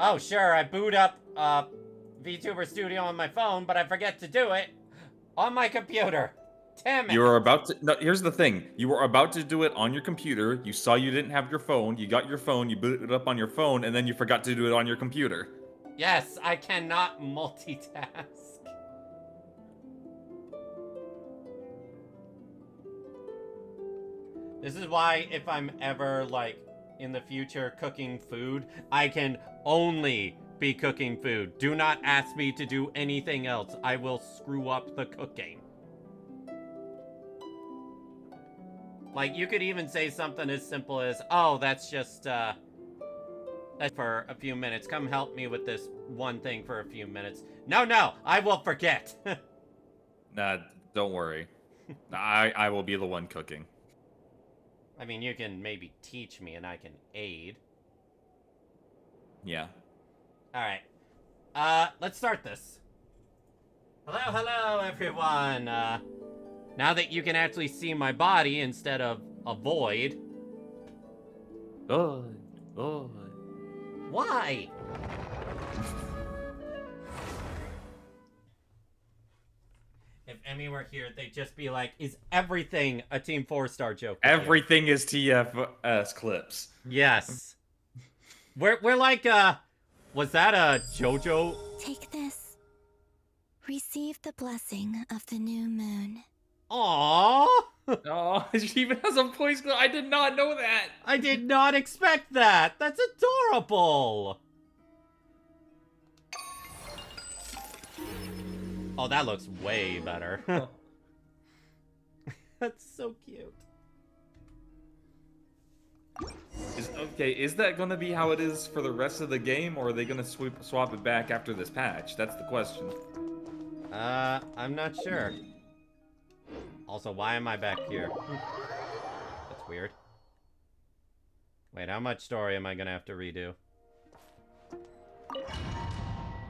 Oh, sure, I boot up VTuber Studio on my phone, but I forget to do it on my computer. Damn it. You were about to. No, here's the thing. You were about to do it on your computer. You saw you didn't have your phone. You got your phone. You booted it up on your phone, and then you forgot to do it on your computer. Yes, I cannot multitask. This is why if I'm ever, like, in the future cooking food, I can only be cooking food. Do not ask me to do anything else. I will screw up the cooking. Like, you could even say something as simple as, oh, that's just, for a few minutes. Come help me with this one thing for a few minutes. No, I will forget. Nah, don't worry. I will be the one cooking. I mean, you can maybe teach me and I can aid. Yeah. Alright. Let's start this. Hello, everyone. Now that you can actually see my body instead of a void. Oh. Why? If Emmy were here, they'd just be like, is everything a Team 4-star joke? Everything is TFS clips. Yes. We're like, was that a JoJo? Take this. Receive the blessing of the new moon. Aww. Oh, she even has a voice. I did not know that. I did not expect that. That's adorable. Oh, that looks way better. That's so cute. Is that going to be how it is for the rest of the game, or are they going to swap it back after this patch? That's the question. I'm not sure. Also, why am I back here? That's weird. Wait, how much story am I gonna have to redo?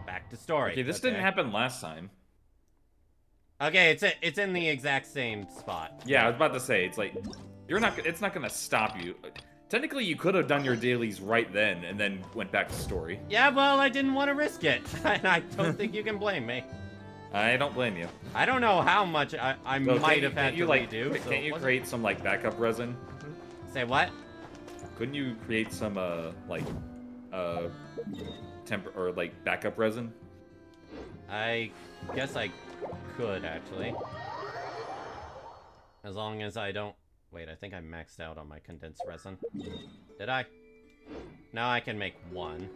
Back to story. Okay, this didn't happen last time. Okay, it's in the exact same spot. Yeah, I was about to say, it's like, it's not gonna stop you. Technically, you could have done your dailies right then, and then went back to story. Yeah, well, I didn't want to risk it. And I don't think you can blame me. I don't blame you. I don't know how much I might have had to redo. Can't you create some, like, backup resin? Say what? Couldn't you create some, backup resin? I guess I could, actually. As long as I don't... Wait, I think I maxed out on my condensed resin. Did I? Now I can make one.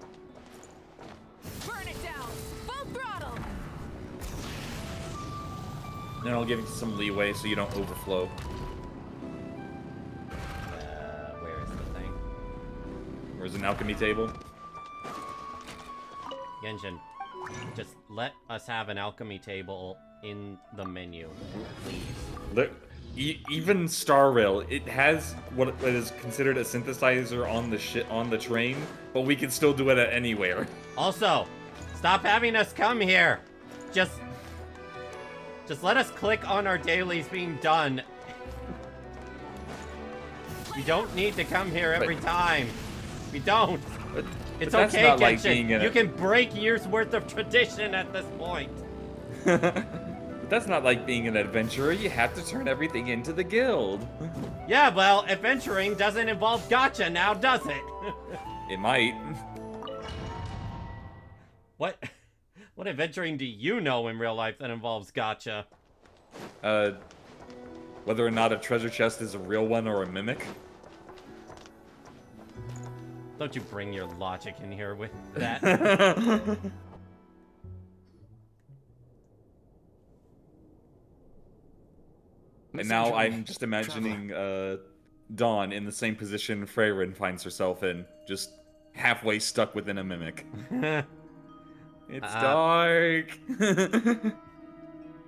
Burn it down! Full throttle! Then I'll give you some leeway so you don't overflow. Where is the thing? Where's an alchemy table? Genshin, just let us have an alchemy table in the menu, please. Even Star Rail, it has what is considered a synthesizer on the train, but we can still do it at anywhere. Also, stop having us come here. Just let us click on our dailies being done. We don't need to come here every time. We don't. It's okay, Genshin. You can break years worth of tradition at this point. But that's not like being an adventurer. You have to turn everything into the guild. Yeah, well, adventuring doesn't involve gacha now, does it? It might. What adventuring do you know in real life that involves gacha? Whether or not a treasure chest is a real one or a mimic. Don't you bring your logic in here with that. And now I'm just imagining Dawn in the same position Freyrin finds herself in, just halfway stuck within a mimic. It's dark.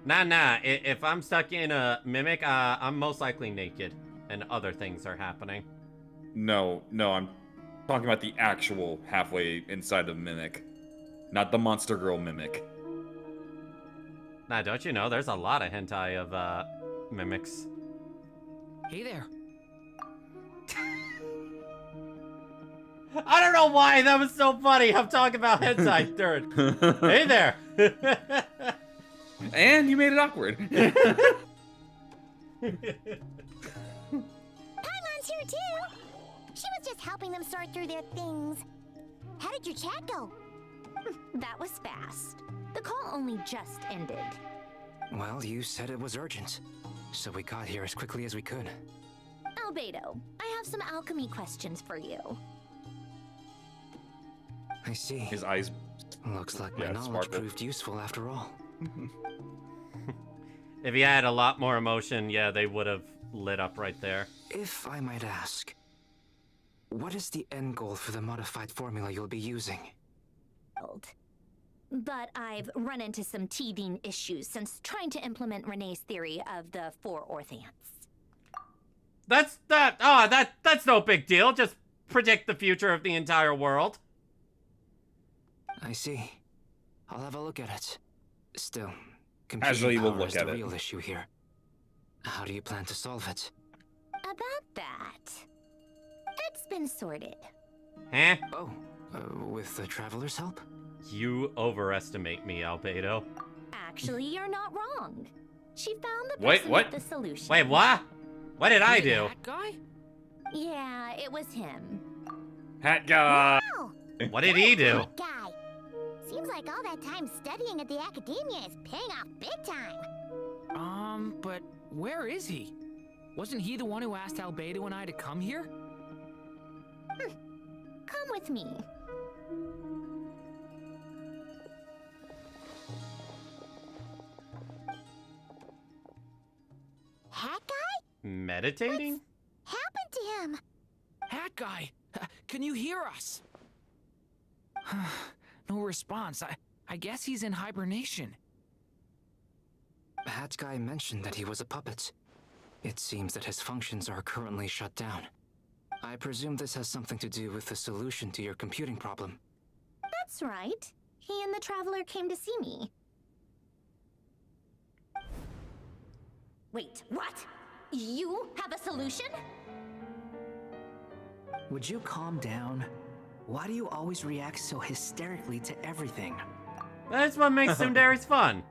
Nah. If I'm stuck in a mimic, I'm most likely naked, and other things are happening. No, I'm talking about the actual halfway inside of mimic, not the monster girl mimic. Nah, don't you know? There's a lot of hentai of mimics. Hey there. I don't know why, that was so funny. I'm talking about hentai third. Hey there. And you made it awkward. Paimon's here too. She was just helping them sort through their things. How did your chat go? That was fast. The call only just ended. Well, you said it was urgent, so we got here as quickly as we could. Albedo, I have some alchemy questions for you. I see. His eyes. Looks like my knowledge sparkle. proved useful after all. If he had a lot more emotion, yeah, they would have lit up right there. If I might ask, what is the end goal for the modified formula you'll be using? But I've run into some teething issues since trying to implement Renee's theory of the 4 orthants. That's no big deal. Just predict the future of the entire world. I see. I'll have a look at it. Still, Casually, computing we'll power look is at the it. real issue here. How do you plan to solve it? About that, it's been sorted. Huh? Oh, with the Traveler's help? You overestimate me, Albedo. Actually, you're not wrong. She found the Wait, person what? with the solution. Wait, what? What did I do? That guy? Yeah, it was him. Hat guy. Oh, What did he do? that guy. Seems like all that time studying at the academia is paying off big time. But where is he? Wasn't he the one who asked Albedo and I to come here? Come with me. Hat guy? Meditating? Happened to him? Hat guy, can you hear us? No response. I guess he's in hibernation. Hat Guy mentioned that he was a puppet. It seems that his functions are currently shut down. I presume this has something to do with the solution to your computing problem. That's right. He and the Traveler came to see me. Wait, what? You have a solution? Would you calm down? Why do you always react so hysterically to everything? That's what makes Sundaries fun.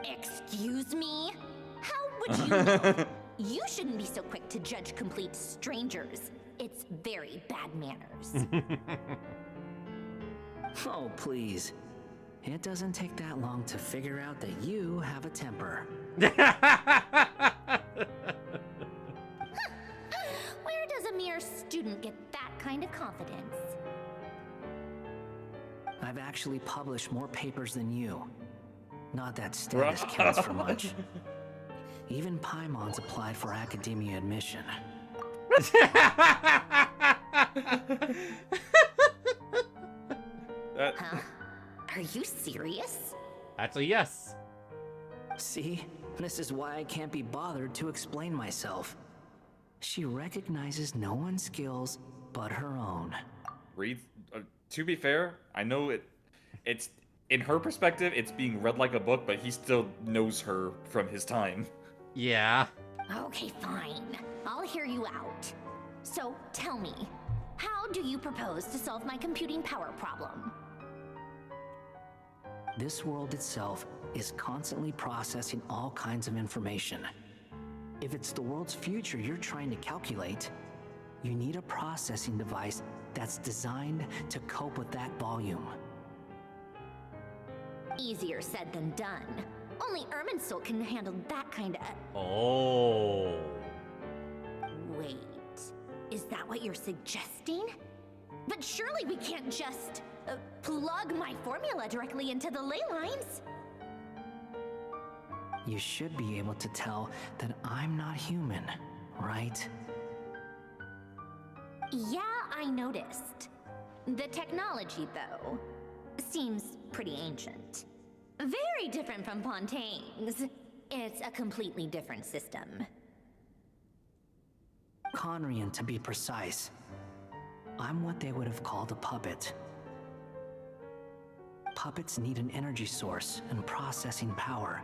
Excuse me? How would you know? You shouldn't be so quick to judge complete strangers. It's very bad manners. Oh, please. It doesn't take that long to figure out that you have a temper. Where does a mere student get that kind of confidence? I've actually published more papers than you. Not that status counts for much. Even Paimon's applied for academia admission. Huh? Are you serious? That's a yes. See? This is why I can't be bothered to explain myself. She recognizes no one's skills but her own. Read. To be fair, I know it's in her perspective, it's being read like a book, but he still knows her from his time. Yeah. Okay, fine. I'll hear you out. So, tell me, how do you propose to solve my computing power problem? This world itself is constantly processing all kinds of information. If it's the world's future you're trying to calculate, you need a processing device that's designed to cope with that volume. Easier said than done. Only Irminsul can handle that kind of... Oh. Wait, is that what you're suggesting? But surely we can't just plug my formula directly into the ley lines. You should be able to tell that I'm not human, right? Yeah, I noticed. The technology, though, seems pretty ancient. Very different from Pontaine's. It's a completely different system. Conrian, to be precise. I'm what they would have called a puppet. Puppets need an energy source and processing power.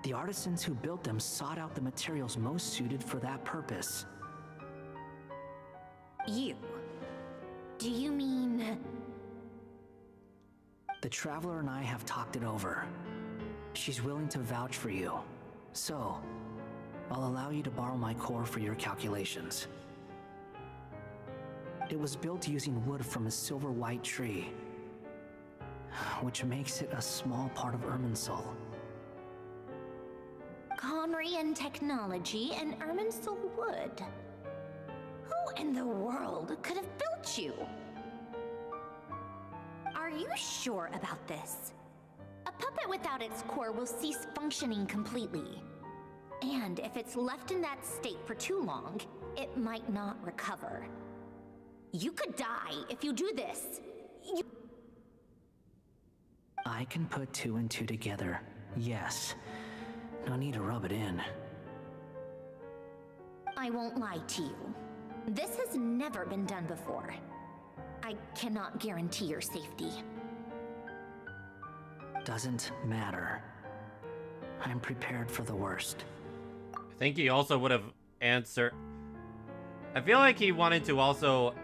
The artisans who built them sought out the materials most suited for that purpose. You. Do you mean... The Traveler and I have talked it over. She's willing to vouch for you. So, I'll allow you to borrow my core for your calculations. It was built using wood from a silver white tree, which makes it a small part of Irminsul. Conrian technology and Irminsul wood. Who in the world could have built you? Are you sure about this? A puppet without its core will cease functioning completely. And if it's left in that state for too long, it might not recover. You could die if you do this. I can put 2 and 2 together, yes. No need to rub it in. I won't lie to you. This has never been done before. I cannot guarantee your safety. Doesn't matter. I'm prepared for the worst. I think he also would have answered... I feel like he wanted to also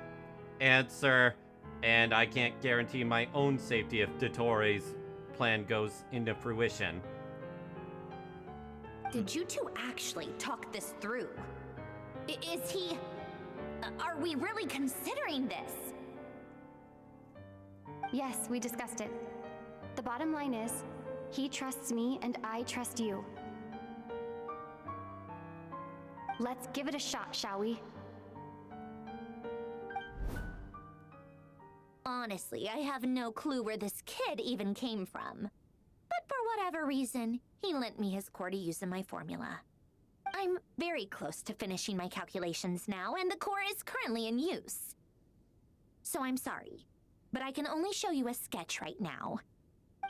answer, and I can't guarantee my own safety if Dottore's plan goes into fruition. Did you two actually talk this through? Is he... Are we really considering this? Yes, we discussed it. The bottom line is, he trusts me and I trust you. Let's give it a shot, shall we? Honestly, I have no clue where this kid even came from. But for whatever reason, he lent me his core to use in my formula. I'm very close to finishing my calculations now, and the core is currently in use. So I'm sorry, but I can only show you a sketch right now.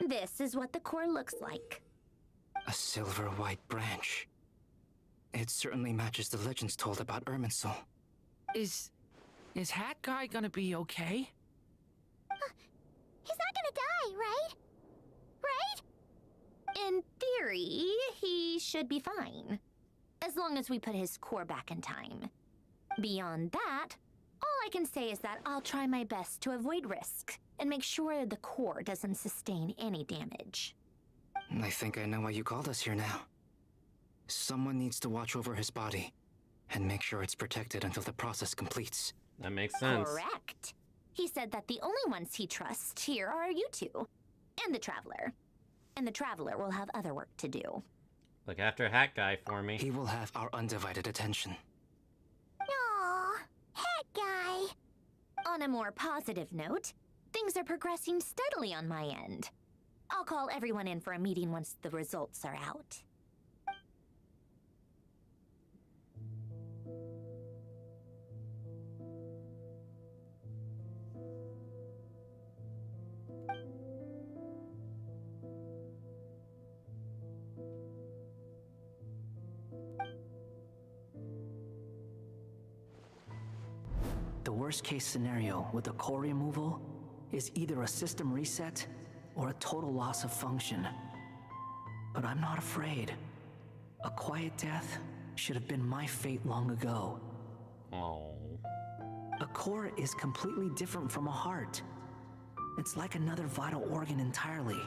This is what the core looks like. A silver white branch. It certainly matches the legends told about Irminsul. Is Hat Guy gonna be okay? He's not gonna die, right? Right? In theory, he should be fine. As long as we put his core back in time. Beyond that, all I can say is that I'll try my best to avoid risk and make sure the core doesn't sustain any damage. I think I know why you called us here now. Someone needs to watch over his body and make sure it's protected until the process completes. That makes sense. Correct. He said that the only ones he trusts here are you two, and the Traveler. And the Traveler will have other work to do. Look after Hat Guy for me. He will have our undivided attention. Aww, Hat Guy. On a more positive note, things are progressing steadily on my end. I'll call everyone in for a meeting once the results are out. The worst case scenario with the core removal is either a system reset or a total loss of function. But I'm not afraid. A quiet death should have been my fate long ago. Oh. A core is completely different from a heart. It's like another vital organ entirely.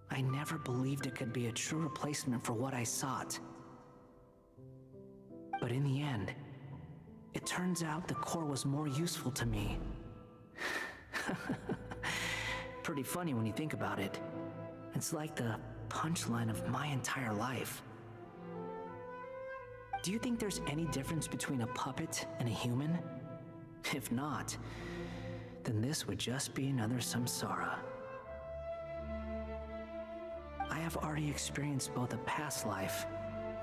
I never believed it could be a true replacement for what I sought. But in the end, it turns out the core was more useful to me. Pretty funny when you think about it. It's like the punchline of my entire life. Do you think there's any difference between a puppet and a human? If not, then this would just be another samsara. I have already experienced both a past life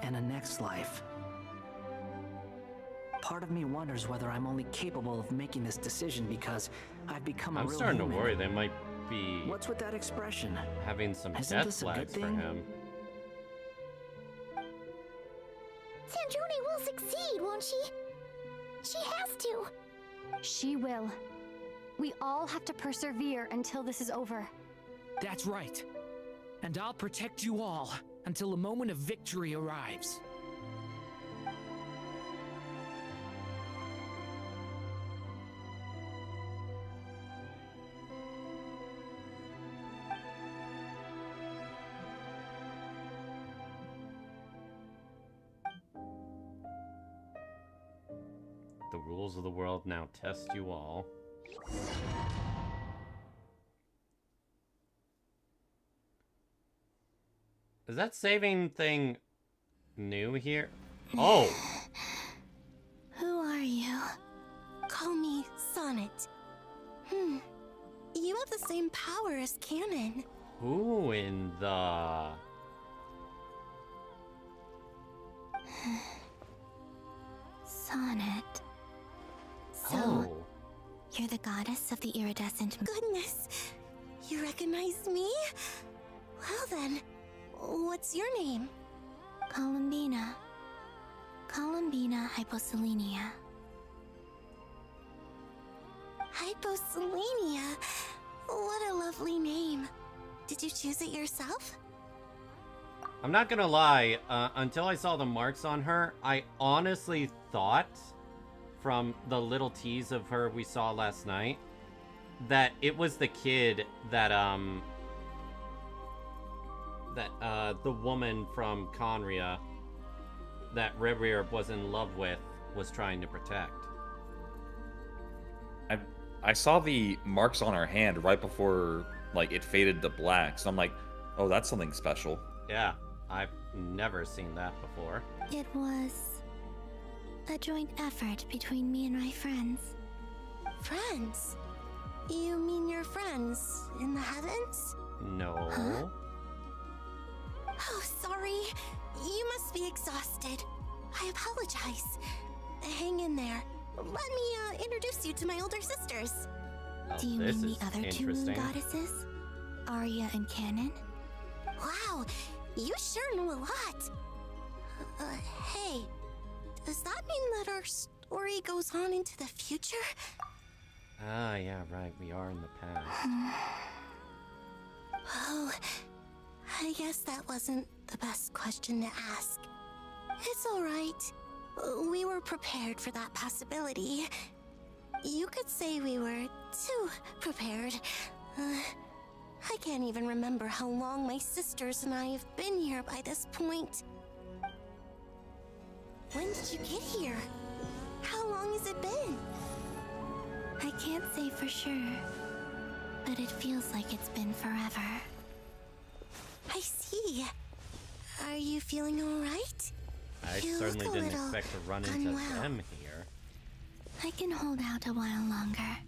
and a next life. Part of me wonders whether I'm only capable of making this decision because I've become a real human. I'm starting to worry they might be What's with that expression? having some Isn't death this a good flags for thing? him. Sandrone will succeed, won't she? She has to. She will. We all have to persevere until this is over. That's right. And I'll protect you all until a moment of victory arrives. rules of the world now test you all. Is that saving thing new here? Oh! Who are you? Call me Sonnet. You have the same power as Canon. Who in the... Sonnet. So, Oh. you're the goddess of the iridescent... Goodness! You recognize me? Well then, what's your name? Columbina. Columbina Hyposelenia. Hyposelenia? What a lovely name. Did you choose it yourself? I'm not gonna lie, until I saw the marks on her, I honestly thought, from the little tease of her we saw last night, that it was the kid that, the woman from Conria that Rebir was in love with was trying to protect. I saw the marks on her hand right before, like, it faded to black, so I'm like, oh, that's something special. Yeah, I've never seen that before. It was a joint effort between me and my friends. Friends? You mean your friends in the heavens? No. Huh? Oh, sorry. You must be exhausted. I apologize. Hang in there. Let me introduce you to my older sisters. Oh, Do you this mean is the other two moon interesting. goddesses? Arya and Canon? Wow, you sure know a lot. Hey, does that mean that our story goes on into the future? Ah, yeah, right. We are in the past. Oh, I guess that wasn't the best question to ask. It's all right. We were prepared for that possibility. You could say we were too prepared. I can't even remember how long my sisters and I have been here by this point. When did you get here? How long has it been? I can't say for sure, but it feels like it's been forever. I see. Are you feeling all right? I You certainly look a didn't little expect to run into unwell. them here. I can hold out a while longer.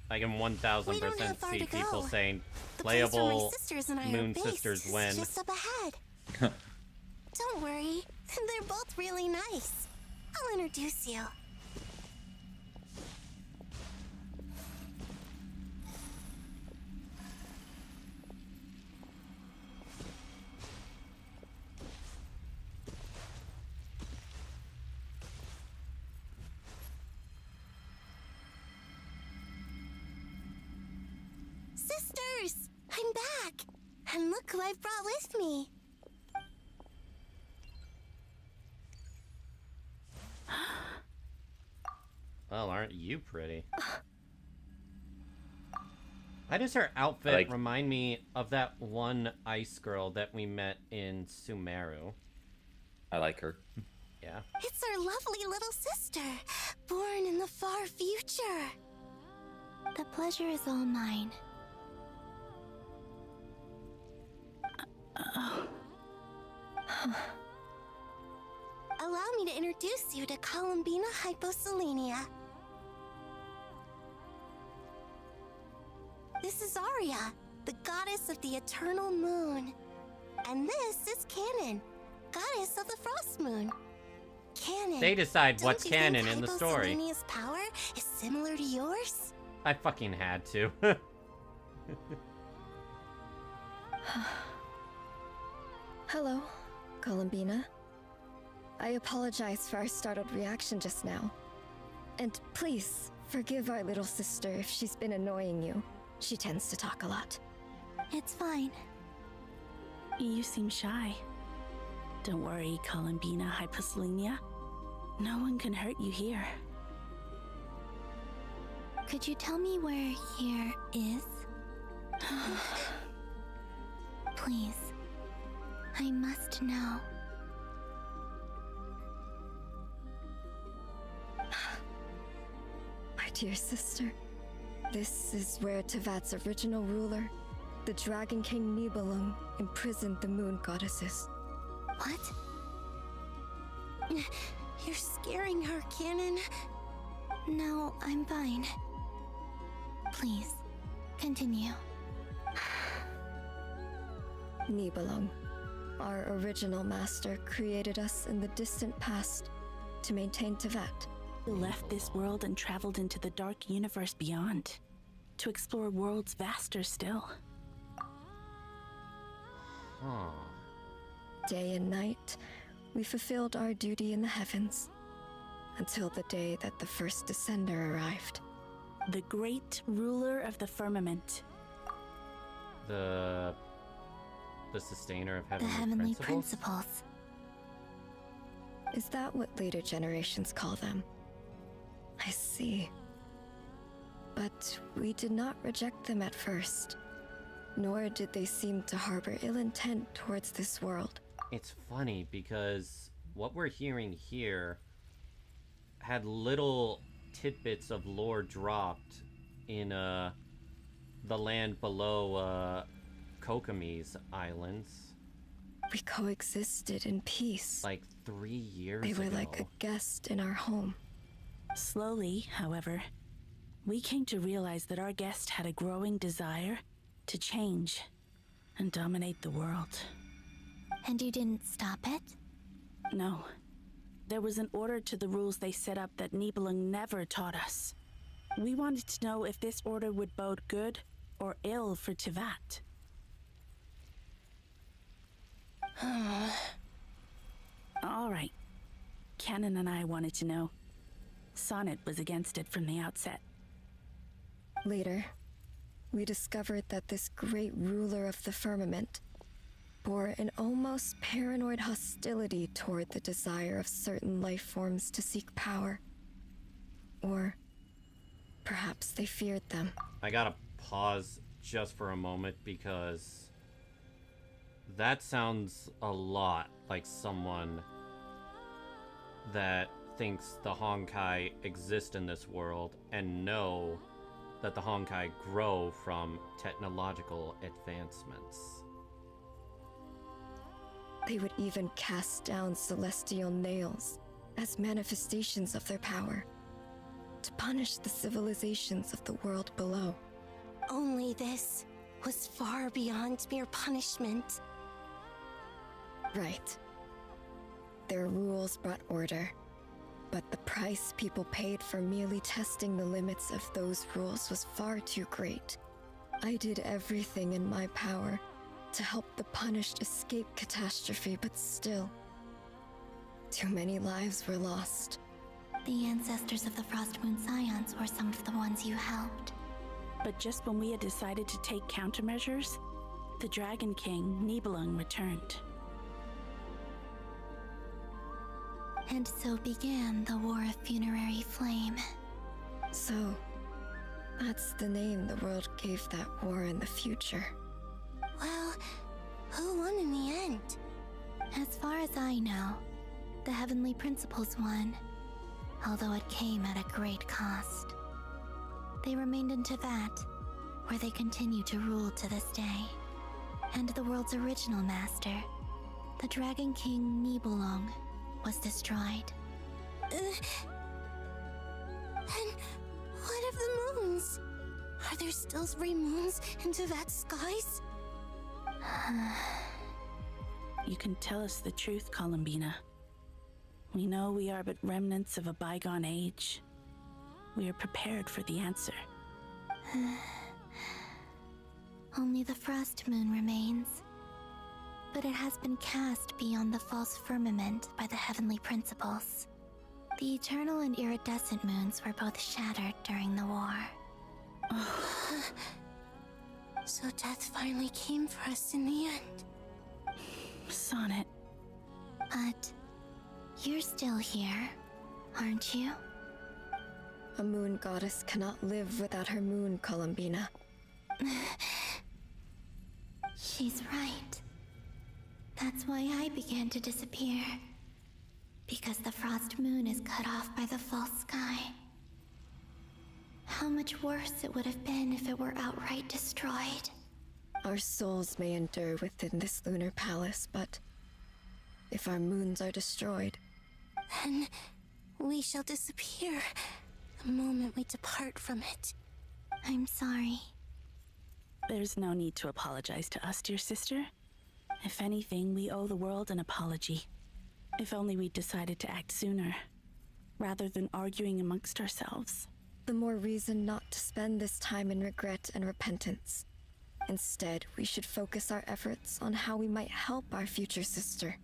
I can We don't 1000% have far see to people go. saying The place where my playable sisters and I Moon are based Sisters is win. just up ahead. Don't worry, they're both really nice. I'll introduce you. Sisters, I'm back. And look who I've brought with me. Well, aren't you pretty? Why does her outfit remind me of that one ice girl that we met in Sumeru? I like her. Yeah. It's our lovely little sister, born in the far future. The pleasure is all mine. Allow me to introduce you to Columbina Hyposelenia. This is Arya, the goddess of the eternal moon. And this is Canon, goddess of the frost moon. Canon. They decide don't what's you think canon in the story. Hyposelenia's power is similar to yours? I fucking had to. Hello, Columbina. I apologize for our startled reaction just now. And please, forgive our little sister if she's been annoying you. She tends to talk a lot. It's fine. You seem shy. Don't worry, Columbina Hyposelenia. No one can hurt you here. Could you tell me where here is? Please. I must know. My dear sister, this is where Tevat's original ruler, the Dragon King Nibelung, imprisoned the moon goddesses. What? You're scaring her, Canon. No, I'm fine. Please, continue. Nibelung, our original master, created us in the distant past to maintain Tevat. We left this world and traveled into the dark universe beyond, to explore worlds vaster still. Huh. Day and night, we fulfilled our duty in the heavens, until the day that the first descender arrived. The great ruler of the firmament. The sustainer of The heavenly heavenly principles. Is that what later generations call them? I see. But we did not reject them at first, nor did they seem to harbor ill intent towards this world. It's funny because what we're hearing here had little tidbits of lore dropped in the land below Kokomi's islands. We coexisted in peace. Like 3 years They were ago. like a guest in our home. Slowly, however, we came to realize that our guest had a growing desire to change and dominate the world. And you didn't stop it? No. There was an order to the rules they set up that Nibelung never taught us. We wanted to know if this order would bode good or ill for Tevat. All right. Canon and I wanted to know. Sonnet was against it from the outset. Later, we discovered that this great ruler of the firmament bore an almost paranoid hostility toward the desire of certain life forms to seek power. Or perhaps they feared them. I gotta pause just for a moment because that sounds a lot like someone that thinks the Honkai exist in this world and know that the Honkai grow from technological advancements. They would even cast down celestial nails as manifestations of their power to punish the civilizations of the world below. Only this was far beyond mere punishment. Right. Their rules brought order, but the price people paid for merely testing the limits of those rules was far too great. I did everything in my power to help the punished escape catastrophe, but still, too many lives were lost. The ancestors of the Frost Moon Scions were some of the ones you helped. But just when we had decided to take countermeasures, the Dragon King, Nibelung, returned. And so began the War of Funerary Flame. So, that's the name the world gave that war in the future. Well, who won in the end? As far as I know, the Heavenly Principles won, although it came at a great cost. They remained in Tevat, where they continue to rule to this day. And the world's original master, the Dragon King Nibelung, was destroyed. And what of the moons? Are there still 3 moons in Tevat's skies? You can tell us the truth, Columbina. We know we are but remnants of a bygone age. We are prepared for the answer. Only the Frost Moon remains. But it has been cast beyond the false firmament by the Heavenly Principles. The eternal and iridescent moons were both shattered during the war. So death finally came for us in the end. Sonnet. But you're still here, aren't you? A moon goddess cannot live without her moon, Columbina. She's right. That's why I began to disappear. Because the frost moon is cut off by the false sky. How much worse it would have been if it were outright destroyed. Our souls may endure within this lunar palace, but if our moons are destroyed, Then we shall disappear the moment we depart from it. I'm sorry. There's no need to apologize to us, dear sister. If anything, we owe the world an apology. If only we'd decided to act sooner, rather than arguing amongst ourselves. the more reason not to spend this time in regret and repentance. Instead, we should focus our efforts on how we might help our future sister.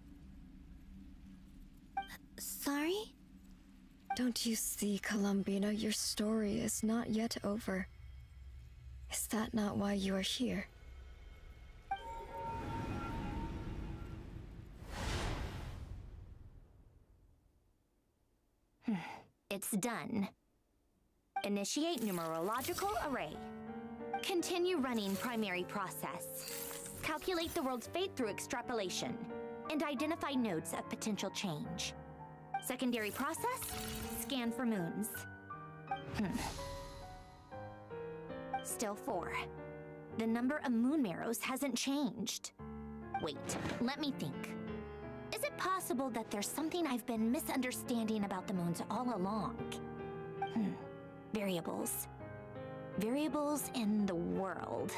Sorry? Don't you see, Columbina, your story is not yet over. Is that not why you are here? It's done. Initiate numerological array. Continue running primary process. Calculate the world's fate through extrapolation. And identify nodes of potential change. Secondary process, scan for moons. Still 4. The number of moon marrows hasn't changed. Wait, let me think. Is it possible that there's something I've been misunderstanding about the moons all along? Variables. Variables in the world.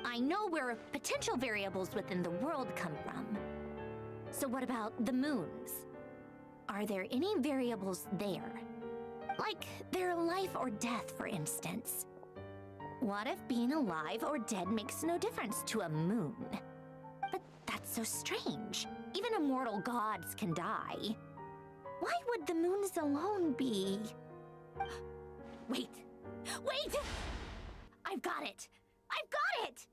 I know where potential variables within the world come from. So what about the moons? Are there any variables there? Like their life or death, for instance. What if being alive or dead makes no difference to a moon? But that's so strange. Even immortal gods can die. Why would the moons alone be... Wait! Wait! I've got it! I've got it!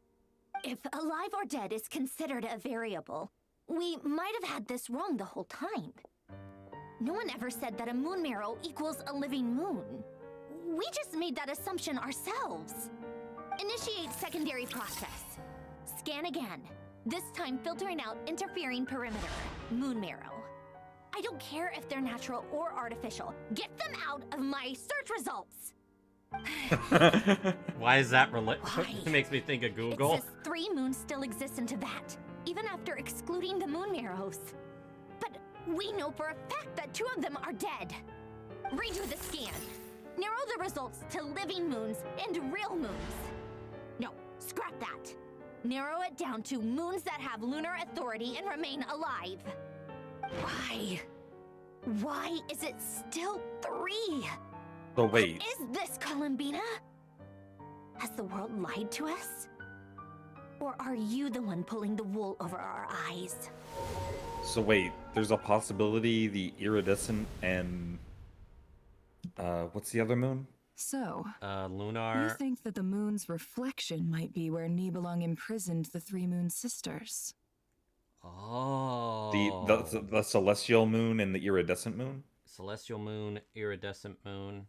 If alive or dead is considered a variable, we might have had this wrong the whole time. No one ever said that a moon marrow equals a living moon. We just made that assumption ourselves. Initiate secondary process. Scan again. This time filtering out interfering perimeter, moon marrow. I don't care if they're natural or artificial. Get them out of my search results! Why is that Why? It makes me think of Google. It says 3 moons still exist into that, even after excluding the moon marrows. But we know for a fact that 2 of them are dead. Redo the scan. Narrow the results to living moons and real moons. No, scrap that. Narrow it down to moons that have lunar authority and remain alive. Why? Why is it still 3? So wait. What is this, Columbina? Has the world lied to us? Or are you the one pulling the wool over our eyes? So wait, there's a possibility the iridescent and... what's the other moon? So, Lunar. you think that the moon's reflection might be where Nibelung imprisoned the 3 moon sisters? Oh. The celestial moon and the iridescent moon? Celestial moon, iridescent moon.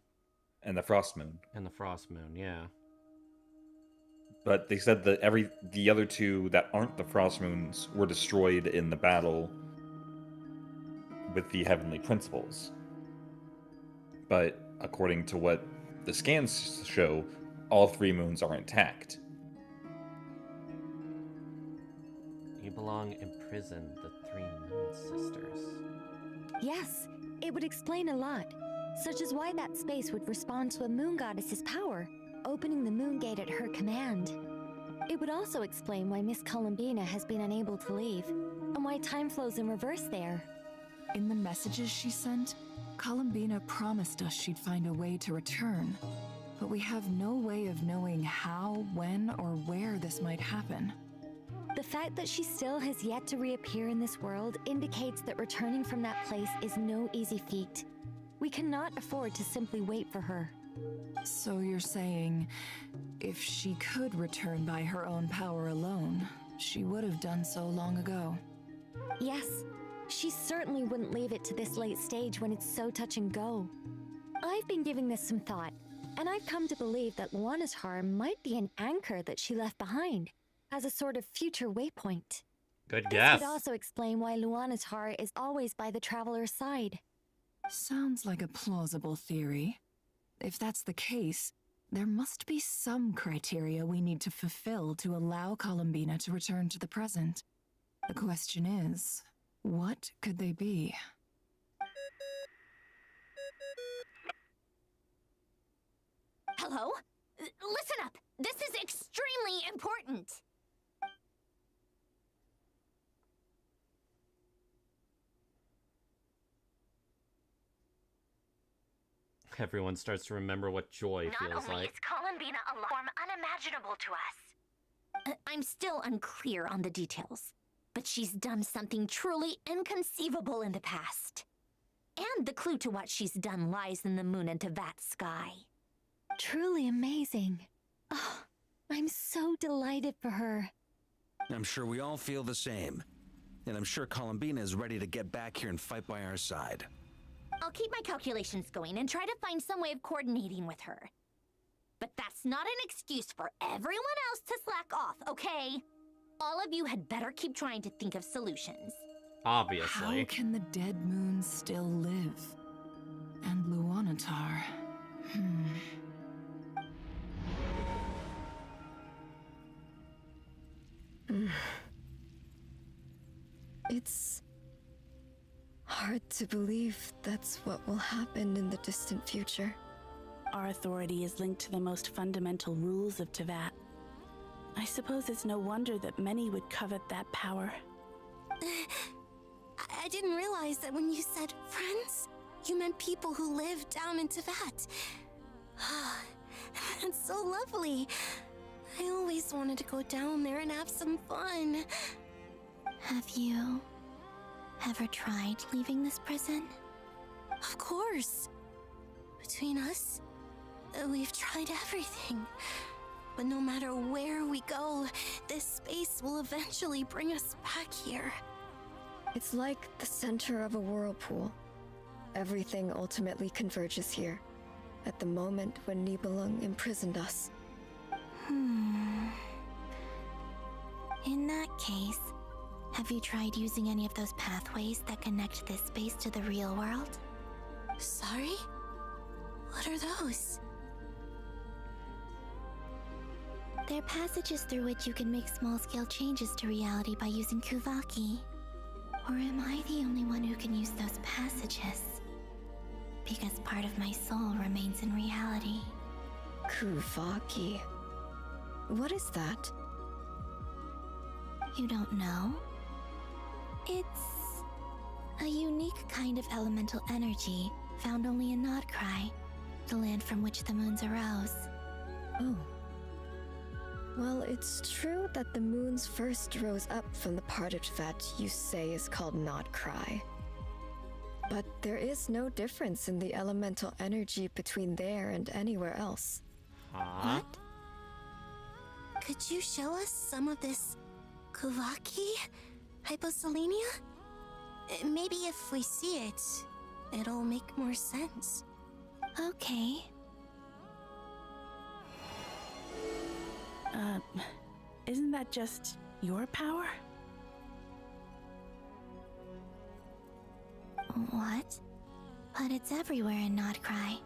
And the frost moon. And the frost moon, yeah. But they said that the other 2 that aren't the frost moons were destroyed in the battle with the heavenly principles. But according to what the scans show, all 3 moons are intact. Nibelung imprisoned the 3 moon sisters. Yes, it would explain a lot, such as why that space would respond to a moon goddess's power, opening the moon gate at her command. It would also explain why Miss Columbina has been unable to leave, and why time flows in reverse there. In the messages she sent, Columbina promised us she'd find a way to return, but we have no way of knowing how, when, or where this might happen. The fact that she still has yet to reappear in this world indicates that returning from that place is no easy feat. We cannot afford to simply wait for her. So you're saying, if she could return by her own power alone, she would have done so long ago? Yes, she certainly wouldn't leave it to this late stage when it's so touch and go. I've been giving this some thought, and I've come to believe that Luana's harm might be an anchor that she left behind, as a sort of future waypoint. Good This guess. could also explain why Luanatar is always by the traveler's side. Sounds like a plausible theory. If that's the case, there must be some criteria we need to fulfill to allow Columbina to return to the present. The question is, what could they be? Hello? Listen up! This is extremely important! Everyone starts to remember what joy feels Not only like. is Columbina a form unimaginable to us. I'm still unclear on the details, but she's done something truly inconceivable in the past. And the clue to what she's done lies in the moon and Tevat sky. Truly amazing. Oh, I'm so delighted for her. I'm sure we all feel the same. And I'm sure Columbina is ready to get back here and fight by our side. I'll keep my calculations going and try to find some way of coordinating with her. But that's not an excuse for everyone else to slack off, okay? All of you had better keep trying to think of solutions. Obviously. How can the dead moon still live? And Luanatar... It's hard to believe that's what will happen in the distant future. Our authority is linked to the most fundamental rules of Tevat. I suppose it's no wonder that many would covet that power. I didn't realize that when you said friends, you meant people who live down in Tevat. That's so lovely. I always wanted to go down there and have some fun. Have you ever tried leaving this prison? Of course. Between us, we've tried everything. But no matter where we go, this space will eventually bring us back here. It's like the center of a whirlpool. Everything ultimately converges here, at the moment when Nibelung imprisoned us. In that case, have you tried using any of those pathways that connect this space to the real world? Sorry? What are those? They're passages through which you can make small-scale changes to reality by using Kuvaki. Or am I the only one who can use those passages? Because part of my soul remains in reality. Kuvaki. What is that? You don't know? It's a unique kind of elemental energy found only in Nodcry, the land from which the moons arose. Oh. Well, it's true that the moons first rose up from the part of that you say is called Nodcry. But there is no difference in the elemental energy between there and anywhere else. What? Could you show us some of this Kuvaki? Hyposelenia? Maybe if we see it, it'll make more sense. Okay. Isn't that just your power? What? But it's everywhere in Nodcry.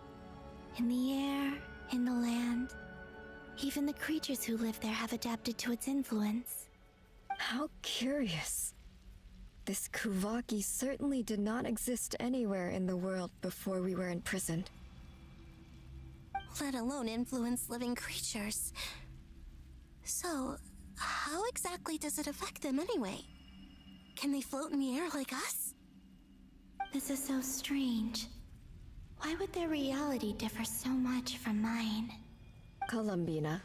In the air, in the land. Even the creatures who live there have adapted to its influence. How curious. This Kuvaki certainly did not exist anywhere in the world before we were imprisoned. Let alone influence living creatures. So, how exactly does it affect them anyway? Can they float in the air like us? This is so strange. Why would their reality differ so much from mine? Columbina,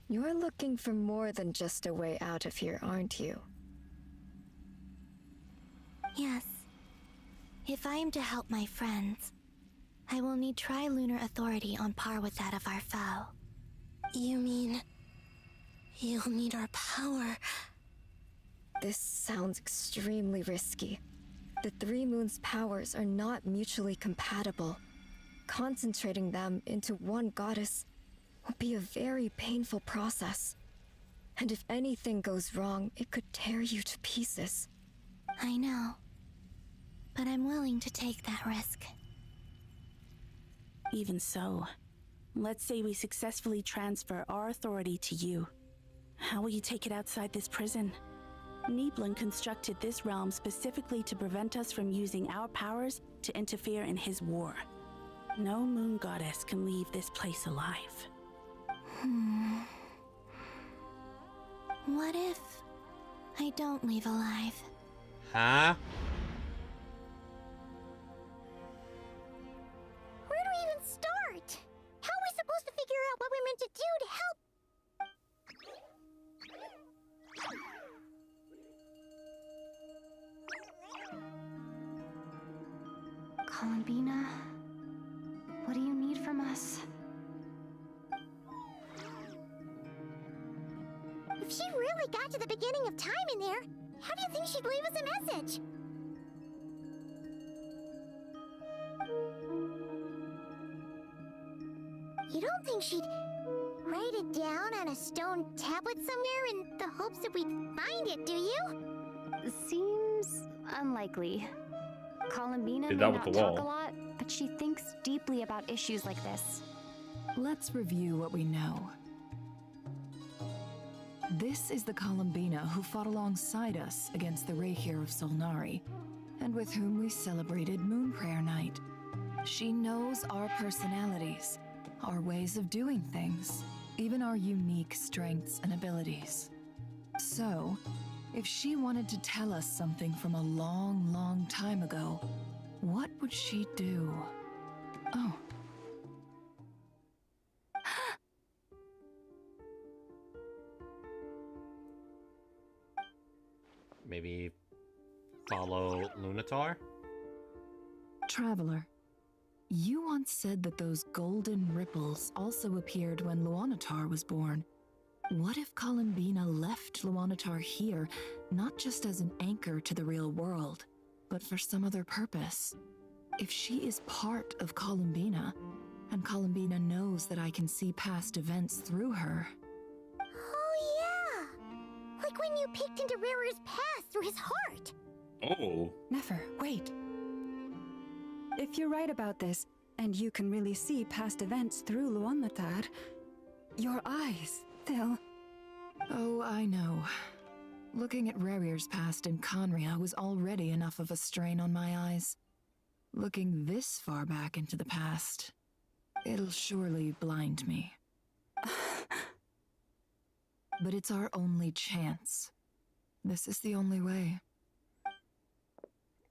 you're looking for more than just a way out of here, aren't you? Yes. If I am to help my friends, I will need tri-lunar authority on par with that of our foe. You mean... you'll need our power? This sounds extremely risky. The Three Moons' powers are not mutually compatible. Concentrating them into one goddess will be a very painful process. And if anything goes wrong, it could tear you to pieces. I know. But I'm willing to take that risk. Even so, let's say we successfully transfer our authority to you. How will you take it outside this prison? Niblin constructed this realm specifically to prevent us from using our powers to interfere in his war. No moon goddess can leave this place alive. What if I don't leave alive? Huh? Where do we even start? How are we supposed to figure out what we're meant to do to help? Columbina, what do you need from us? If she really got to the beginning of time in there, how do you think she'd leave us a message? You don't think she'd write it down on a stone tablet somewhere in the hopes that we'd find it, do you? Seems unlikely. Columbina Did may that with not the talk wall. a lot, but she thinks deeply about issues like this. Let's review what we know. This is the Columbina who fought alongside us against the Reikir of Solnari, and with whom we celebrated Moon Prayer Night. She knows our personalities, our ways of doing things, even our unique strengths and abilities. So, if she wanted to tell us something from a long, long time ago, what would she do? Oh. Maybe follow Lunatar? Traveler, you once said that those golden ripples also appeared when Luanatar was born. What if Columbina left Luanatar here, not just as an anchor to the real world, but for some other purpose? If she is part of Columbina, and Columbina knows that I can see past events through her... Oh yeah! Like when you peeked into Rarer's past through his heart! Oh. Nefer, wait. If you're right about this, and you can really see past events through Luanatar, your eyes, they'll... Oh, I know. Looking at Rerir's past in Conria was already enough of a strain on my eyes. Looking this far back into the past, it'll surely blind me. But it's our only chance. This is the only way.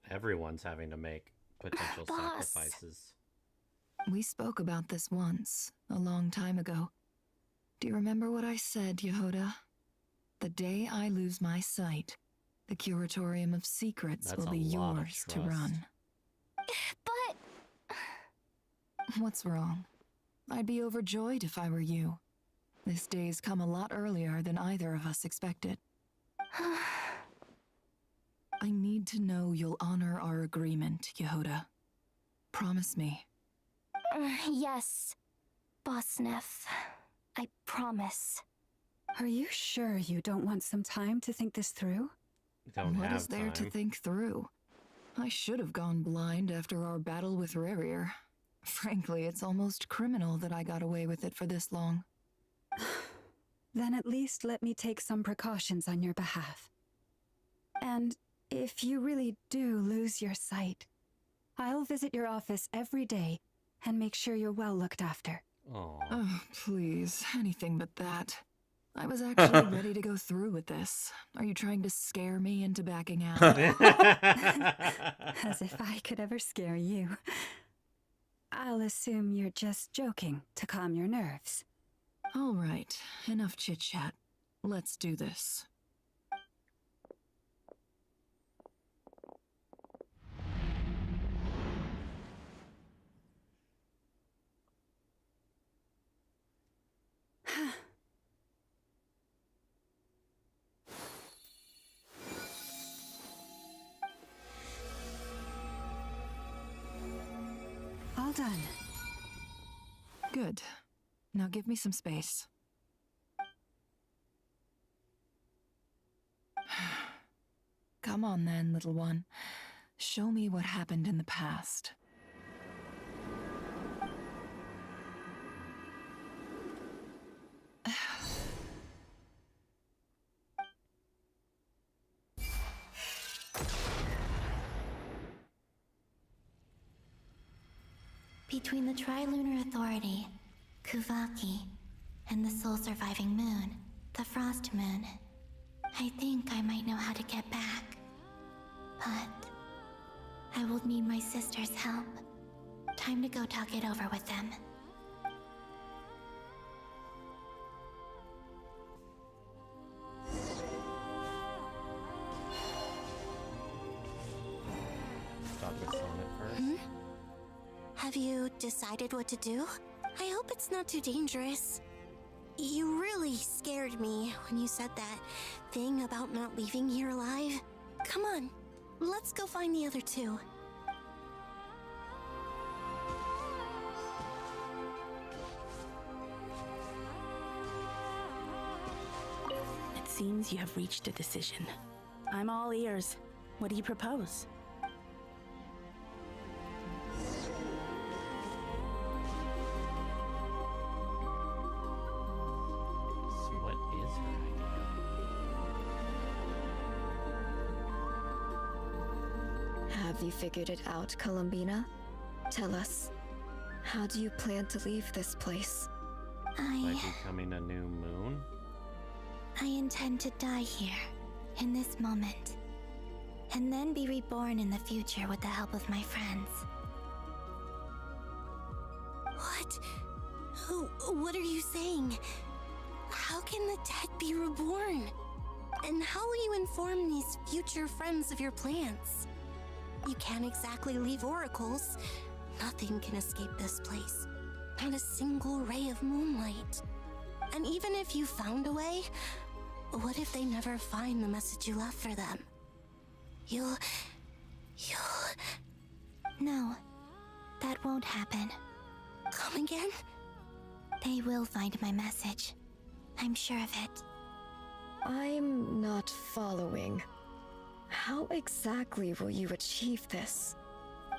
Everyone's having to make potential Boss. sacrifices. We spoke about this once, a long time ago. Do you remember what I said, Yehoda? The day I lose my sight, the Curatorium of Secrets That's will be a lot of yours to trust. run. But... What's wrong? I'd be overjoyed if I were you. This day's come a lot earlier than either of us expected. I need to know you'll honor our agreement, Yehoda. Promise me. Yes, Boss Neff. I promise. Are you sure you don't want some time to think this through? Don't What have is there to time. think through? I should have gone blind after our battle with Rerir. Frankly, it's almost criminal that I got away with it for this long. Then at least let me take some precautions on your behalf. And if you really do lose your sight, I'll visit your office every day and make sure you're well looked after. Aww. Oh, please, anything but that. I was actually ready to go through with this. Are you trying to scare me into backing out? As if I could ever scare you. I'll assume you're just joking to calm your nerves. All right, enough chit-chat. Let's do this. All done. Good. Now give me some space. Come on then, little one. Show me what happened in the past. Between the Tri-Lunar Authority, Kuvaki, and the soul-surviving moon, the Frost Moon, I think I might know how to get back. But I will need my sister's help. Time to go talk it over with them. Start with Sonnet first. Have you decided what to do? I hope it's not too dangerous. You really scared me when you said that thing about not leaving here alive. Come on, let's go find the other two. It seems you have reached a decision. I'm all ears. What do you propose? So what is her idea? Have you figured it out, Columbina? Tell us, how do you plan to leave this place? By becoming a new moon? I intend to die here, in this moment, and then be reborn in the future with the help of my friends. What? What are you saying? How can the dead be reborn? And how will you inform these future friends of your plans? You can't exactly leave oracles. Nothing can escape this place. Not a single ray of moonlight. And even if you found a way, what if they never find the message you left for them? You'll... No, that won't happen. Come again? They will find my message. I'm sure of it. I'm not following. How exactly will you achieve this?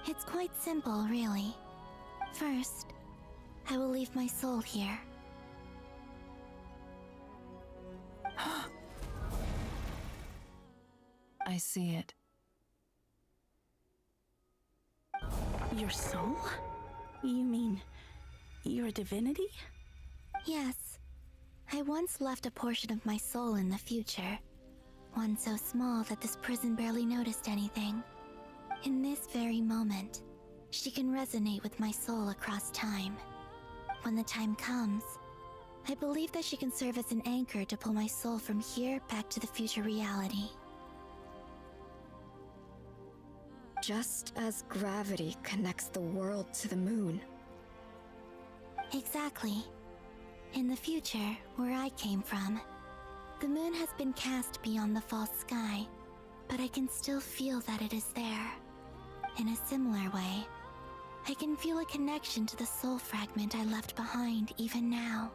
It's quite simple, really. First, I will leave my soul here. I see it. Your soul? You mean your divinity? Yes. I once left a portion of my soul in the future. One so small that this prison barely noticed anything. In this very moment, she can resonate with my soul across time. When the time comes, I believe that she can serve as an anchor to pull my soul from here back to the future reality. Just as gravity connects the world to the moon. Exactly. In the future, where I came from, the moon has been cast beyond the false sky, but I can still feel that it is there. In a similar way, I can feel a connection to the soul fragment I left behind even now.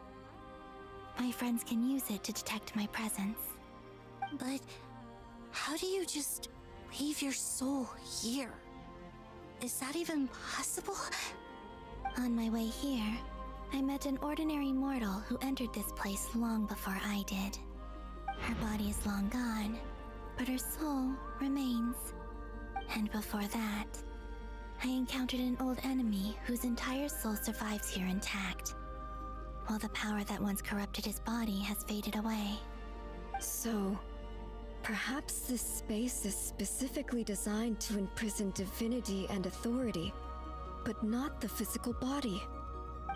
My friends can use it to detect my presence. But how do you just leave your soul here? Is that even possible? On my way here, I met an ordinary mortal who entered this place long before I did. Her body is long gone, but her soul remains. And before that, I encountered an old enemy whose entire soul survives here intact, while the power that once corrupted his body has faded away. So, perhaps this space is specifically designed to imprison divinity and authority, but not the physical body.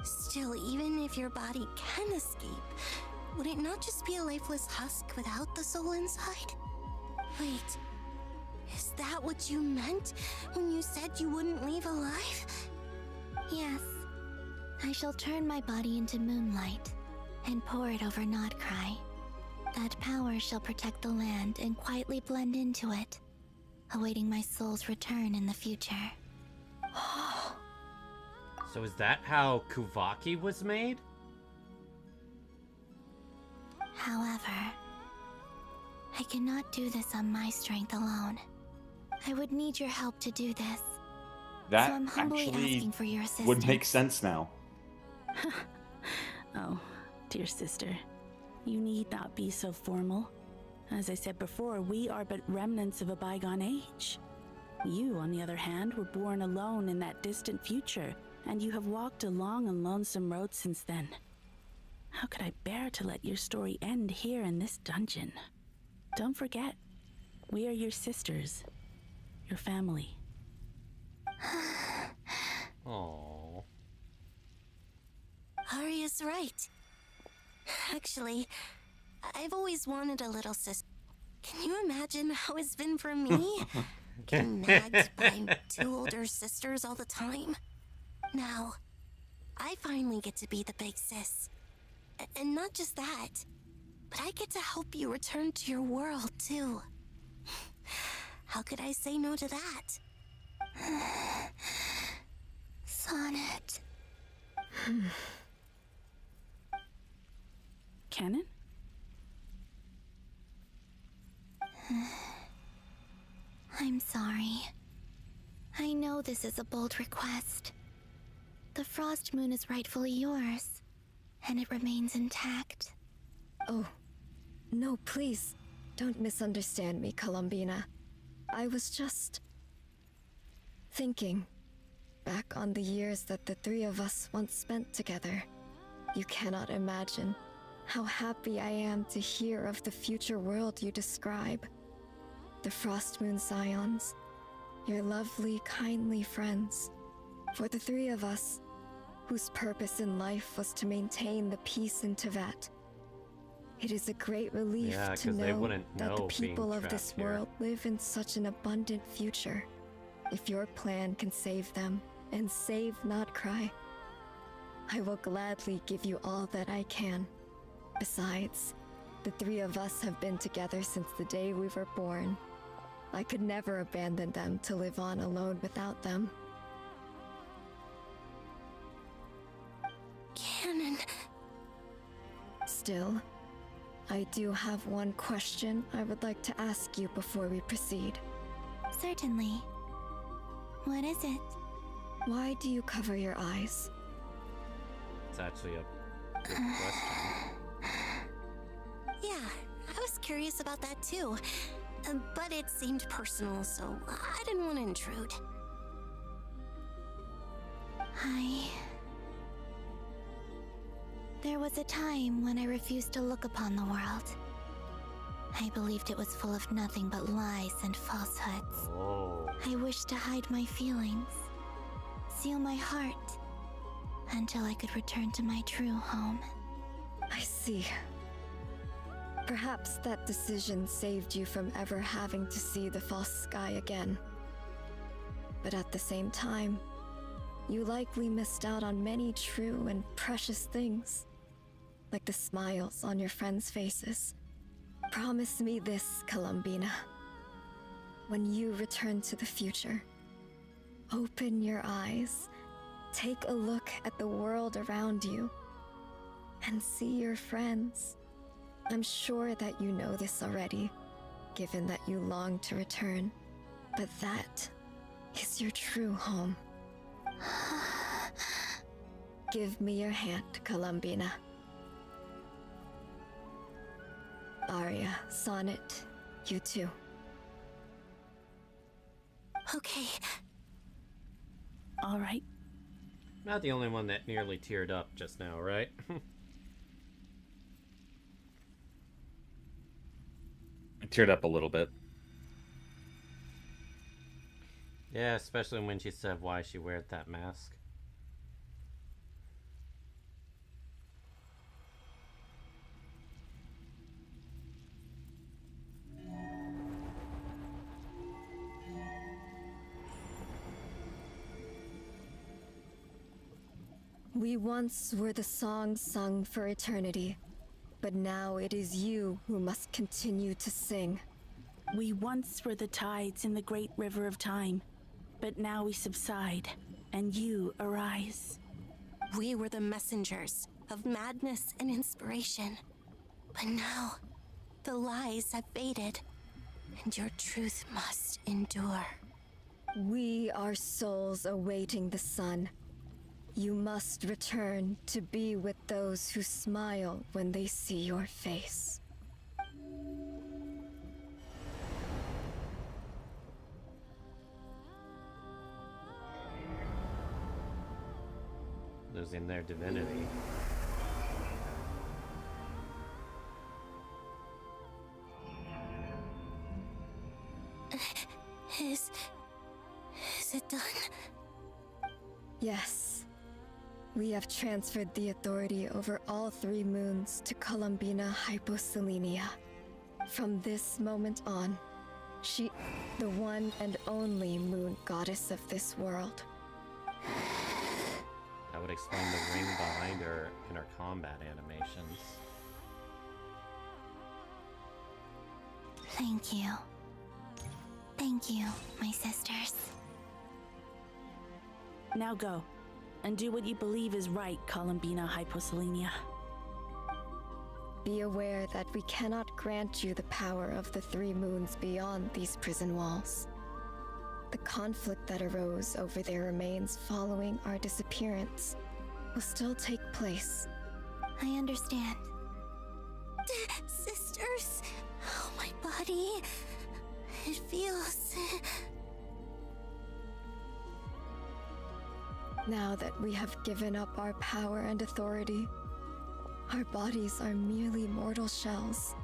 Still, even if your body can escape, would it not just be a lifeless husk without the soul inside? Wait, is that what you meant when you said you wouldn't leave alive? Yes. I shall turn my body into moonlight and pour it over Nodcry. That power shall protect the land and quietly blend into it, awaiting my soul's return in the future. So is that how Kuvaki was made? However, I cannot do this on my strength alone. I would need your help to do this. That So I'm humbly actually asking for your assistance. would make sense now. Oh, dear sister, you need not be so formal. As I said before, we are but remnants of a bygone age. You, on the other hand, were born alone in that distant future, and you have walked a long and lonesome road since then. How could I bear to let your story end here in this dungeon? Don't forget, we are your sisters, your family. Aww. Arya's right. Actually, I've always wanted a little sister. Can you imagine how it's been for me? Getting nagged by 2 older sisters all the time. Now, I finally get to be the big sis. And not just that, but I get to help you return to your world, too. How could I say no to that? Sonnet. Canon? I'm sorry. I know this is a bold request. The Frost Moon is rightfully yours, and it remains intact. Oh, no, please. Don't misunderstand me, Columbina. I was just thinking back on the years that the 3 of us once spent together. You cannot imagine how happy I am to hear of the future world you describe. The Frost Moon Scions, your lovely, kindly friends. For the 3 of us, whose purpose in life was to maintain the peace in Teyvat. It is a great relief to know that the people of this world live in such an abundant future. If your plan can save them, and save not cry, I will gladly give you all that I can. Besides, the 3 of us have been together since the day we were born. I could never abandon them to live on alone without them. Canon. Still, I do have one question I would like to ask you before we proceed. Certainly. What is it? Why do you cover your eyes? It's actually a good question. Yeah, I was curious about that too. But it seemed personal, so I didn't want to intrude. There was a time when I refused to look upon the world. I believed it was full of nothing but lies and falsehoods. Whoa. I wished to hide my feelings, seal my heart, until I could return to my true home. I see. Perhaps that decision saved you from ever having to see the false sky again. But at the same time, you likely missed out on many true and precious things, like the smiles on your friends' faces. Promise me this, Columbina. When you return to the future, open your eyes, take a look at the world around you, and see your friends. I'm sure that you know this already, given that you long to return, but that is your true home. Give me your hand, Columbina. Arya, Sonnet, you too. Okay. All right. Not the only one that nearly teared up just now, right? I teared up a little bit. Yeah, especially when she said why she wears that mask. We once were the songs sung for eternity, but now it is you who must continue to sing. We once were the tides in the great river of time, but now we subside, and you arise. We were the messengers of madness and inspiration, but now The lies have faded, and your truth must endure. We are souls awaiting the sun. You must return to be with those who smile when they see your face. Losing their divinity. Is it done? Yes. We have transferred the authority over all 3 moons to Columbina Hyposelenia. From this moment on, she, the one and only moon goddess of this world. That would explain the ring behind her in her combat animations. Thank you. Thank you, my sisters. Now go, and do what you believe is right, Columbina Hyposelenia. Be aware that we cannot grant you the power of the 3 moons beyond these prison walls. The conflict that arose over their remains following our disappearance will still take place. I understand. Sisters, oh, my body. It feels... Now that we have given up our power and authority, our bodies are merely mortal shells.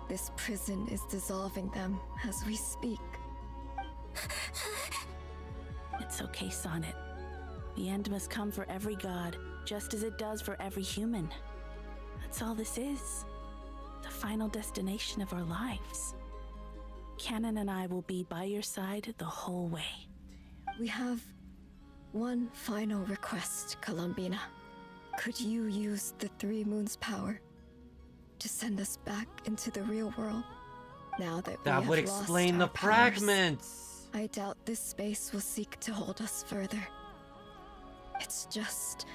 This prison is dissolving them as we speak. It's okay, Sonnet. The end must come for every god, just as it does for every human. That's all this is. The final destination of our lives. Canon and I will be by your side the whole way. We have one final request, Columbina. Could you use the 3 moons' power to send us back into the real world? Now that we have would explain lost the our powers, fragments. I doubt this space will seek to hold us further. It's just...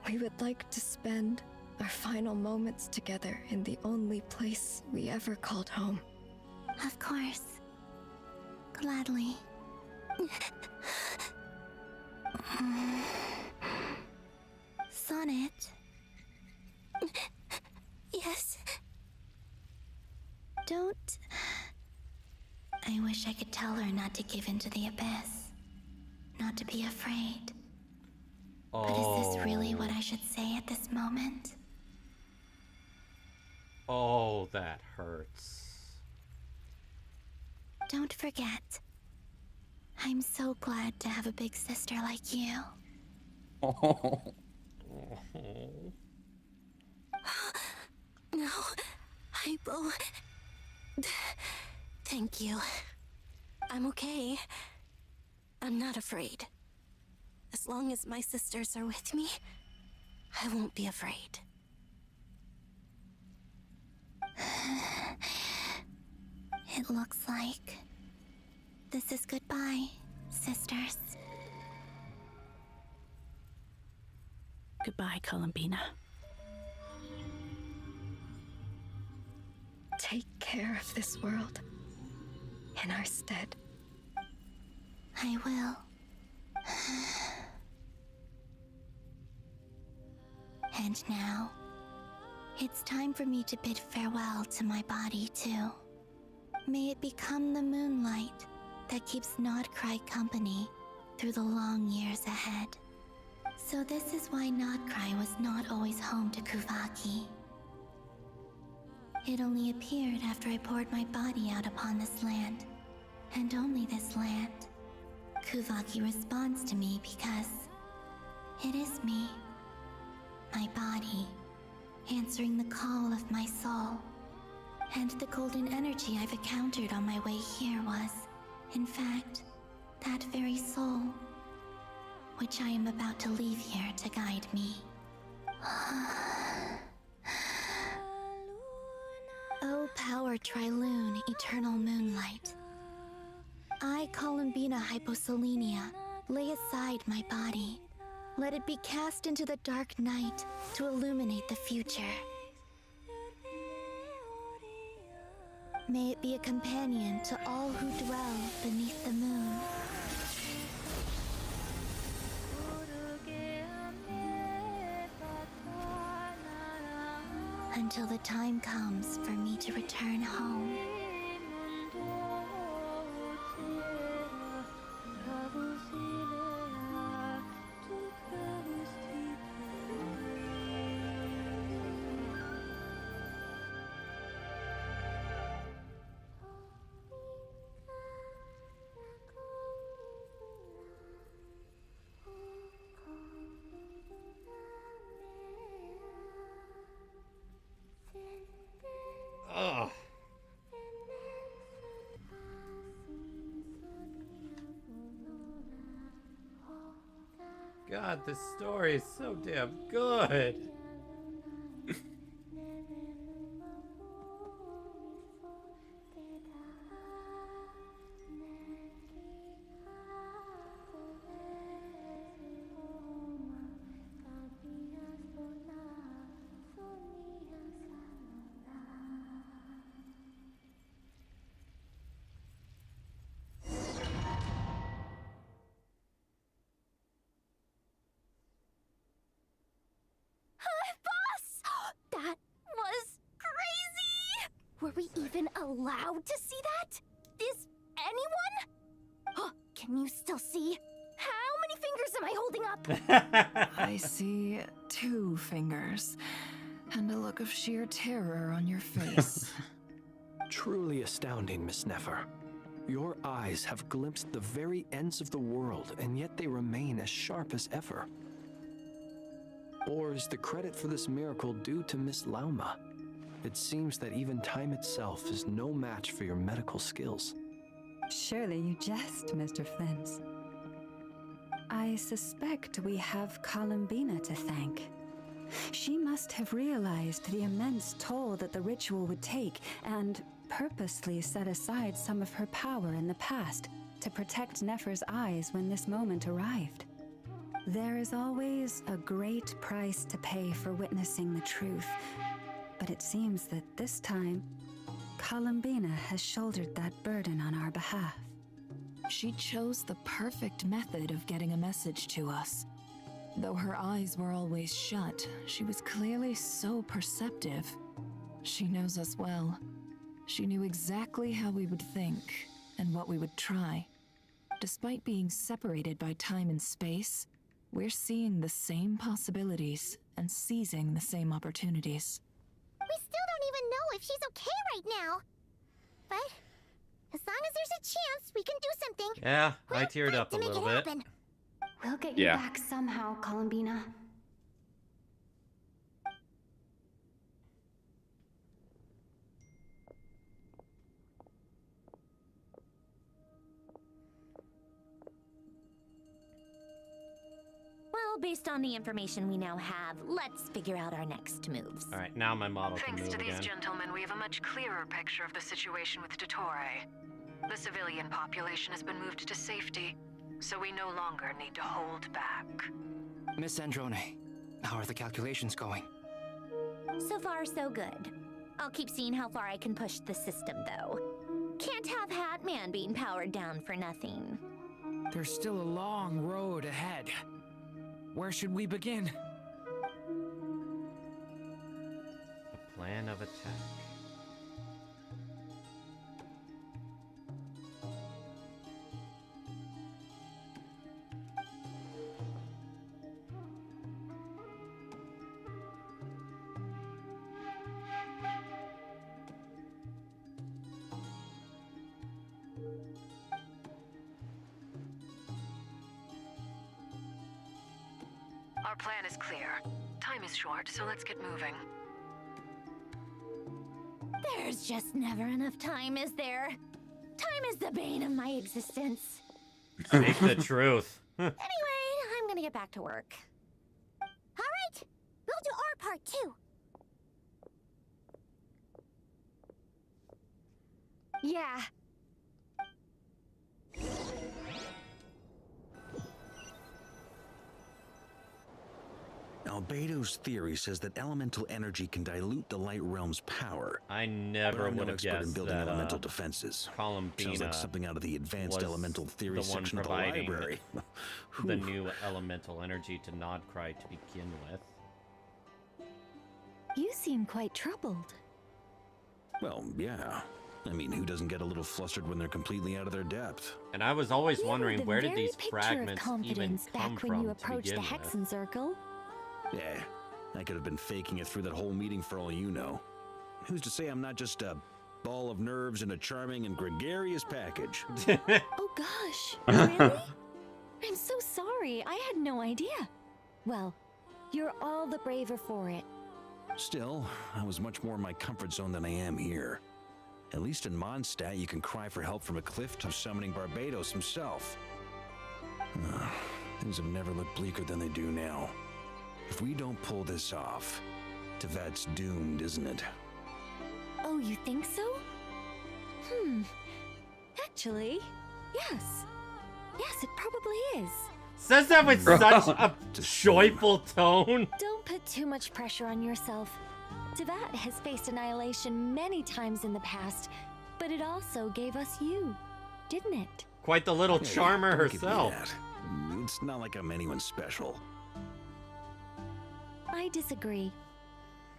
we would like to spend our final moments together in the only place we ever called home. Of course. Gladly. Sonnet? Yes? Don't... I wish I could tell her not to give in to the abyss. Not to be afraid. Oh. But is this really what I should say at this moment? Oh, that hurts. Don't forget. I'm so glad to have a big sister like you. Oh. No, Hypo. Thank you. I'm okay. I'm not afraid. As long as my sisters are with me, I won't be afraid. It looks like this is goodbye, sisters. Goodbye, Columbina. Take care of this world in our stead. I will. And now, it's time for me to bid farewell to my body, too. May it become the moonlight that keeps Nodcry company through the long years ahead. So this is why Nodcry was not always home to Kuvaki. It only appeared after I poured my body out upon this land, and only this land. Kuvaki responds to me because it is me, my body, answering the call of my soul. And the golden energy I've encountered on my way here was, in fact, that very soul, which I am about to leave here to guide me. O power Triloon, eternal moonlight. I, Columbina Hyposelenia, lay aside my body. Let it be cast into the dark night to illuminate the future. May it be a companion to all who dwell beneath the moon. Until the time comes for me to return home. Ugh. God, this story is so damn good. That was crazy! Were we even allowed to see that? Is anyone? Can you still see? How many fingers am I holding up? I see 2 fingers and a look of sheer terror on your face. Truly astounding, Miss Nefer. Your eyes have glimpsed the very ends of the world, and yet they remain as sharp as ever. Or is the credit for this miracle due to Miss Lauma? It seems that even time itself is no match for your medical skills. Surely you jest, Mr. Flint. I suspect we have Columbina to thank. She must have realized the immense toll that the ritual would take and purposely set aside some of her power in the past to protect Nefer's eyes when this moment arrived. There is always a great price to pay for witnessing the truth, but it seems that this time, Columbina has shouldered that burden on our behalf. She chose the perfect method of getting a message to us. Though her eyes were always shut, she was clearly so perceptive. She knows us well. She knew exactly how we would think and what we would try. Despite being separated by time and space, we're seeing the same possibilities and seizing the same opportunities. We still don't even know if she's okay right now. But as long as there's a chance we can do something. Yeah, I teared up a little bit. We'll get you back somehow, Columbina. Well, based on the information we now have, let's figure out our next moves. All right, now my model can Thanks move to these again. gentlemen, we have a much clearer picture of the situation with Dottore. The civilian population has been moved to safety, so we no longer need to hold back. Miss Androne, how are the calculations going? So far, so good. I'll keep seeing how far I can push the system, though. Can't have Hatman being powered down for nothing. There's still a long road ahead. Where should we begin? A plan of attack. Our plan is clear. Time is short, so let's get moving. There's just never enough time, is there? Time is the bane of my existence. Speak the truth. Anyway, I'm gonna get back to work. Alright, we'll do our part too. Yeah. Albedo's theory says that elemental energy can dilute the light realm's power. I never would have guessed in building that elemental defenses. Columbina Sounds like something out of the advanced was elemental theory the one section of the providing library. the new elemental energy to Nodcry to begin with. You seem quite troubled. Well, yeah. I mean, who doesn't get a little flustered when they're completely out of their depth? And I was always You wondering, were the where did very these picture fragments of even confidence come back when from you to approached begin the with? Hexen Circle. Yeah, I could have been faking it through that whole meeting for all you know. Who's to say I'm not just a ball of nerves in a charming and gregarious package? Oh gosh, really? I'm so sorry, I had no idea. Well, you're all the braver for it. Still, I was much more in my comfort zone than I am here. At least in Mondstadt, you can cry for help from a cliff to summoning Barbados himself. Things have never looked bleaker than they do now. If we don't pull this off, Tevat's doomed, isn't it? Oh, you think so? Actually, yes. Yes, it probably is. Says that with such a joyful tone. Don't put too much pressure on yourself. Tevat has faced annihilation many times in the past, but it also gave us you, didn't it? Quite the little charmer Don't give me herself. that. It's not like I'm anyone special. I disagree.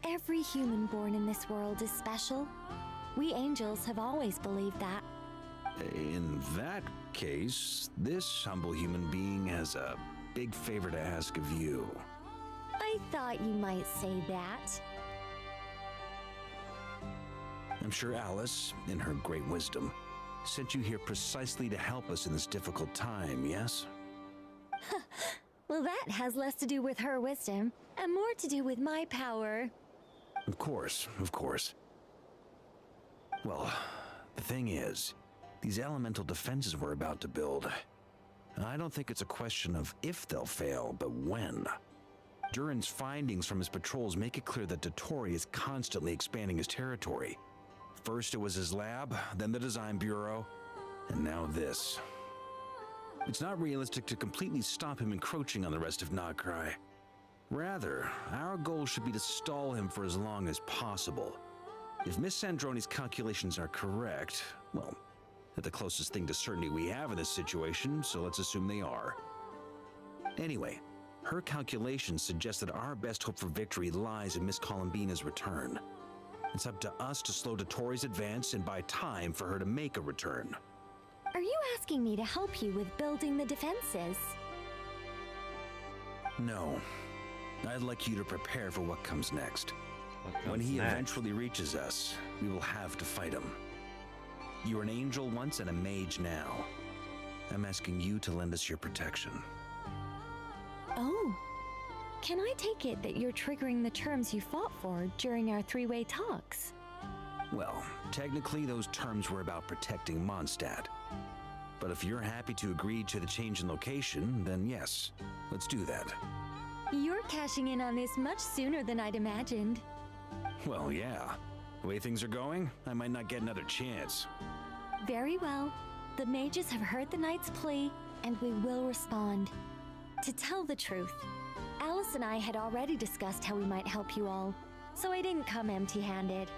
Every human born in this world is special. We angels have always believed that. In that case, this humble human being has a big favor to ask of you. I thought you might say that. I'm sure Alice, in her great wisdom, sent you here precisely to help us in this difficult time, yes? Well, that has less to do with her wisdom and more to do with my power. Of course, of course. Well, the thing is, these elemental defenses we're about to build, I don't think it's a question of if they'll fail, but when. Durin's findings from his patrols make it clear that Dottore is constantly expanding his territory. First it was his lab, then the design bureau, and now this. It's not realistic to completely stop him encroaching on the rest of Nodcry. Rather, our goal should be to stall him for as long as possible. If Miss Sandroni's calculations are correct, well, they're the closest thing to certainty we have in this situation, so let's assume they are. Anyway, her calculations suggest that our best hope for victory lies in Miss Columbina's return. It's up to us to slow Dottore's advance and buy time for her to make a return. Are you asking me to help you with building the defenses? No. I'd like you to prepare for what comes next. When he next? eventually reaches us, we will have to fight him. You were an angel once and a mage now. I'm asking you to lend us your protection. Oh. Can I take it that you're triggering the terms you fought for during our three-way talks? Well, technically those terms were about protecting Mondstadt. But if you're happy to agree to the change in location, then yes, let's do that. You're cashing in on this much sooner than I'd imagined. Well, yeah. The way things are going, I might not get another chance. Very well. The mages have heard the knight's plea, and we will respond. To tell the truth, Alice and I had already discussed how we might help you all, so I didn't come empty-handed.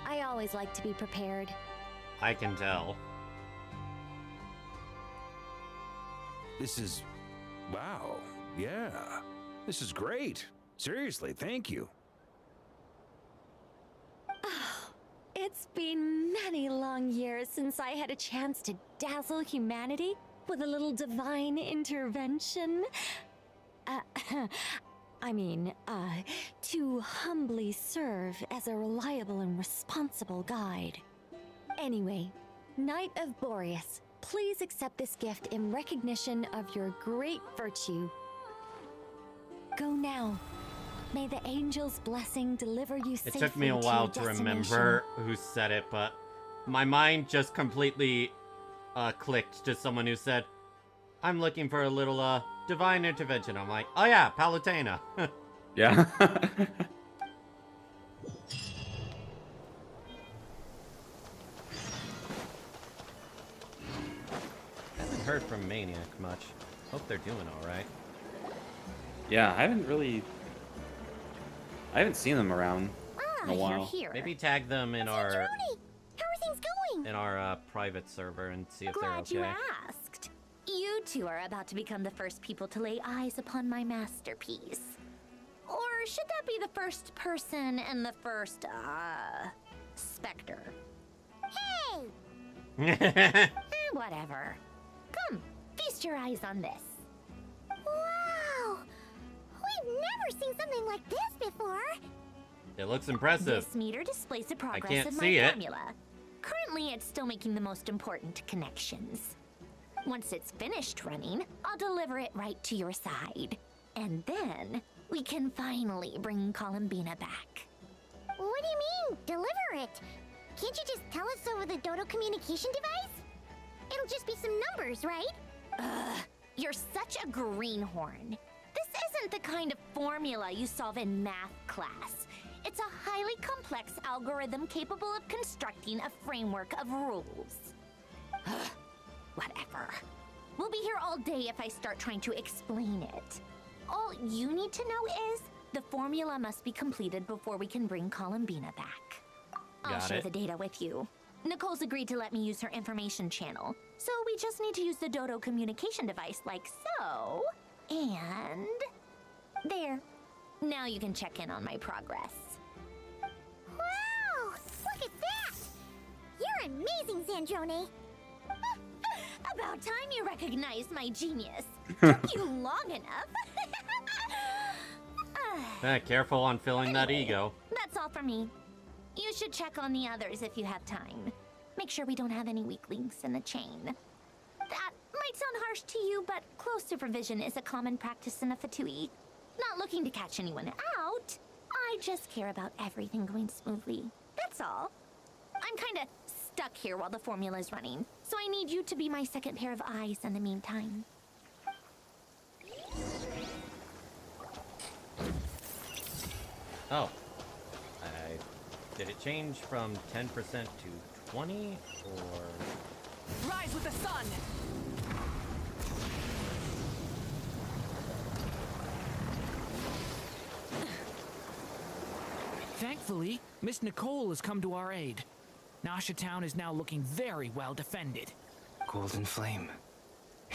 I always like to be prepared. I can tell. This is... wow. Yeah. This is great. Seriously, thank you. It's been many long years since I had a chance to dazzle humanity with a little divine intervention. To humbly serve as a reliable and responsible guide. Anyway, Knight of Boreas, please accept this gift in recognition of your great virtue. Go now. May the angel's blessing deliver you safely. It took me a while to remember who said it, but my mind just completely clicked to someone who said, I'm looking for a little divine intervention. I'm like, oh yeah, Palutena. Yeah. Haven't heard from Maniac much. Hope they're doing alright. Yeah, I haven't really I haven't seen them around in a You're while. here. Maybe tag them in our How are things going? in our private server and see if they're Glad okay. you asked. You two are about to become the first people to lay eyes upon my masterpiece. Or should that be the first person and the first, specter? Hey! Whatever. Come, feast your eyes on this. Wow! We've never seen something like this before. It looks impressive. This meter displays the progress can't of my see it. formula. Currently, it's still making the most important connections. Once it's finished running, I'll deliver it right to your side. And then, we can finally bring Columbina back. What do you mean, deliver it? Can't you just tell us over the Dodo communication device? It'll just be some numbers, right? Ugh, you're such a greenhorn. This isn't the kind of formula you solve in math class. It's a highly complex algorithm capable of constructing a framework of rules. Ugh, whatever. We'll be here all day if I start trying to explain it. All you need to know is the formula must be completed before we can bring Columbina back. I'll Got share it. the data with you. Nicole's agreed to let me use her information channel, so we just need to use the Dodo communication device like so. And there. Now you can check in on my progress. Wow! Look at that! You're amazing, Zandrone. About time you recognized my genius. Took you long enough. Careful on filling that ego. That's all for me. You should check on the others if you have time. Make sure we don't have any weak links in the chain. That might sound harsh to you, but close supervision is a common practice in a Fatui. Not looking to catch anyone out. I just care about everything going smoothly. That's all. I'm kinda stuck here while the formula's running, so I need you to be my second pair of eyes in the meantime. Oh. Did it change from 10% to 20 or... Rise with the sun! Thankfully, Miss Nicole has come to our aid. Nasha Town is now looking very well defended. Golden Flame.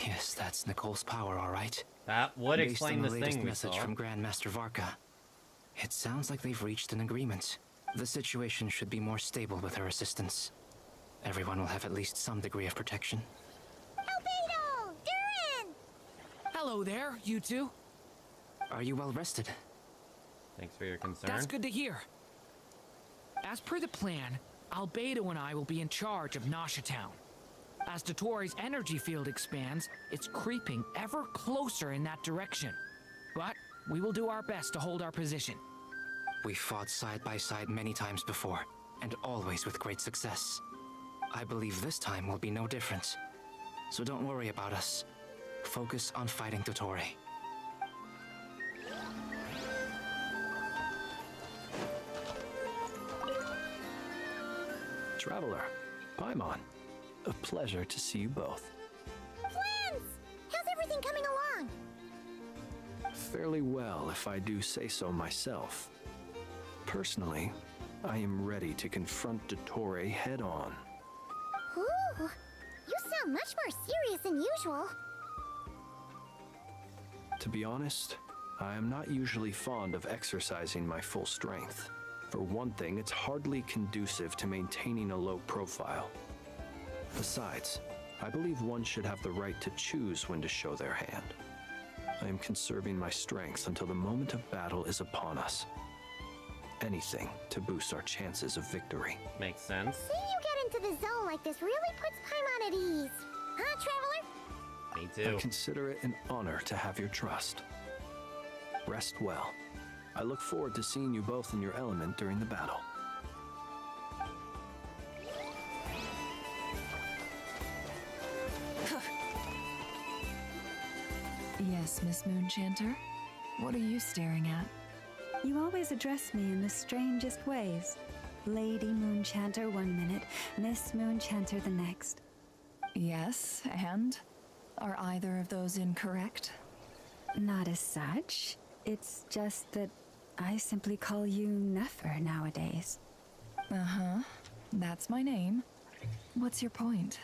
Yes, that's Nicole's power, all right. That would explain Based this on the latest thing we message saw. from Grandmaster Varka, it sounds like they've reached an agreement. The situation should be more stable with her assistance. Everyone will have at least some degree of protection. Albedo! Durin! Hello there, you two. Are you well rested? Thanks for your concern. That's good to hear. As per the plan, Albedo and I will be in charge of Nasha Town. As Dottore's energy field expands, it's creeping ever closer in that direction. But we will do our best to hold our position. We fought side by side many times before, and always with great success. I believe this time will be no different. So don't worry about us. Focus on fighting Dottore. Traveler, Paimon, a pleasure to see you both. Flans! How's everything coming along? Fairly well, if I do say so myself. Personally, I am ready to confront Dottore head-on. Ooh, you sound much more serious than usual. To be honest, I am not usually fond of exercising my full strength. For one thing, it's hardly conducive to maintaining a low profile. Besides, I believe one should have the right to choose when to show their hand. I am conserving my strength until the moment of battle is upon us. Anything to boost our chances of victory. Makes sense. Seeing you get into the zone like this really puts Paimon at ease. Huh, Traveler? Me too. I consider it an honor to have your trust. Rest well. I look forward to seeing you both in your element during the battle. Yes, Miss Moonchanter? What are you staring at? You always address me in the strangest ways. Lady Moonchanter one minute, Miss Moonchanter the next. Yes, and? Are either of those incorrect? Not as such. It's just that I simply call you Nefer nowadays. Uh-huh. That's my name. What's your point?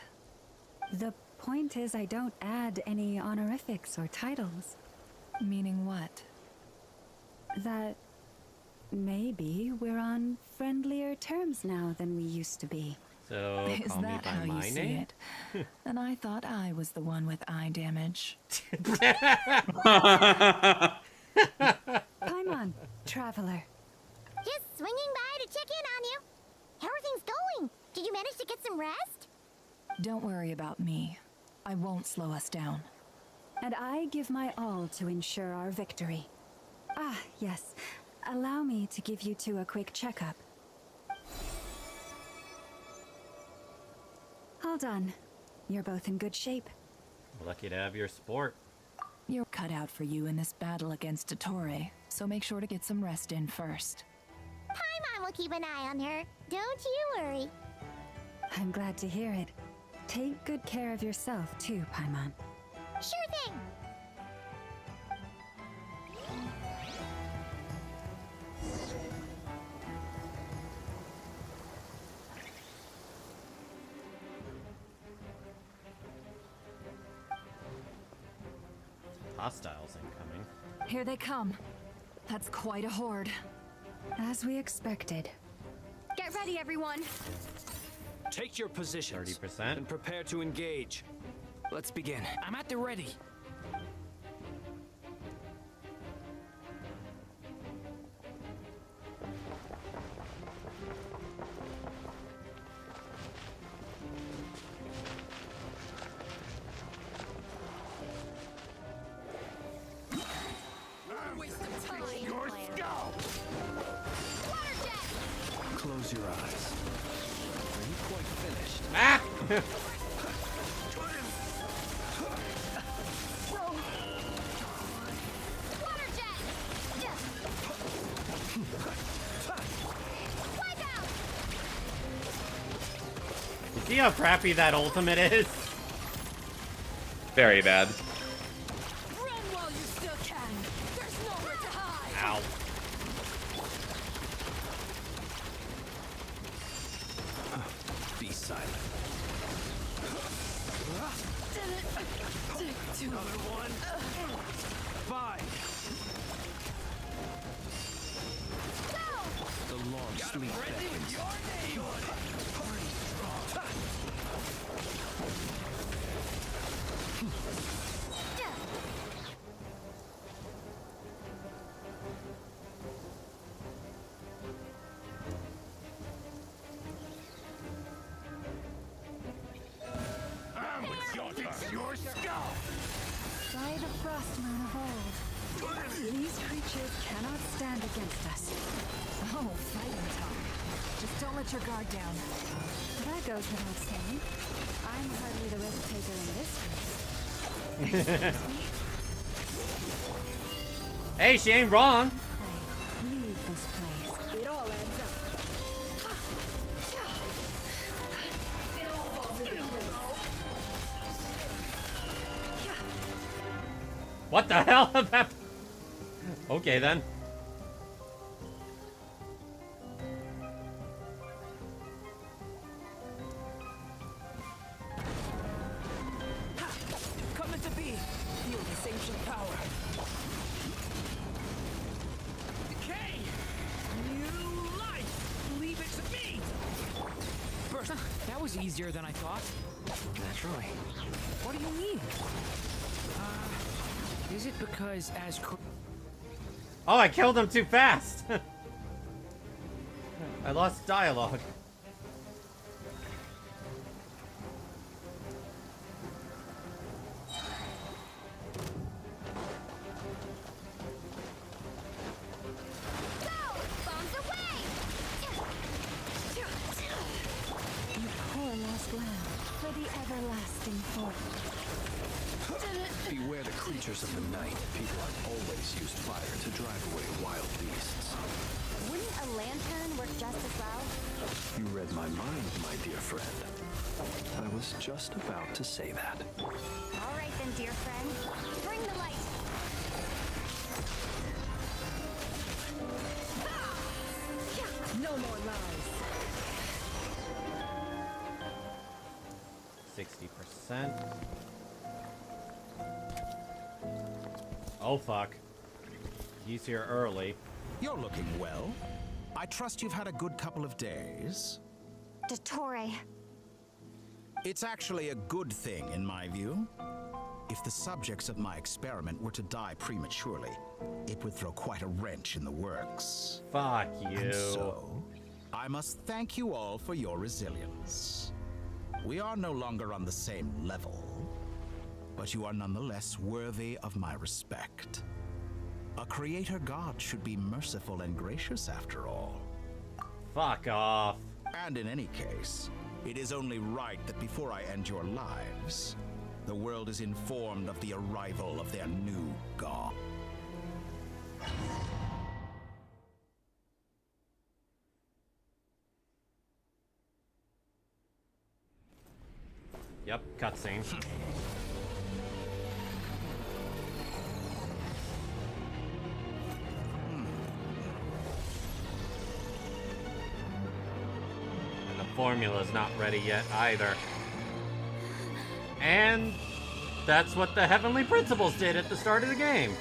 The point is I don't add any honorifics or titles. Meaning what? That maybe we're on friendlier terms now than we used to be. So, Is call me that by how you my see name? it? And I thought I was the one with eye damage. Paimon, traveler. Just swinging by to check in on you. How are things going? Did you manage to get some rest? Don't worry about me. I won't slow us down. And I give my all to ensure our victory. Ah, yes. Allow me to give you two a quick checkup. All done. You're both in good shape. Lucky to have your sport. You're cut out for you in this battle against Dottore, so make sure to get some rest in first. Paimon will keep an eye on her. Don't you worry. I'm glad to hear it. Take good care of yourself too, Paimon. Sure thing. Hostiles incoming. Here they come. That's quite a horde. As we expected. Get ready, everyone. Take your positions. 30%. And prepare to engage. Let's begin. I'm at the ready. Close your eyes. Are you quite finished? Ah! You see how crappy that ultimate is? Very bad. Run while you still can. There's nowhere to hide. Ow. Be silent. Another one. 5. The long sleep beckons. By the frost moon of old. These creatures cannot stand against us. Oh, fighting talk. Just don't let your guard down. That goes without saying. I'm hardly the risk taker in this case. Hey, she ain't wrong. Leave this place. It all adds up. What the hell? Okay then. Coming to be. Feel this ancient power. Decay! New life! Leave it to me! Burst. That was easier than I thought. Naturally. What do you mean? Is it because as... Oh, I killed him too fast. I lost dialogue. You poor lost lamb, for the everlasting fold. Beware the creatures of the night. People have always used fire to drive away wild beasts. Wouldn't a lantern work just as well? You read my mind, my dear friend. I was just about to say that. All right then, dear friend. Bring the light. 60%. Oh, fuck. He's here early. You're looking well. I trust you've had a good couple of days. Dottore. It's actually a good thing, in my view. If the subjects of my experiment were to die prematurely, it would throw quite a wrench in the works. Fuck you. And so, I must thank you all for your resilience. We are no longer on the same level, but you are nonetheless worthy of my respect. A creator god should be merciful and gracious after all. Fuck off. And in any case, it is only right that before I end your lives, the world is informed of the arrival of their new god. Yep, cutscene. And the formula's not ready yet either. And that's what the Heavenly Principles did at the start of the game.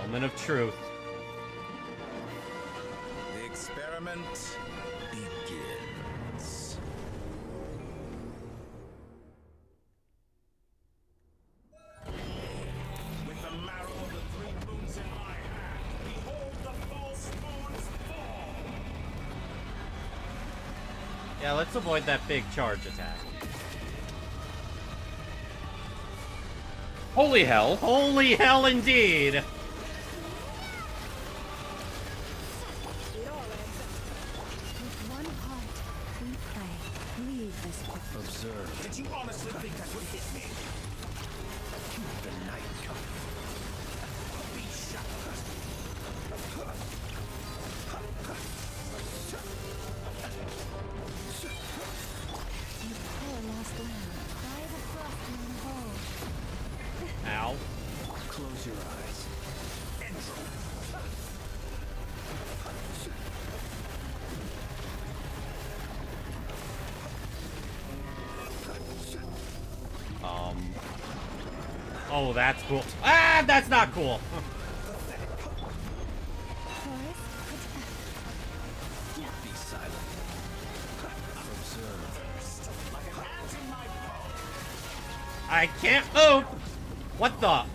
Moment of truth. The experiment begins. With the marrow of the three moons in my hand, behold the false moons fall! Yeah, let's avoid that big charge attack. Holy hell. Holy hell indeed! Observe. Did you honestly think that would hit me? The night coming. Be shattered. You poor lost lamb. Cry the frost in the hole. Ow. Close your eyes. Oh, that's cool. Ah, that's not cool. Be silent. Observe. Like an ant in my paw. I can't move. What the? I've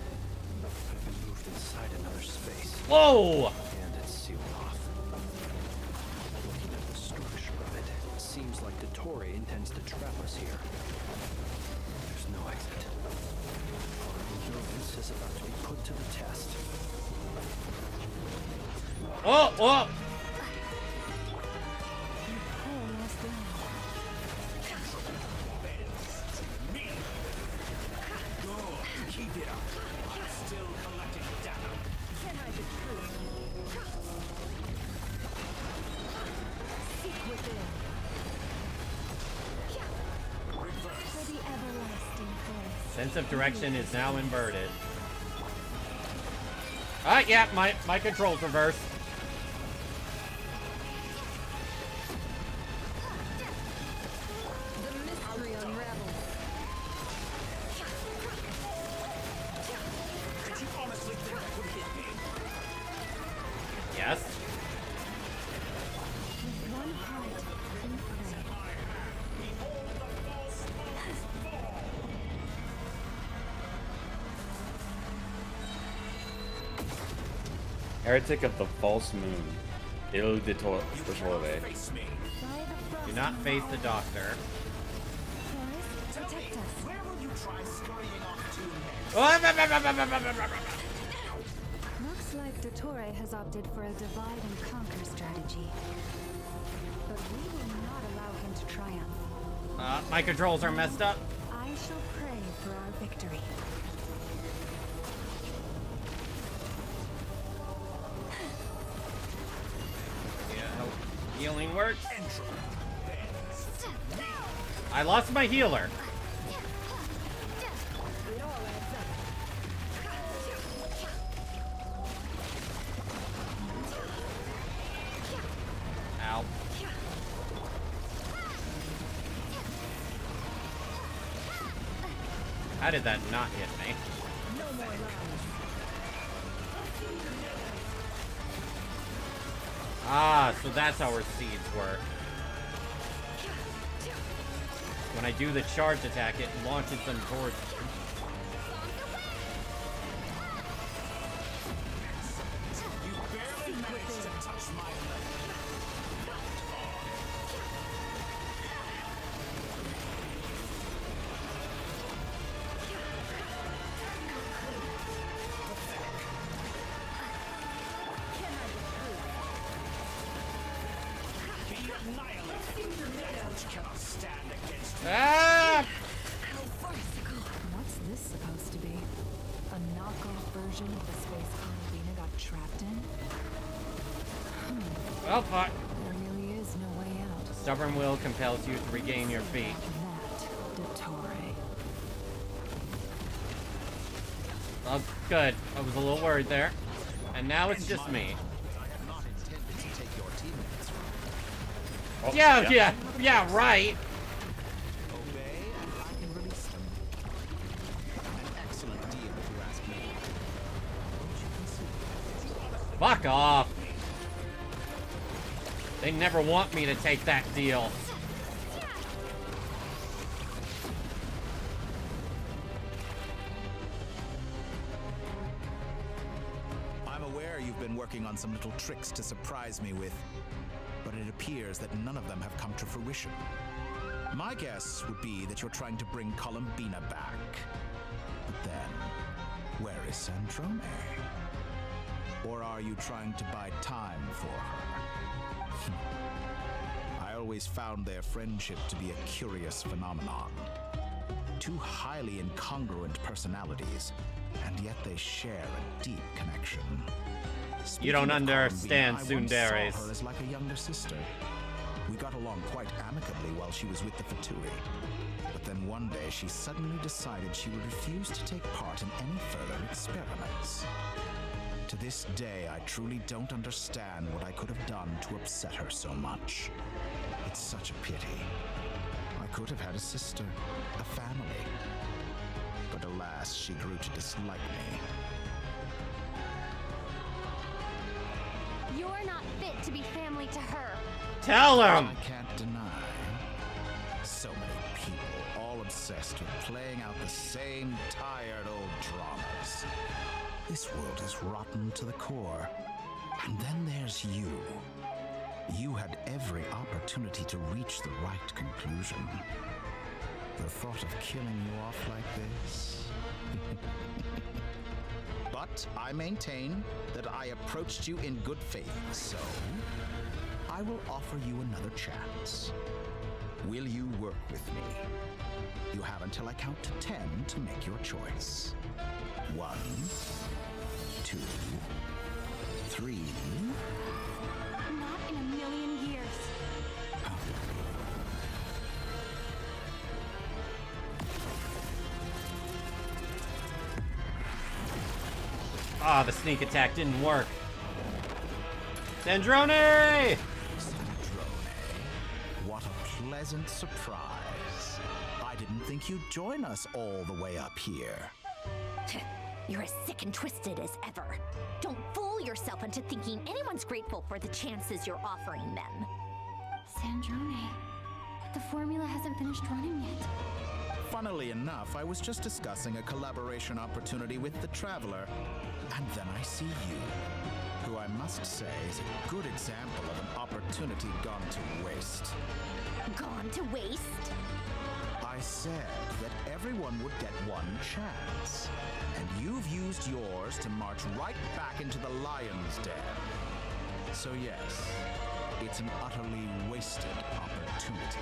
been moved inside another space. Whoa! And it's sealed off. Looking at the structure of it, it seems like Dottore intends to trap us here. There's no exit. Our endurance is about to be put to the test. Oh, oh! Poor lost lamb. Keep it up. Still collecting data. Can I be true? Seek within. For the everlasting forest. Sense of direction is now inverted. Ah, yeah, my controls reversed. The mystery unravels. Did you honestly think that would hit me? Yes. With one heart, we pray. Behold the false moons fall! Heretic of the False Moon. Il Dottore. Face me. By the frost Do not and face fall. the doctor. Forest, protect us. Where will you try scurrying off to next? Looks like Dottore has opted for a divide and conquer strategy. But we will not allow him to triumph. My controls are messed up. I shall pray for our victory. Healing works. I lost my healer. Ow. How did that not hit me? Ah, so that's how our seeds work. When I do the charge attack, it launches them towards me. Ah! What's this supposed to be? A knockoff version of the space Columbina got trapped in? Well, fuck. There really is no way out. Stubborn will compels you to regain your feet. That, Dottore. Oh, good. I was a little worried there. And now it's just me. Oh, Yeah, right. Fuck off. They never want me to take that deal. I'm aware you've been working on some little tricks to surprise me with, but it appears that none of them have come to fruition. My guess would be that you're trying to bring Columbina back. But then, where is Sandrone? Or are you trying to buy time for her? I always found their friendship to be a curious phenomenon. Two highly incongruent personalities, and yet they share a deep connection. You don't understand Tsundere. I once saw Tsunderes. her as like a younger sister. We got along quite amicably while she was with the Fatui. But then one day she suddenly decided she would refuse to take part in any further experiments. To this day, I truly don't understand what I could have done to upset her so much. It's such a pity. I could have had a sister, a family. But alas, she grew to dislike me. You're not fit to be family to her. Tell him! I can't deny. So many people, all obsessed with playing out the same tired old dramas. This world is rotten to the core. And then there's you. You had every opportunity to reach the right conclusion. The thought of killing you off like this? But I maintain that I approached you in good faith, so I will offer you another chance. Will you work with me? You have until I count to 10 to make your choice. 1, 2, 3. Not in a million years. Ah, the sneak attack didn't work. Sandrone! What a pleasant surprise. I didn't think you'd join us all the way up here. You're as sick and twisted as ever. Don't fool yourself into thinking anyone's grateful for the chances you're offering them. Sandrone, the formula hasn't finished running yet. Funnily enough, I was just discussing a collaboration opportunity with the Traveler, and then I see you, who I must say is a good example of an opportunity gone to waste. Gone to waste? I said that everyone would get one chance, and you've used yours to march right back into the lion's den. So yes, it's an utterly wasted opportunity.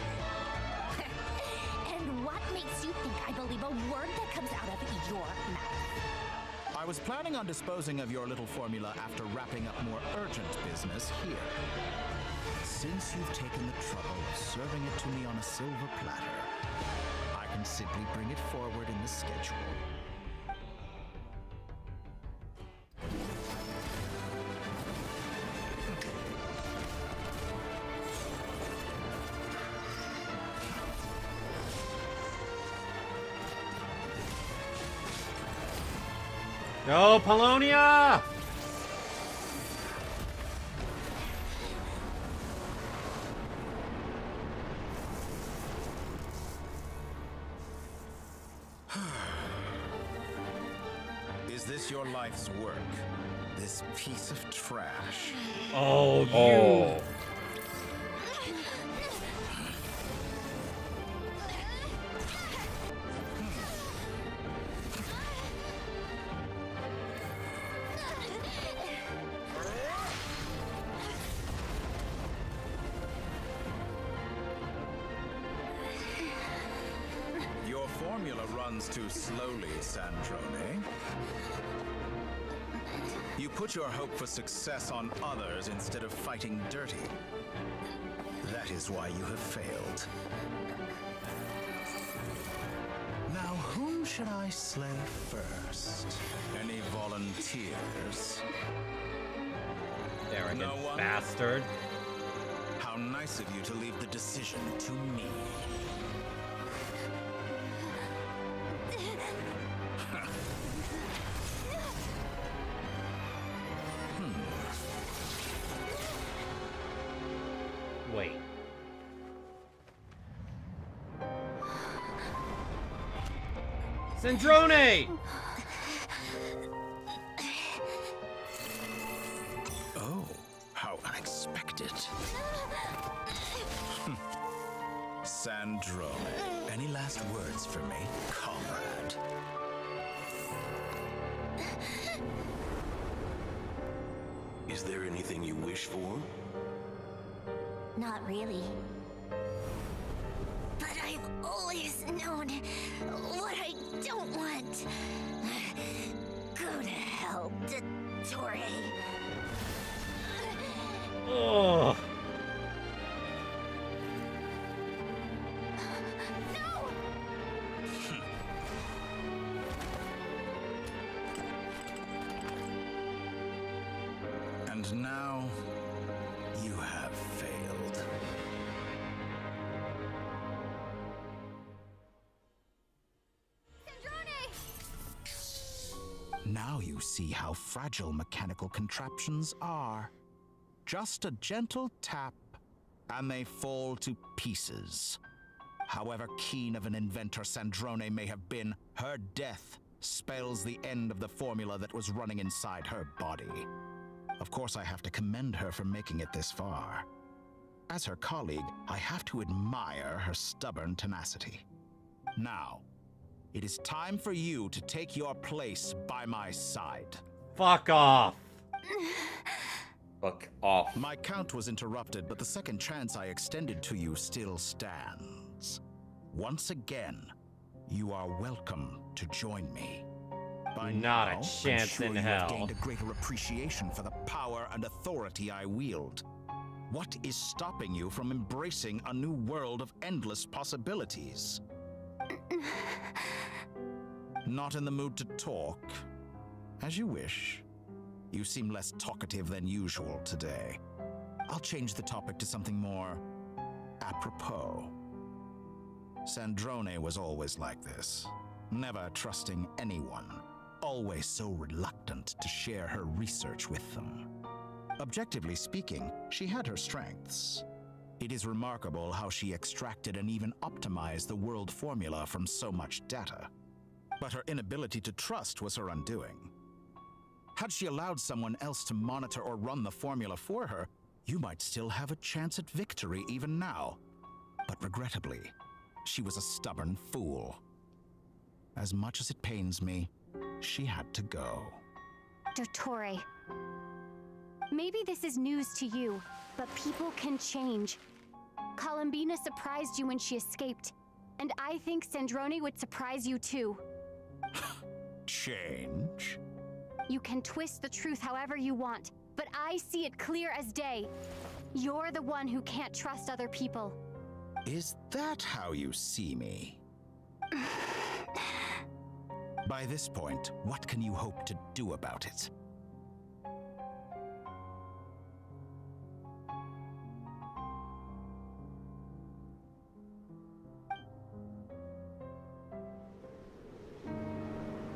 And what makes you think I believe a word that comes out of your mouth? I was planning on disposing of your little formula after wrapping up more urgent business here. Since you've taken the trouble of serving it to me on a silver platter, I can simply bring it forward in the schedule. Go, Polonia! Is this your life's work? This piece of trash? Oh, you... Your formula runs too slowly, Sandrone. You put your hope for success on others instead of fighting dirty. That is why you have failed. Now, whom should I slay first? Any volunteers? Arrogant No one? bastard. How nice of you to leave the decision to me. Wait. Sandrone! Oh, how unexpected. Sandrone, any last words for me, comrade? Is there anything you wish for? Not really. But I've always known what I don't want. Go to hell, Dottore. Oh. And now, you have failed. Now you see how fragile mechanical contraptions are. Just a gentle tap, and they fall to pieces. However keen of an inventor Sandrone may have been, her death spells the end of the formula that was running inside her body. Of course, I have to commend her for making it this far. As her colleague, I have to admire her stubborn tenacity. Now, it is time for you to take your place by my side. Fuck off. Fuck off. My count was interrupted, but the second chance I extended to you still stands. Once again, you are welcome to join me. By Not now, a chance I'm sure in you hell. have gained a greater appreciation for the power and authority I wield. What is stopping you from embracing a new world of endless possibilities? Not in the mood to talk? As you wish. You seem less talkative than usual today. I'll change the topic to something more apropos. Sandrone was always like this, never trusting anyone, always so reluctant to share her research with them. Objectively speaking, she had her strengths. It is remarkable how she extracted and even optimized the world formula from so much data. But her inability to trust was her undoing. Had she allowed someone else to monitor or run the formula for her, you might still have a chance at victory even now. But regrettably, she was a stubborn fool. As much as it pains me, she had to go. Dottore. Maybe this is news to you, but people can change. Columbina surprised you when she escaped, and I think Sandrone would surprise you too. Change? You can twist the truth however you want, but I see it clear as day. You're the one who can't trust other people. Is that how you see me? By this point, what can you hope to do about it?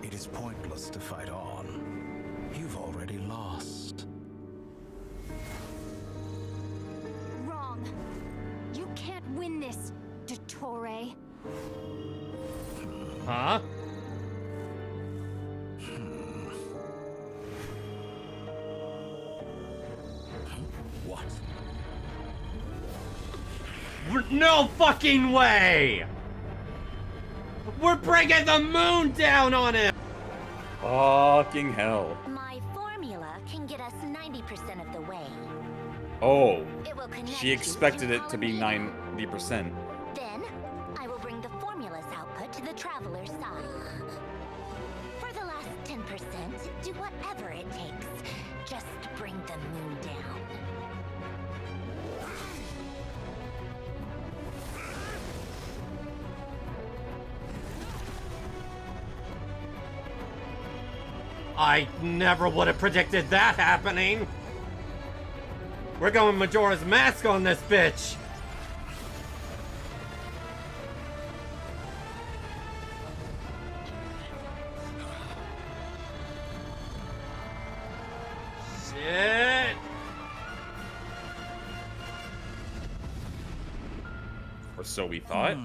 It is pointless to fight on. You've already lost. Wrong. You can't win this, Dottore. Huh? What? No fucking way! We're bringing the moon down on him! Fucking hell. My formula can get us 90% of the way. Oh. It will connect She you expected to it to be Columbina. 90%. Then, I will bring the formula's output to the traveler's side. For the last 10%, do whatever it takes. Just bring the moon down. I never would have predicted that happening. We're going Majora's Mask on this bitch. Shit. Or so we thought.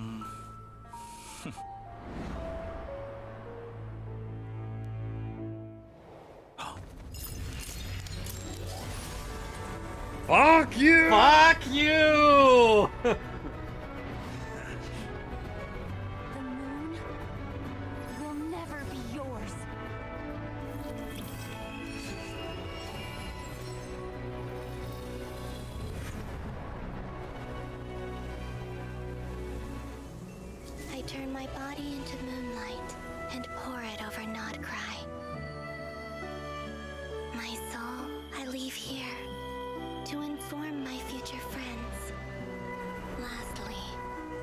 Fuck you! Fuck you! The moon will never be yours. I turn my body into moonlight and pour it over Nodcry. My soul I leave here to inform my future friends. Lastly,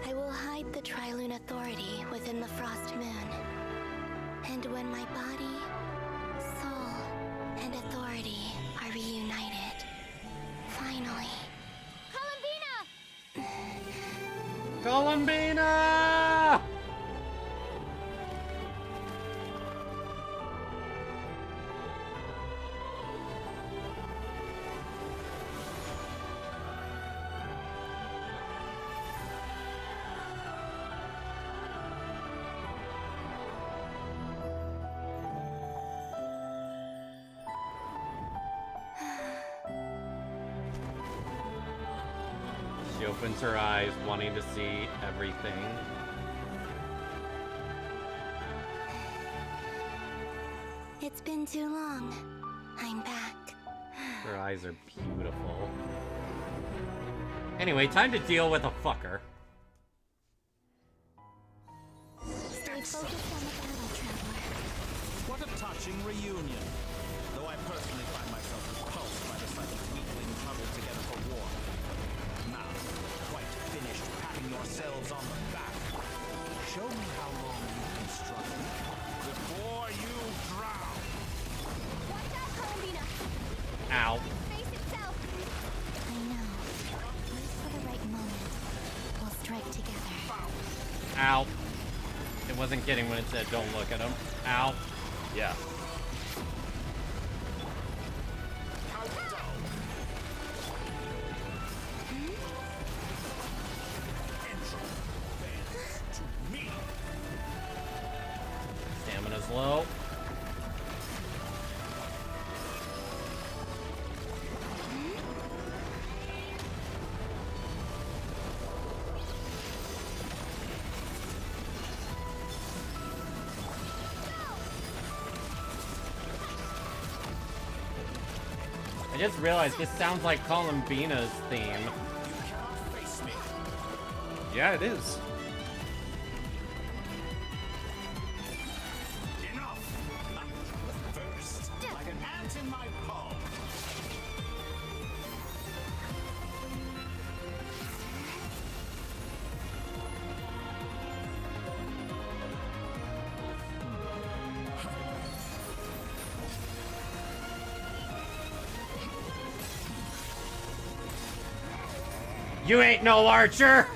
I will hide the Trilune Authority within the Frost Moon. And when my body, soul, and authority are reunited, finally... Columbina! She opens her eyes, wanting to see everything. It's been too long. I'm back. Her eyes are beautiful. Anyway, time to deal with a fucker. Stay focused on the battle, Traveler. What a touching reunion. Though I personally find myself repulsed by the sight of weaklings huddled together for war. Now, quite finished patting yourselves on the back. Show me how long you can struggle before you drown. Watch out, Columbina! Ow. Face itself! I know. Wait for the right moment. We'll strike together. Ow. It wasn't kidding when it said don't look at him. Ow. Yeah. Stamina's low. I just realized this sounds like Columbina's theme. Yeah, it is. First, like an ant in my palm. You ain't no archer!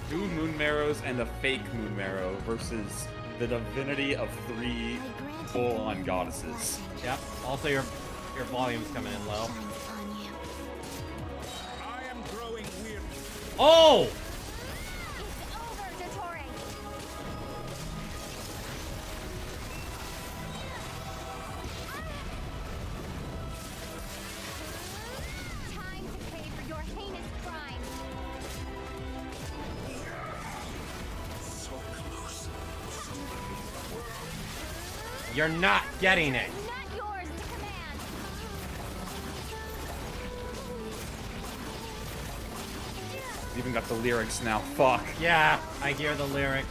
2 moon marrows and a fake moon marrow versus the divinity of 3 full-on goddesses. Yep. Also, your volume's coming in low. I am growing weary. Oh! It's over, Dottore. Time to pay for your heinous crime. So close. You're not getting it. Not yours to command. Even got the lyrics now. Fuck. Yeah, I hear the lyrics.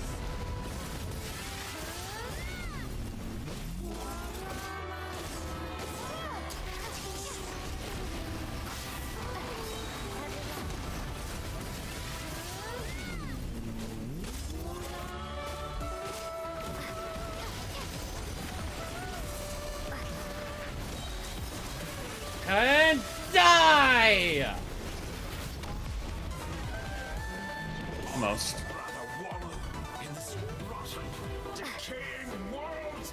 And die! Almost. In this rotten, decaying world.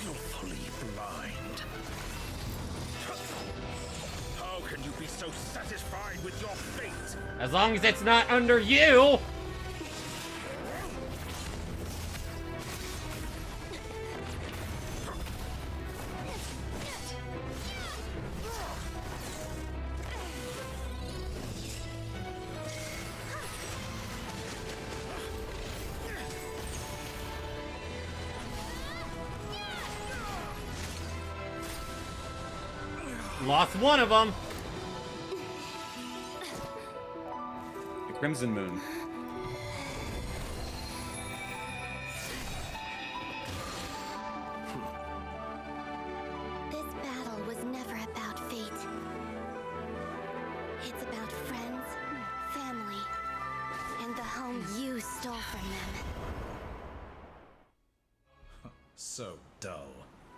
Willfully blind. How can you be so satisfied with your fate? As long as it's not under you! Lost one of them. The Crimson Moon. This battle was never about fate. It's about friends, family, and the home you stole from them. So dull.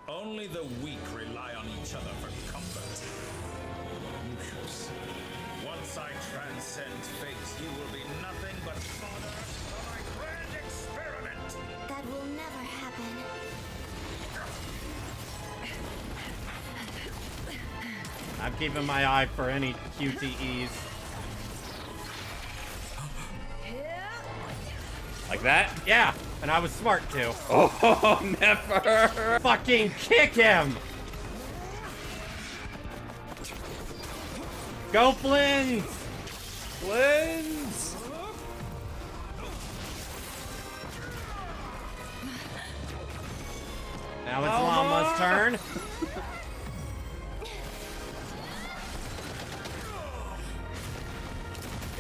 Only the weak rely on each other for comfort. Yes. Once I transcend fate, you will be nothing but fodder for my grand experiment. That will never happen. I'm keeping my eye for any QTEs. Like that? Yeah, and I was smart too. Oh, never! Fucking kick him! Go, Flins! Flins! Now it's Llama's turn.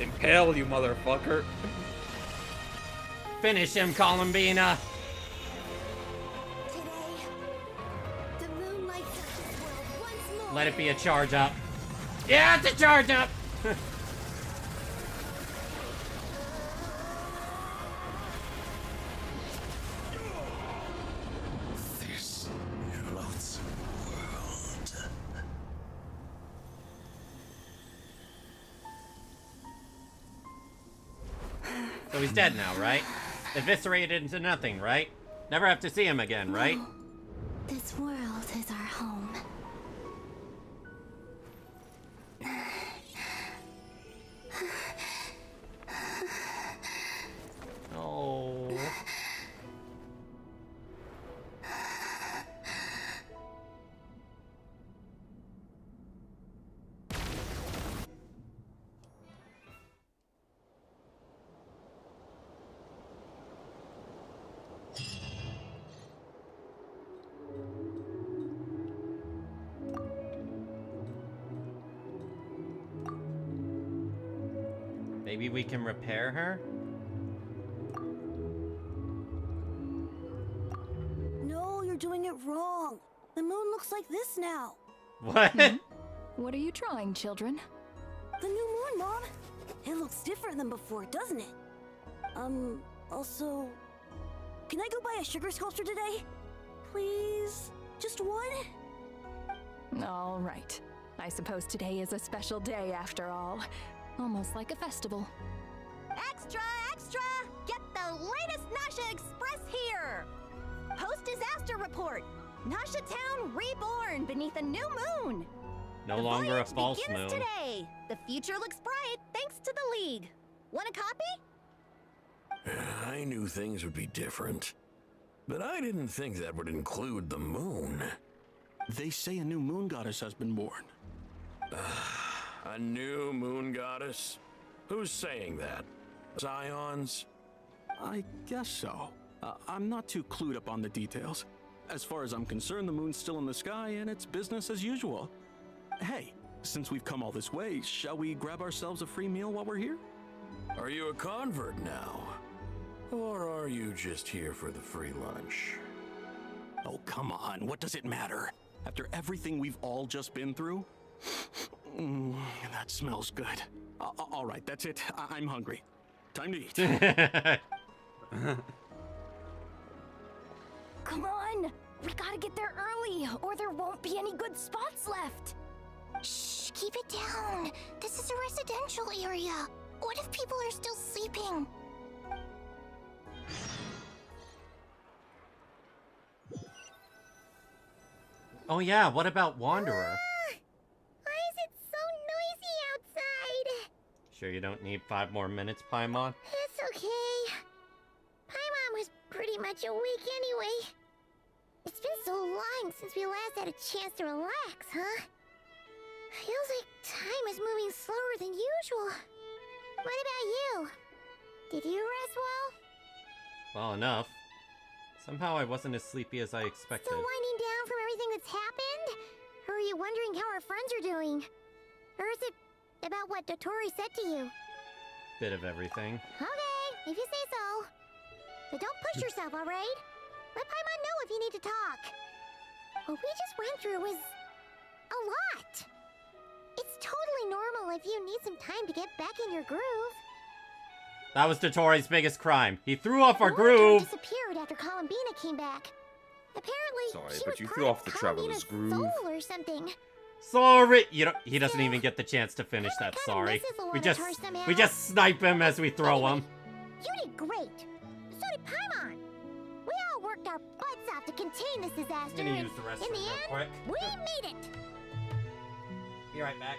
Impale, you motherfucker. Finish him, Columbina. The moon lights up this world once more. Let it be a charge up. Yeah, it's a charge up! This loathsome world. So he's dead now, right? Eviscerated into nothing, right? Never have to see him again, right? No. This world is our home. Oh. Maybe we can repair her? No, you're doing it wrong. The moon looks like this now. What? What are you drawing, children? The new moon, Mom. It looks different than before, doesn't it? Also, can I go buy a sugar sculpture today? please? Just one? All right. I suppose today is a special day after all. Almost like a festival. Extra, extra! Get the latest Nasha Express here! Post-disaster report! Nasha Town reborn beneath a new moon! No longer a false begins moon. Today. The future looks bright thanks to the League. Want a copy? I knew things would be different, but I didn't think that would include the moon. They say a new moon goddess has been born. A new moon goddess? Who's saying that? Scions? I guess so. I'm not too clued up on the details. As far as I'm concerned, the moon's still in the sky and it's business as usual. Hey, since we've come all this way, shall we grab ourselves a free meal while we're here? Are you a convert now? Or are you just here for the free lunch? Oh, come on. What does it matter? After everything we've all just been through? That smells good. All right, that's it. I'm hungry. Time to eat. Come on! We gotta get there early, or there won't be any good spots left! Shh, keep it down. This is a residential area. What if people are still sleeping? Oh yeah, what about Wanderer? Why is it so noisy outside? Sure you don't need 5 more minutes, Paimon? It's okay. Paimon was pretty much awake anyway. It's been so long since we last had a chance to relax, huh? Feels like time is moving slower than usual. What about you? Did you rest well? Well enough. Somehow I wasn't as sleepy as I expected. Still winding down from everything that's happened? Or are you wondering how our friends are doing? Or is it about what Dottore said to you? Bit of everything. Okay, if you say so. But don't push yourself, alright? Let Paimon know if you need to talk. What we just went through was a lot. It's totally normal if you need some time to get back in your groove. That was Dottore's biggest crime. He threw off our Lunar groove. disappeared after Columbina came back. Apparently, Sorry, she but was you part threw off of the traveler's Columbina's groove. soul or something. Sorry. He doesn't even get the chance to finish that sorry. misses Lunar somehow. We just snipe him as we throw him. You did great. So did Paimon. We all worked our butts off to contain this disaster. I'm gonna and use the restroom in the real end, quick. we made it. Be right back.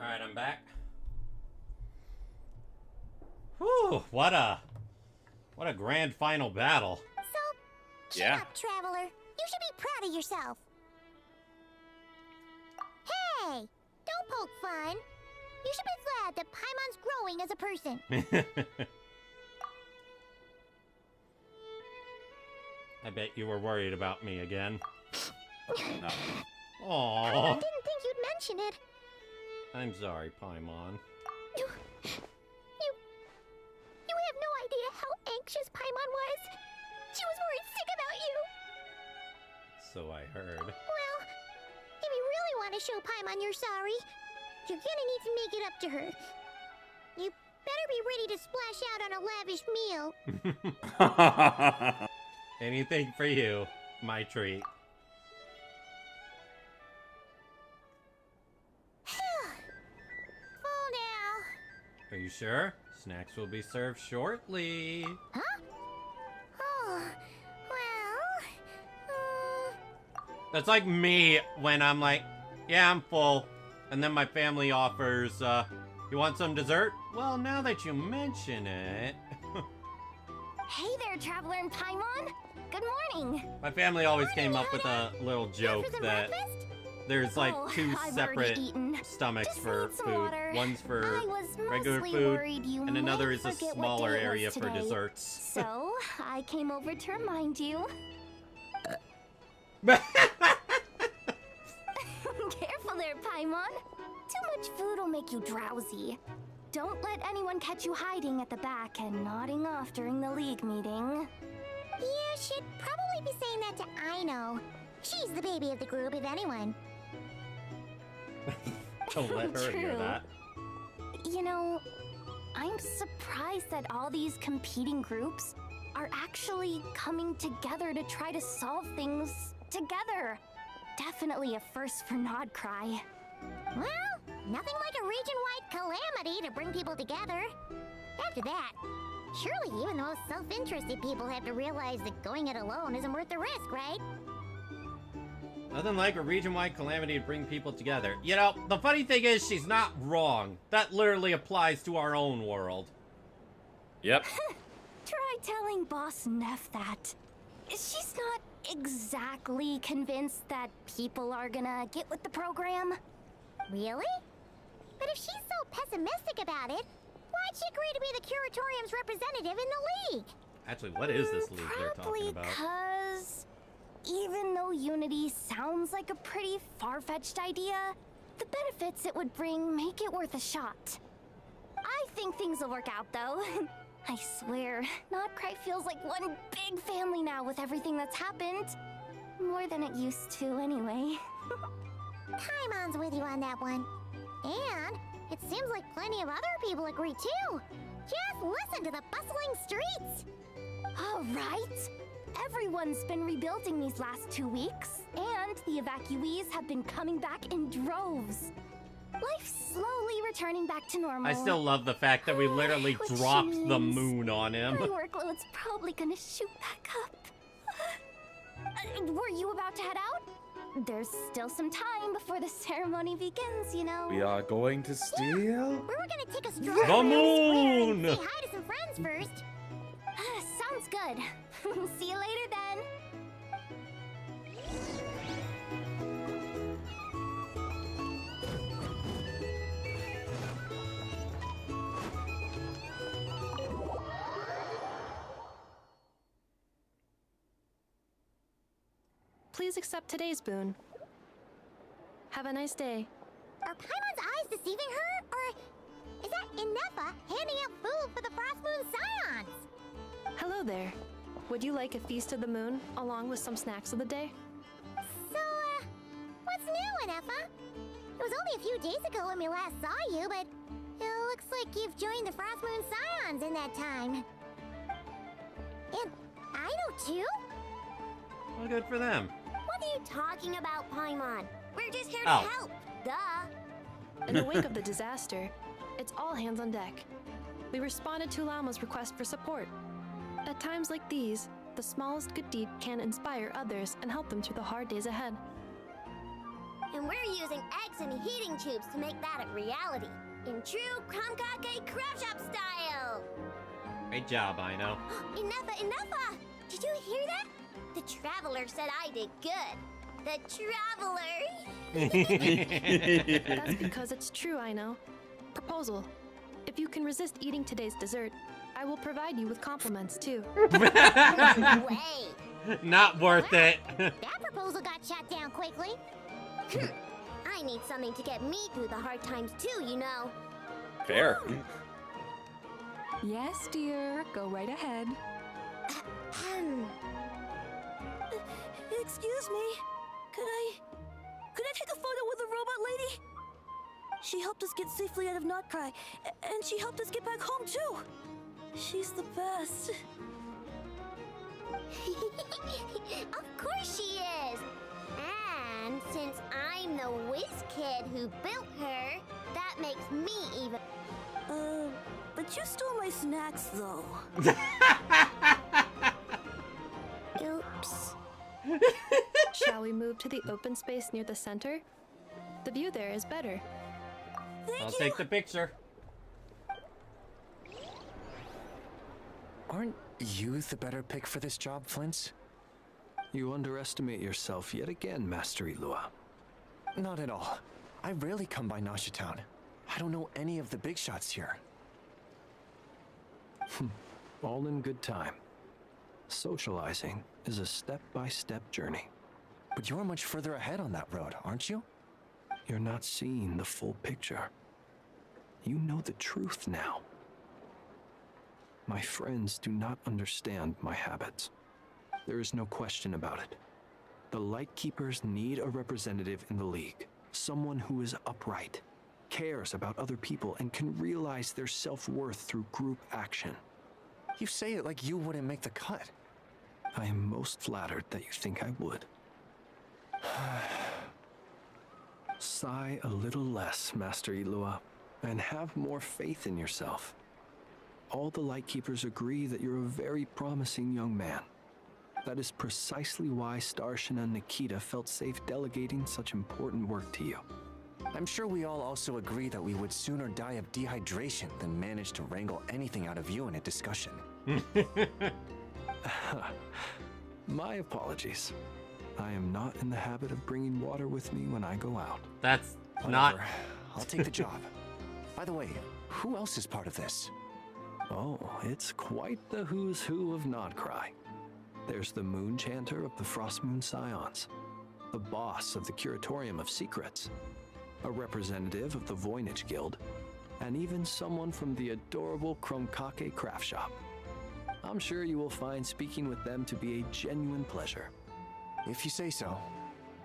Alright, I'm back. Whew, what a grand final battle. So, shut up, Traveler. You should be proud of yourself. Hey, don't poke fun. You should be glad that Paimon's growing as a person. I bet you were worried about me again. No. Aww. I didn't think you'd mention it. I'm sorry, Paimon. You have no idea how anxious Paimon was. She was worried sick about you. So I heard. Well, if you really want to show Paimon you're sorry, you're gonna need to make it up to her. You better be ready to splash out on a lavish meal. Anything for you. My treat. Full now. Are you sure? Snacks will be served shortly. Huh? Oh, well... That's like me when I'm like, yeah, I'm full. And then my family offers, you want some dessert? Well, now that you mention it... Hey there, Traveler and Paimon. Good morning. My family always came up with a little joke that there's like two separate stomachs for food. Water. One's for regular food, and another is a smaller area for desserts. So, I came over to remind you. Careful there, Paimon. Too much food will make you drowsy. Don't let anyone catch you hiding at the back and nodding off during the league meeting. You should probably be saying that to Aino. She's the baby of the group, if anyone. Don't let her hear that. You know, I'm surprised that all these competing groups are actually coming together to try to solve things together. Definitely a first for Nodcry. Well, nothing like a region-wide calamity to bring people together. After that, surely even the most self-interested people have to realize that going it alone isn't worth the risk, right? Nothing like a region-wide calamity to bring people together. You know, the funny thing is she's not wrong. That literally applies to our own world. Yep. Try telling Boss Neff that. She's not exactly convinced that people are gonna get with the program. Really? But if she's so pessimistic about it, why'd she agree to be the Curatorium's representative in the league? Actually, what is this league they're talking about? Because even though Unity sounds like a pretty far-fetched idea, the benefits it would bring make it worth a shot. I think things will work out, though. I swear, Nodcry feels like one big family now with everything that's happened. More than it used to, anyway. Paimon's with you on that one. And it seems like plenty of other people agree, too. Just listen to the bustling streets. All right. Everyone's been rebuilding these last 2 weeks, and the evacuees have been coming back in droves. Life's slowly returning back to normal. I still love the fact that we literally dropped the moon on him. My workload's probably gonna shoot back up. Were you about to head out? There's still some time before the ceremony begins, you know. We are going to steal? We were gonna take a stroll The around the square moon! and say hi to some friends first. Sounds good. See you later then. Please accept today's boon. Have a nice day. Are Paimon's eyes deceiving her? Or is that Inefa handing out food for the Frost Moon Scions? Hello there. Would you like a feast of the moon along with some snacks of the day? So, what's new, Inefa? It was only a few days ago when we last saw you, but it looks like you've joined the Frost Moon Scions in that time. And I know too? Well, good for them. What are you talking about, Paimon? We're just here to Oh. help. Duh. In the wake of the disaster, it's all hands on deck. We responded to Llama's request for support. At times like these, the smallest good deed can inspire others and help them through the hard days ahead. And we're using eggs and heating tubes to make that a reality. In true Kamkake Crab Shop style. Great job, Aino. Inefa! Did you hear that? The Traveler said I did good. The Traveler! That's because it's true, I know. Proposal. If you can resist eating today's dessert, I will provide you with compliments, too. No way! Not worth it. That proposal got shot down quickly. I need something to get me through the hard times too, you know. Fair. Yes, dear. Go right ahead. Excuse me. Could I take a photo with the robot lady? She helped us get safely out of Notcry, and she helped us get back home too. She's the best. Of course she is. And since I'm the whiz kid who built her, that makes me even. But you stole my snacks though. Oops. Shall we move to the open space near the center? The view there is better. I'll take the picture. Aren't you the better pick for this job, Flint? You underestimate yourself yet again, Master Ilua. Not at all. I rarely come by Nashitown. I don't know any of the big shots here. All in good time. Socializing is a step-by-step journey. But you're much further ahead on that road, aren't you? You're not seeing the full picture. You know the truth now. My friends do not understand my habits. There is no question about it. The Lightkeepers need a representative in the League. Someone who is upright, cares about other people, and can realize their self-worth through group action. You say it like you wouldn't make the cut. I am most flattered that you think I would. Sigh a little less, Master Ilua, and have more faith in yourself. All the Lightkeepers agree that you're a very promising young man. That is precisely why Starshin and Nikita felt safe delegating such important work to you. I'm sure we all also agree that we would sooner die of dehydration than manage to wrangle anything out of you in a discussion. My apologies. I am not in the habit of bringing water with me when I go out. That's Whatever. not... I'll take the job. By the way, who else is part of this? Oh, it's quite the who's who of Nodcry. There's the Moon Chanter of the Frostmoon Scions, the boss of the Curatorium of Secrets, a representative of the Voynich Guild, and even someone from the adorable Kromkake craft shop. I'm sure you will find speaking with them to be a genuine pleasure. If you say so.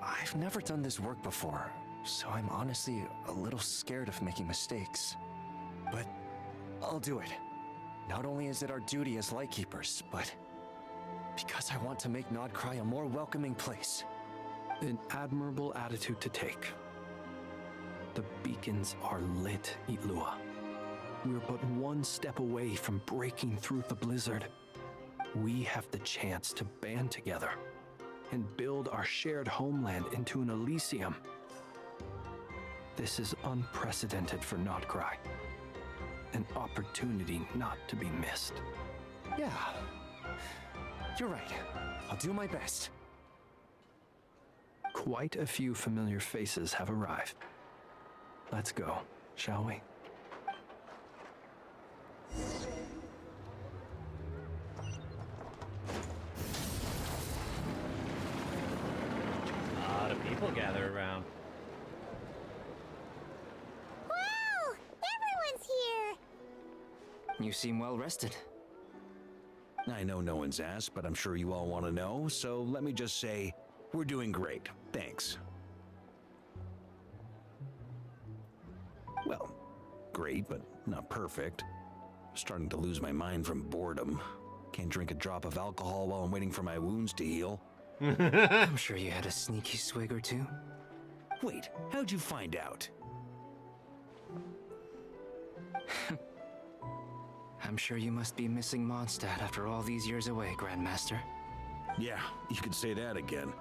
I've never done this work before, so I'm honestly a little scared of making mistakes. But I'll do it. Not only is it our duty as Lightkeepers, but because I want to make Nodcry a more welcoming place. An admirable attitude to take. The beacons are lit, Ilua. We're but one step away from breaking through the blizzard. We have the chance to band together and build our shared homeland into an Elysium. This is unprecedented for Nodcry. An opportunity not to be missed. Yeah, you're right. I'll do my best. Quite a few familiar faces have arrived. Let's go, shall we? A lot of people gather around. Wow! Everyone's here! You seem well rested. I know no one's asked, but I'm sure you all want to know, so let me just say, we're doing great. Thanks. Well, great, but not perfect. Starting to lose my mind from boredom. Can't drink a drop of alcohol while I'm waiting for my wounds to heal. I'm sure you had a sneaky swig or two. Wait, how'd you find out? I'm sure you must be missing Mondstadt after all these years away, Grandmaster. Yeah, you could say that again.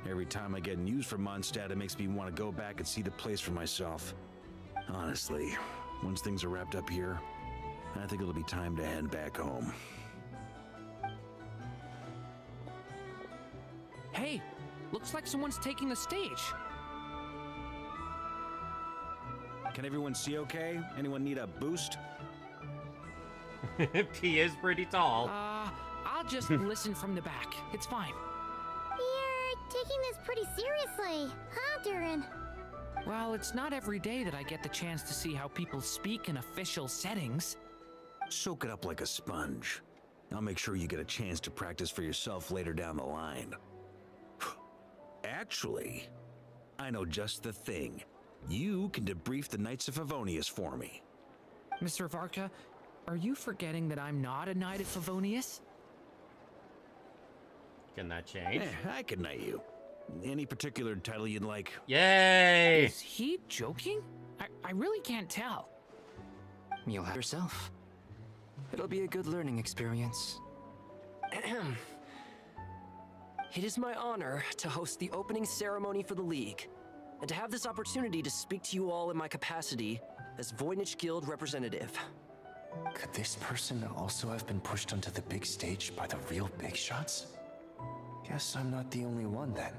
Every time I get news from Mondstadt, it makes me want to go back and see the place for myself. Honestly, once things are wrapped up here, I think it'll be time to head back home. Hey, looks like someone's taking the stage. Can everyone see okay? Anyone need a boost? He is pretty tall. I'll I'll just listen from the back. It's fine. You're taking this pretty seriously, huh, Durin? Well, it's not every day that I get the chance to see how people speak in official settings. Soak it up like a sponge. I'll make sure you get a chance to practice for yourself later down the line. Actually, I know just the thing. You can debrief the Knights of Favonius for me. Mr. Varka, are you forgetting that I'm not a Knight of Favonius? Can that change? I can knight you. Any particular title you'd like? Yay! Is he joking? I really can't tell. You'll have yourself. It'll be a good learning experience. It is my honor to host the opening ceremony for the League, and to have this opportunity to speak to you all in my capacity as Voynich Guild representative. Could this person also have been pushed onto the big stage by the real big shots? Guess I'm not the only one then.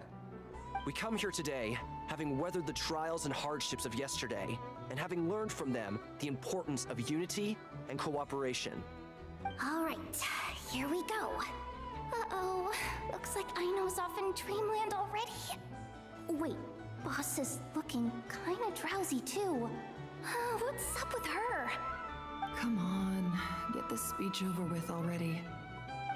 We come here today, having weathered the trials and hardships of yesterday, and having learned from them the importance of unity and cooperation. All right, here we go. Uh-oh, looks like Aino's off in Dreamland already. Wait, Boss is looking kinda drowsy too. What's up with her? Come on, get this speech over with already.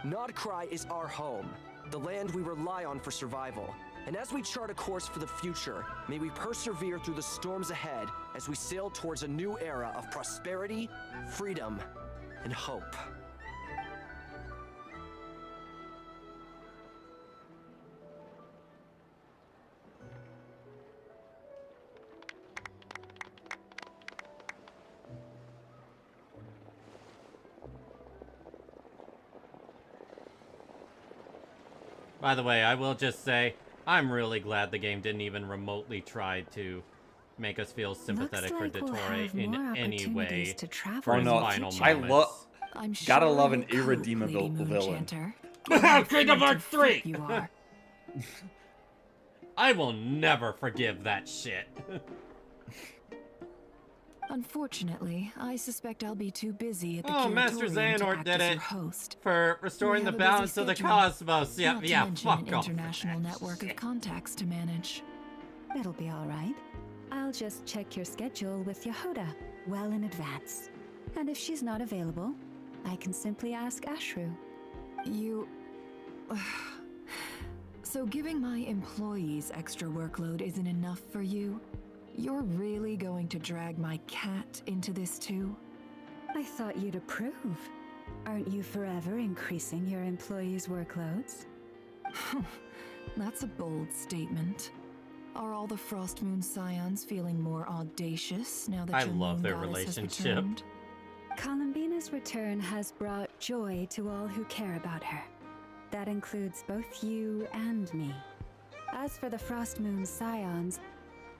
Nodcry is our home, the land we rely on for survival. And as we chart a course for the future, may we persevere through the storms ahead as we sail towards a new era of prosperity, freedom, and hope. By the way, I will just say, I'm really glad the game didn't even remotely try to make us feel sympathetic for Dottore in any way. Or no, I love. Gotta love an irredeemable villain. Kingdom Hearts 3! You are. I will never forgive that shit. Unfortunately, I suspect I'll be too busy at the Master Curatorium to Xehanort act did as it your host. for restoring the We have a busy balance of the schedule, cosmos. Yeah, not to yeah, mention fuck an off. international network of contacts to manage. It'll be all right. I'll just check your schedule with Yehoda well in advance. And if she's not available, I can simply ask Ashru. You... So giving my employees extra workload isn't enough for you? You're really going to drag my cat into this too? I thought you'd approve. Aren't you forever increasing your employees' workloads? That's a bold statement. Are all the Frost Moon Scions feeling more audacious now that I your love moon their goddess relationship. has returned? Columbina's return has brought joy to all who care about her. That includes both you and me. As for the Frost Moon Scions,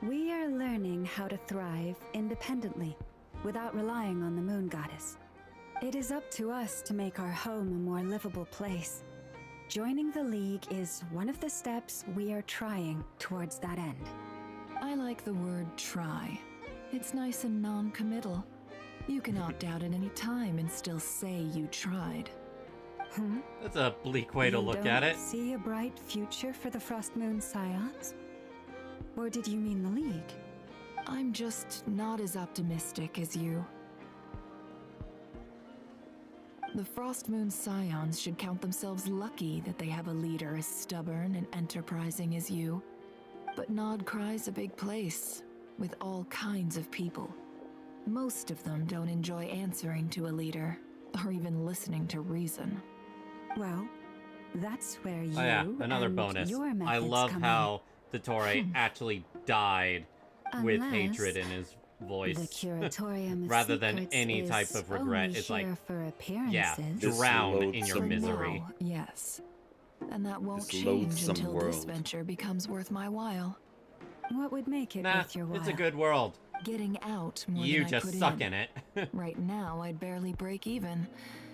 we are learning how to thrive independently, without relying on the Moon Goddess. It is up to us to make our home a more livable place. Joining the League is one of the steps we are trying towards that end. I like the word try. It's nice and non-committal. You can opt out at any time and still say you tried. That's a bleak way to look at it. See a bright future for the Frost Moon Scions? Or did you mean the League? I'm just not as optimistic as you. The Frost Moon Scions should count themselves lucky that they have a leader as stubborn and enterprising as you. But Nodcry's a big place, with all kinds of people. Most of them don't enjoy answering to a leader, or even listening to reason. Well, that's where you Oh yeah, another and bonus. your I methods love come how Dottore actually died with Unless hatred in his voice. The Curatorium of rather than Secrets any is type of regret. only It's like, here for appearances. yeah, drown in your For misery. now, yes. And that won't This change loathsome until this world. venture becomes worth my while. What would make it Nah, worth your while? it's a good world. Getting out more You than I just put suck in it. Right now, I'd barely break even.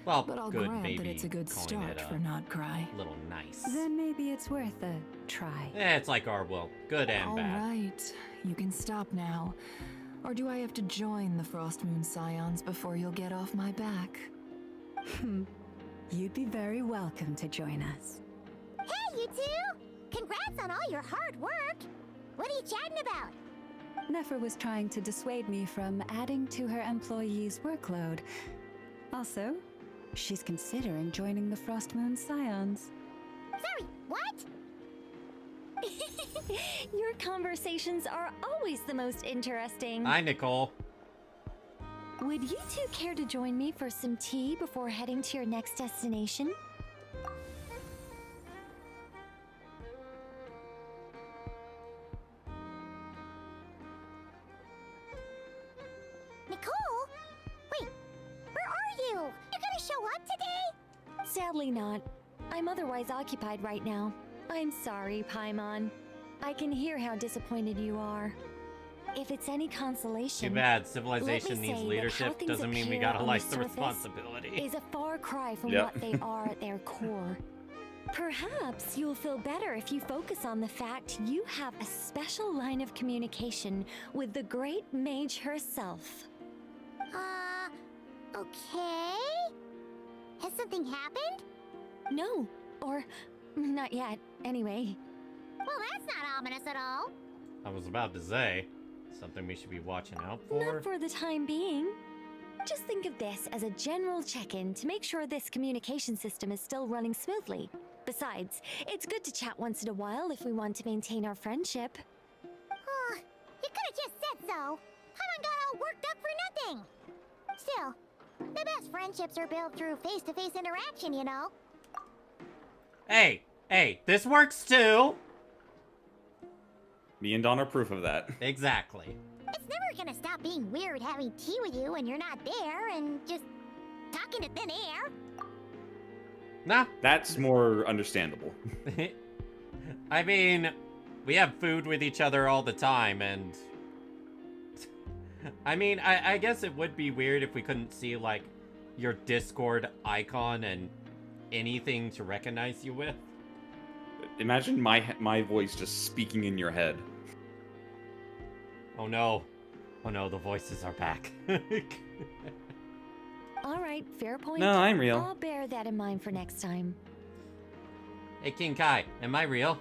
Well, but I'll good, grant that maybe it's a good calling start it a for Nodcry. Little nice. Then maybe it's worth a try. Yeah, it's like our world. Good and All bad. right, you can stop now. Or do I have to join the Frost Moon Scions before you'll get off my back? You'd be very welcome to join us. Hey, you two! Congrats on all your hard work! What are you chatting about? Nefer was trying to dissuade me from adding to her employees' workload. Also, she's considering joining the Frost Moon Scions. Sorry, what? Your conversations are always the most interesting. Hi, Nicole. Would you two care to join me for some tea before heading to your next destination? Nicole? Wait, where are you? You gonna show up today? Sadly not. I'm otherwise occupied right now. I'm sorry, Paimon. I can hear how disappointed you are. If it's any consolation, Too bad. let Civilization me needs say that leadership. how things Doesn't mean we appear gotta on like the surface responsibility. Is a far cry from Yep. what they are at their core. Perhaps you'll feel better if you focus on the fact you have a special line of communication with the great mage herself. Okay? Has something happened? No, or not yet, anyway. Well, that's not ominous at all. I was about to say something we should be watching out for. Not for the time being. Just think of this as a general check-in to make sure this communication system is still running smoothly. Besides, it's good to chat once in a while if we want to maintain our friendship. You could have just said so. Paimon got all worked up for nothing. Still, the best friendships are built through face-to-face interaction, you know? Hey, this works too. Me and Don are proof of that. Exactly. It's never gonna stop being weird having tea with you when you're not there and just talking to thin air. Nah. That's more understandable. I mean, we have food with each other all the time, and I mean, I guess it would be weird if we couldn't see, like, your Discord icon and anything to recognize you with. Imagine my voice just speaking in your head. Oh no. Oh no, the voices are back. All right, fair point. No, I'm real. I'll bear that in mind for next time. Hey, King Kai, am I real?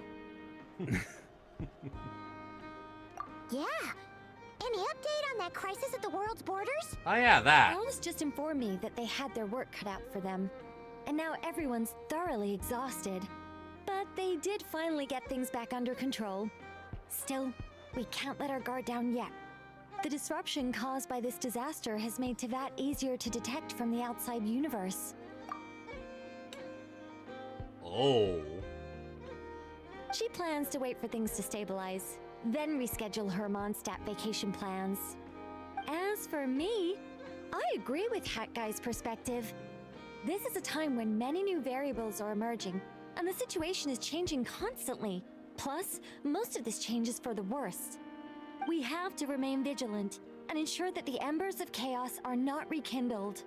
Yeah. Any update on that crisis at the world's borders? Oh yeah, that. Alice just informed me that they had their work cut out for them. And now everyone's thoroughly exhausted. But they did finally get things back under control. Still, we can't let our guard down yet. The disruption caused by this disaster has made Teyvat easier to detect from the outside universe. Oh. She plans to wait for things to stabilize, then reschedule her Mondstadt vacation plans. As for me, I agree with Hat Guy's perspective. This is a time when many new variables are emerging, and the situation is changing constantly. Plus, most of this change is for the worse. We have to remain vigilant and ensure that the embers of chaos are not rekindled.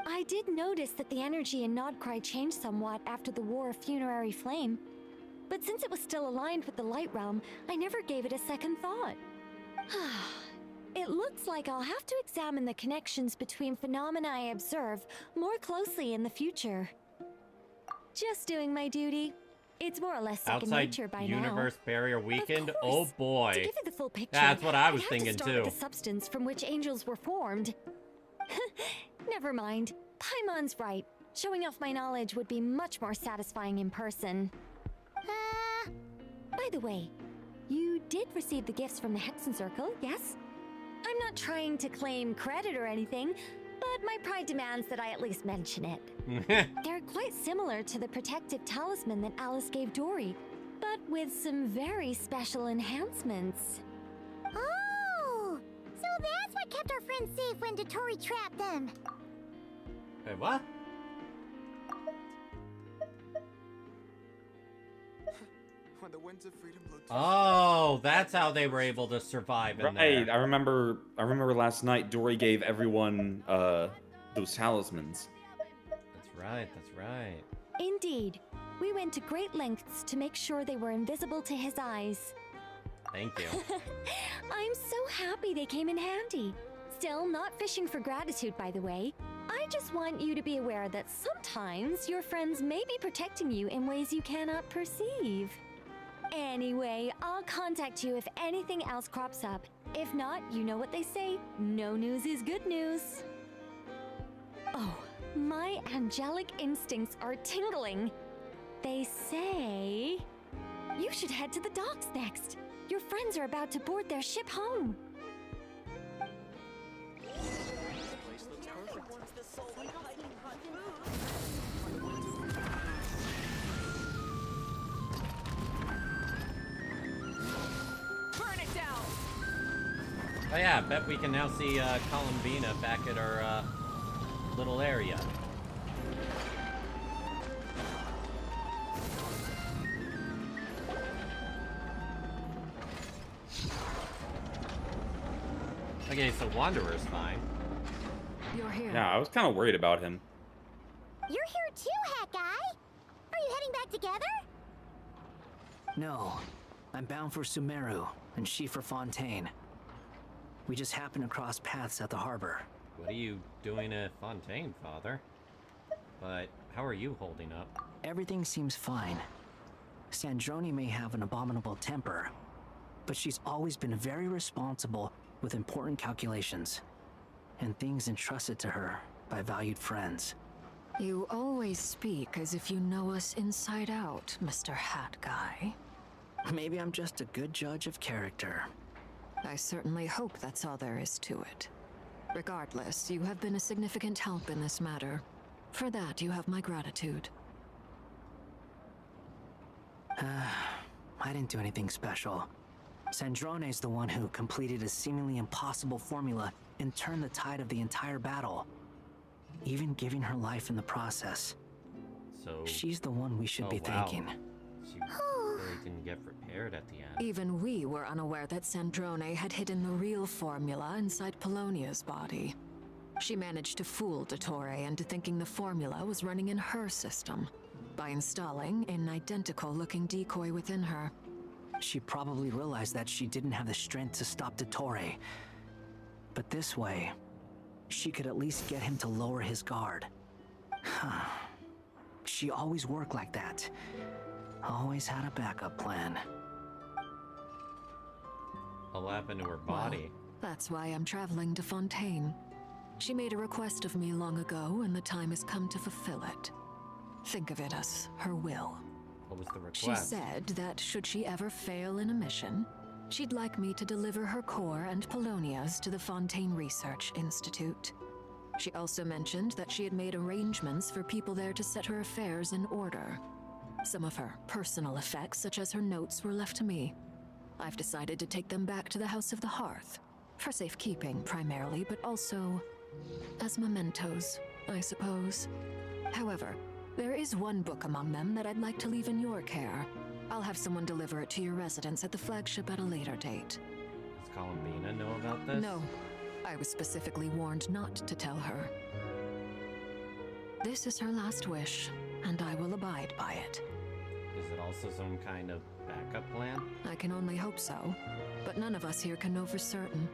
I did notice that the energy in Nodcry changed somewhat after the War of Funerary Flame, but since it was still aligned with the Light Realm, I never gave it a second thought. It looks like I'll have to examine the connections between phenomena I observe more closely in the future. Just doing my duty. It's more or less second Outside nature by universe now. barrier weekend? Of Oh course. boy. To give you the full picture, That's what I was I'd have thinking to start too. with the substance from which angels were formed. Never mind. Paimon's right. Showing off my knowledge would be much more satisfying in person. By the way, you did receive the gifts from the Hexen Circle, yes? I'm not trying to claim credit or anything, but my pride demands that I at least mention it. They're quite similar to the protective talisman that Alice gave Dory, but with some very special enhancements. Oh! So that's what kept our friends safe when Dottore trapped them. Wait, what? When the winds of freedom blow Oh, that's how they were able to survive in Right, there. I remember last night Dory gave everyone those talismans. That's right, that's right. Indeed. We went to great lengths to make sure they were invisible to his eyes. Thank you. I'm so happy they came in handy. Still, not fishing for gratitude, by the way. I just want you to be aware that sometimes your friends may be protecting you in ways you cannot perceive. Anyway, I'll contact you if anything else crops up. If not, you know what they say, no news is good news. Oh, my angelic instincts are tingling. They say you should head to the docks next. Your friends are about to board their ship home. Burn it down! Oh yeah, I bet we can now see Columbina back at our little area. Okay, so Wanderer's fine. You're here. Yeah, I was kind of worried about him. You're here too, Hat Guy. Are you heading back together? No, I'm bound for Sumeru, and she for Fontaine. We just happened to cross paths at the harbor. What are you doing at Fontaine, Father? But how are you holding up? Everything seems fine. Sandrone may have an abominable temper, but she's always been very responsible with important calculations and things entrusted to her by valued friends. You always speak as if you know us inside out, Mr. Hat Guy. Maybe I'm just a good judge of character. I certainly hope that's all there is to it. Regardless, you have been a significant help in this matter. For that, you have my gratitude. I didn't do anything special. Sandrone's the one who completed a seemingly impossible formula and turned the tide of the entire battle, even giving her life in the process. So she's the one we should be thanking. She really didn't get prepared at the end. Even we were unaware that Sandrone had hidden the real formula inside Polonia's body. She managed to fool Dottore into thinking the formula was running in her system by installing an identical-looking decoy within her. She probably realized that she didn't have the strength to stop Dottore. But this way, she could at least get him to lower his guard. She always worked like that. Always had a backup plan. What happened to her body? Well, that's why I'm traveling to Fontaine. She made a request of me long ago, and the time has come to fulfill it. Think of it as her will. What was the request? She said that should she ever fail in a mission, she'd like me to deliver her core and Polonia's to the Fontaine Research Institute. She also mentioned that she had made arrangements for people there to set her affairs in order. Some of her personal effects, such as her notes, were left to me. I've decided to take them back to the House of the Hearth, for safekeeping primarily, but also as mementos, I suppose. However, there is one book among them that I'd like to leave in your care. I'll have someone deliver it to your residence at the flagship at a later date. Does Columbina know about this? No. I was specifically warned not to tell her. This is her last wish, and I will abide by it. Is it also some kind of backup plan? I can only hope so, but none of us here can know for certain.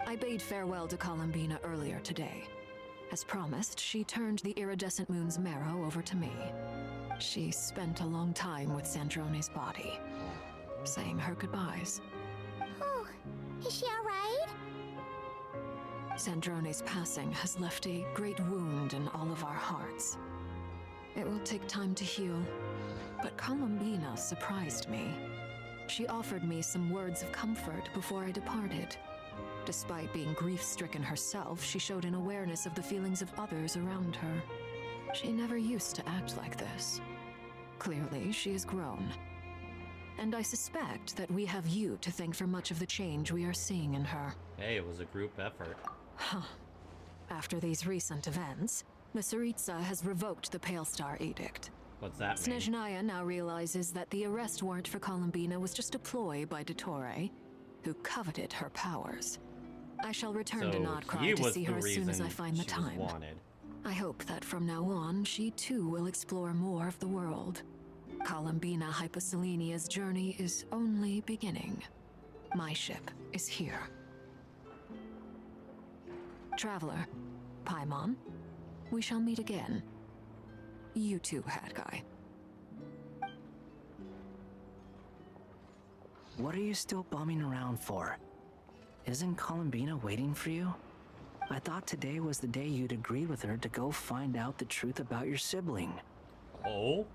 I bade farewell to Columbina earlier today. As promised, she turned the iridescent moon's marrow over to me. She spent a long time with Sandrone's body, saying her goodbyes. Oh, is she alright? Sandrone's passing has left a great wound in all of our hearts. It will take time to heal, but Columbina surprised me. She offered me some words of comfort before I departed. Despite being grief-stricken herself, she showed an awareness of the feelings of others around her. She never used to act like this. Clearly, she has grown. And I suspect that we have you to thank for much of the change we are seeing in her. Hey, it was a group effort. Huh. After these recent events, the Tsaritsa has revoked the Pale Star Edict. What's that mean? Snezhnaya now realizes that the arrest warrant for Columbina was just a ploy by Dottore, who coveted her powers. I shall return to Nodcry to see her as soon as I find the time. Wanted. I hope that from now on, she too will explore more of the world. Columbina Hyposelenia's journey is only beginning. My ship is here. Traveler, Paimon, We shall meet again. You too, Hat Guy. What are you still bumming around for? Isn't Columbina waiting for you? I thought today was the day you'd agreed with her to go find out the truth about your sibling. Oh?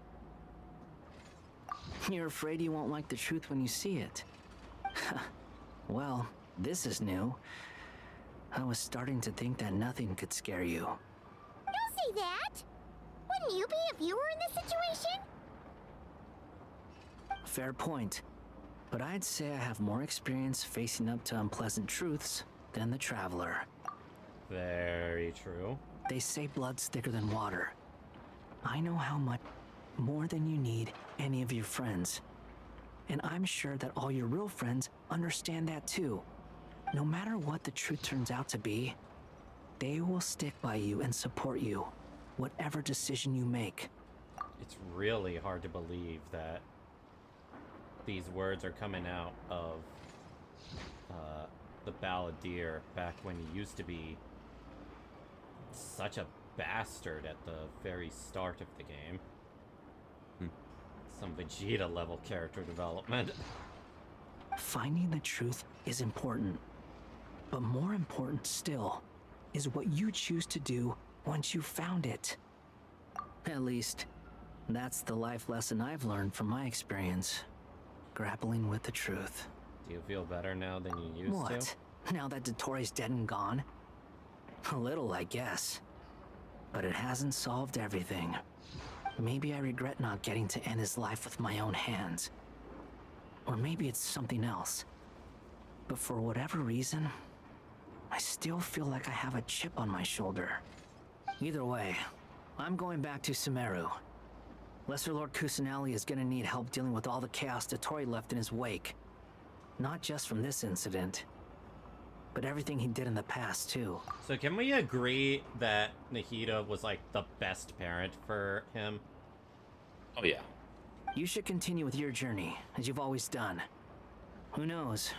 You're afraid you won't like the truth when you see it. Well, this is new. I was starting to think that nothing could scare you. Don't say that! Wouldn't you be if you were in this situation? Fair point. But I'd say I have more experience facing up to unpleasant truths than the Traveler. Very true. They say blood's thicker than water. I know how much more than you need any of your friends. And I'm sure that all your real friends understand that too. No matter what the truth turns out to be, they will stick by you and support you, whatever decision you make. It's really hard to believe that these words are coming out of the Balladeer back when he used to be such a bastard at the very start of the game. Some Vegeta level character development. Finding the truth is important, but more important still is what you choose to do once you've found it. At least, that's the life lesson I've learned from my experience, grappling with the truth. Do you feel better now than you used to? What? Now that Dottore's dead and gone? A little, I guess. But it hasn't solved everything. Maybe I regret not getting to end his life with my own hands. Or maybe it's something else. But for whatever reason, I still feel like I have a chip on my shoulder. Either way, I'm going back to Sumeru. Lesser Lord Kusanali is gonna need help dealing with all the chaos Dottore left in his wake. Not just from this incident, but everything he did in the past, too. So can we agree that Nahida was like the best parent for him? Oh yeah. You should continue with your journey, as you've always done. Who knows?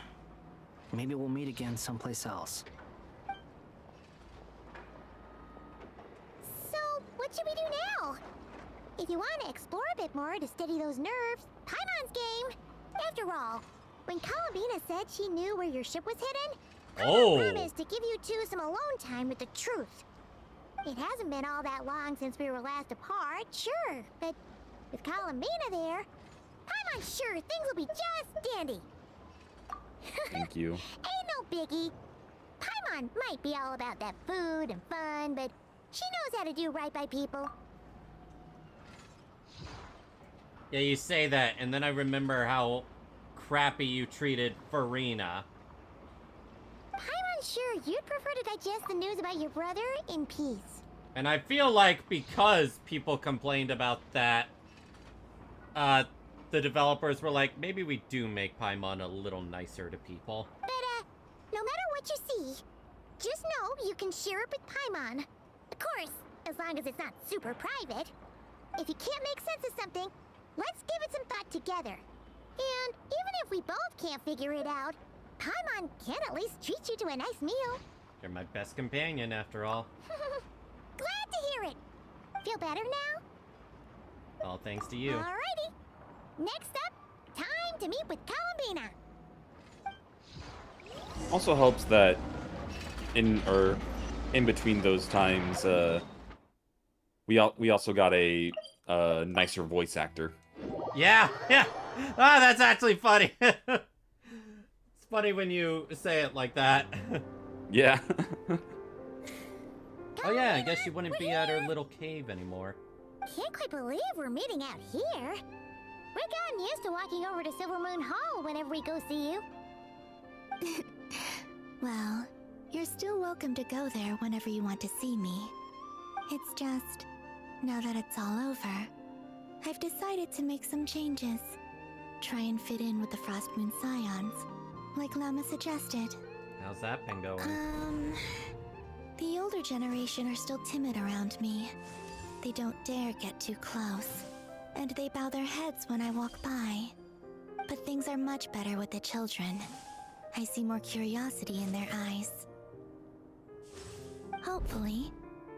Maybe we'll meet again someplace else. So, what should we do now? If you want to explore a bit more to steady those nerves, Paimon's game. After all, when Columbina said she knew where your ship was hidden, I promised to give you two some alone time with the truth. It hasn't been all that long since we were last apart, sure, but with Columbina there, Paimon's sure things will be just dandy. Thank you. Ain't no biggie. Paimon might be all about that food and fun, but she knows how to do right by people. Yeah, you say that, and then I remember how crappy you treated Farina. Paimon's sure you'd prefer to digest the news about your brother in peace. And I feel like because people complained about that, the developers were like, maybe we do make Paimon a little nicer to people. But, no matter what you see, just know you can share it with Paimon. Of course, as long as it's not super private. If you can't make sense of something, let's give it some thought together. And even if we both can't figure it out, Paimon can at least treat you to a nice meal. You're my best companion, after all. Glad to hear it. Feel better now? All thanks to you. Alrighty. Next up, time to meet with Columbina. Also helps that in between those times, we also got a nicer voice actor. Yeah, yeah. Ah, that's actually funny. It's funny when you say it like that. Yeah. Oh yeah, I guess she wouldn't be at her little cave anymore. Can't quite believe we're meeting out here. We've gotten used to walking over to Silver Moon Hall whenever we go see you. Well, you're still welcome to go there whenever you want to see me. It's just, now that it's all over, I've decided to make some changes. Try and fit in with the Frost Moon Scions, like Llama suggested. How's that been going? The older generation are still timid around me. They don't dare get too close, and they bow their heads when I walk by. But things are much better with the children. I see more curiosity in their eyes. Hopefully,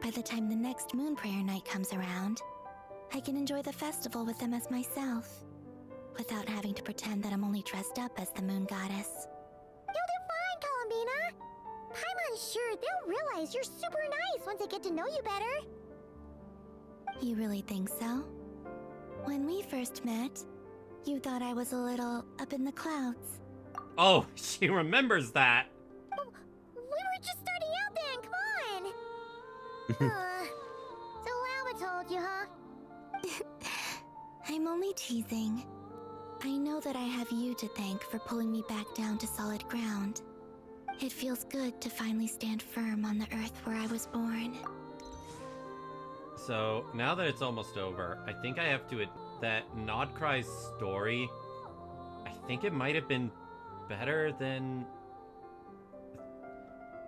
By the time the next moon prayer night comes around, I can enjoy the festival with them as myself, without having to pretend that I'm only dressed up as the moon goddess. You'll do fine, Columbina. Paimon's sure they'll realize you're super nice once they get to know you better. You really think so? When we first met, you thought I was a little up in the clouds. Oh, she remembers that. We were just starting out then, come on. So Lama told you, huh? I'm only teasing. I know that I have you to thank for pulling me back down to solid ground. It feels good to finally stand firm on the earth where I was born. So, now that it's almost over, I think I have to that Nodcry's story, I think it might have been better than...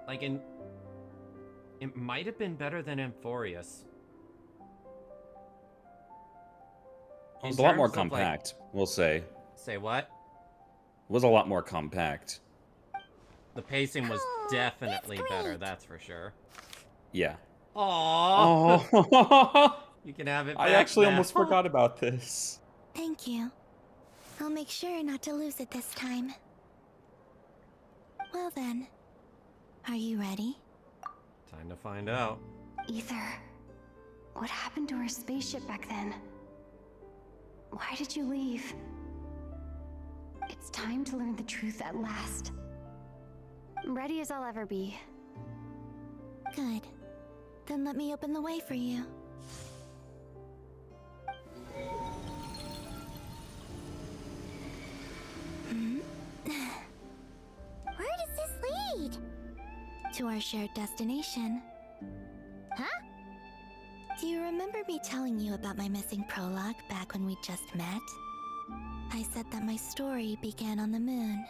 Like, it might have been better than Amphorius. It was a lot more compact, we'll say. Say what? It was a lot more compact. The pacing was definitely better, that's for sure. Yeah. Aww. Oh. You can have it back I actually now. almost forgot about this. Thank you. I'll make sure not to lose it this time. Well then, are you ready? Time to find out. Ether, what happened to our spaceship back then? Why did you leave? It's time to learn the truth at last. Ready as I'll ever be. Good. Then let me open the way for you. Where does this lead? To our shared destination. Huh? Do you remember me telling you about my missing prologue back when we just met? I said that my story began on the moon.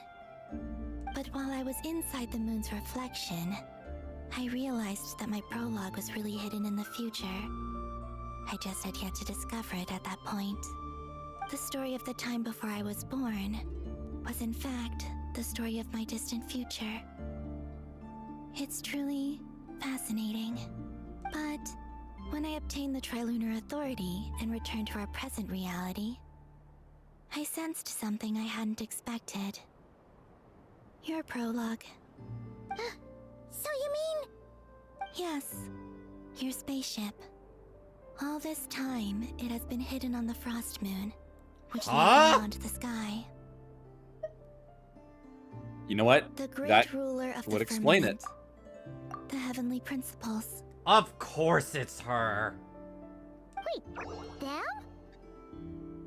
But while I was inside the moon's reflection, I realized that my prologue was really hidden in the future. I just had yet to discover it at that point. The story of the time before I was born was in fact the story of my distant future. It's truly fascinating. But when I obtained the Trilunar Authority and returned to our present reality, I sensed something I hadn't expected. Your prologue. So you mean... Yes, your spaceship. All this time, it has been hidden on the Frost Moon, which lies beyond the sky. You know what? The great That ruler of would the explain firmament. it. The heavenly principles. Of course it's her. Wait, them?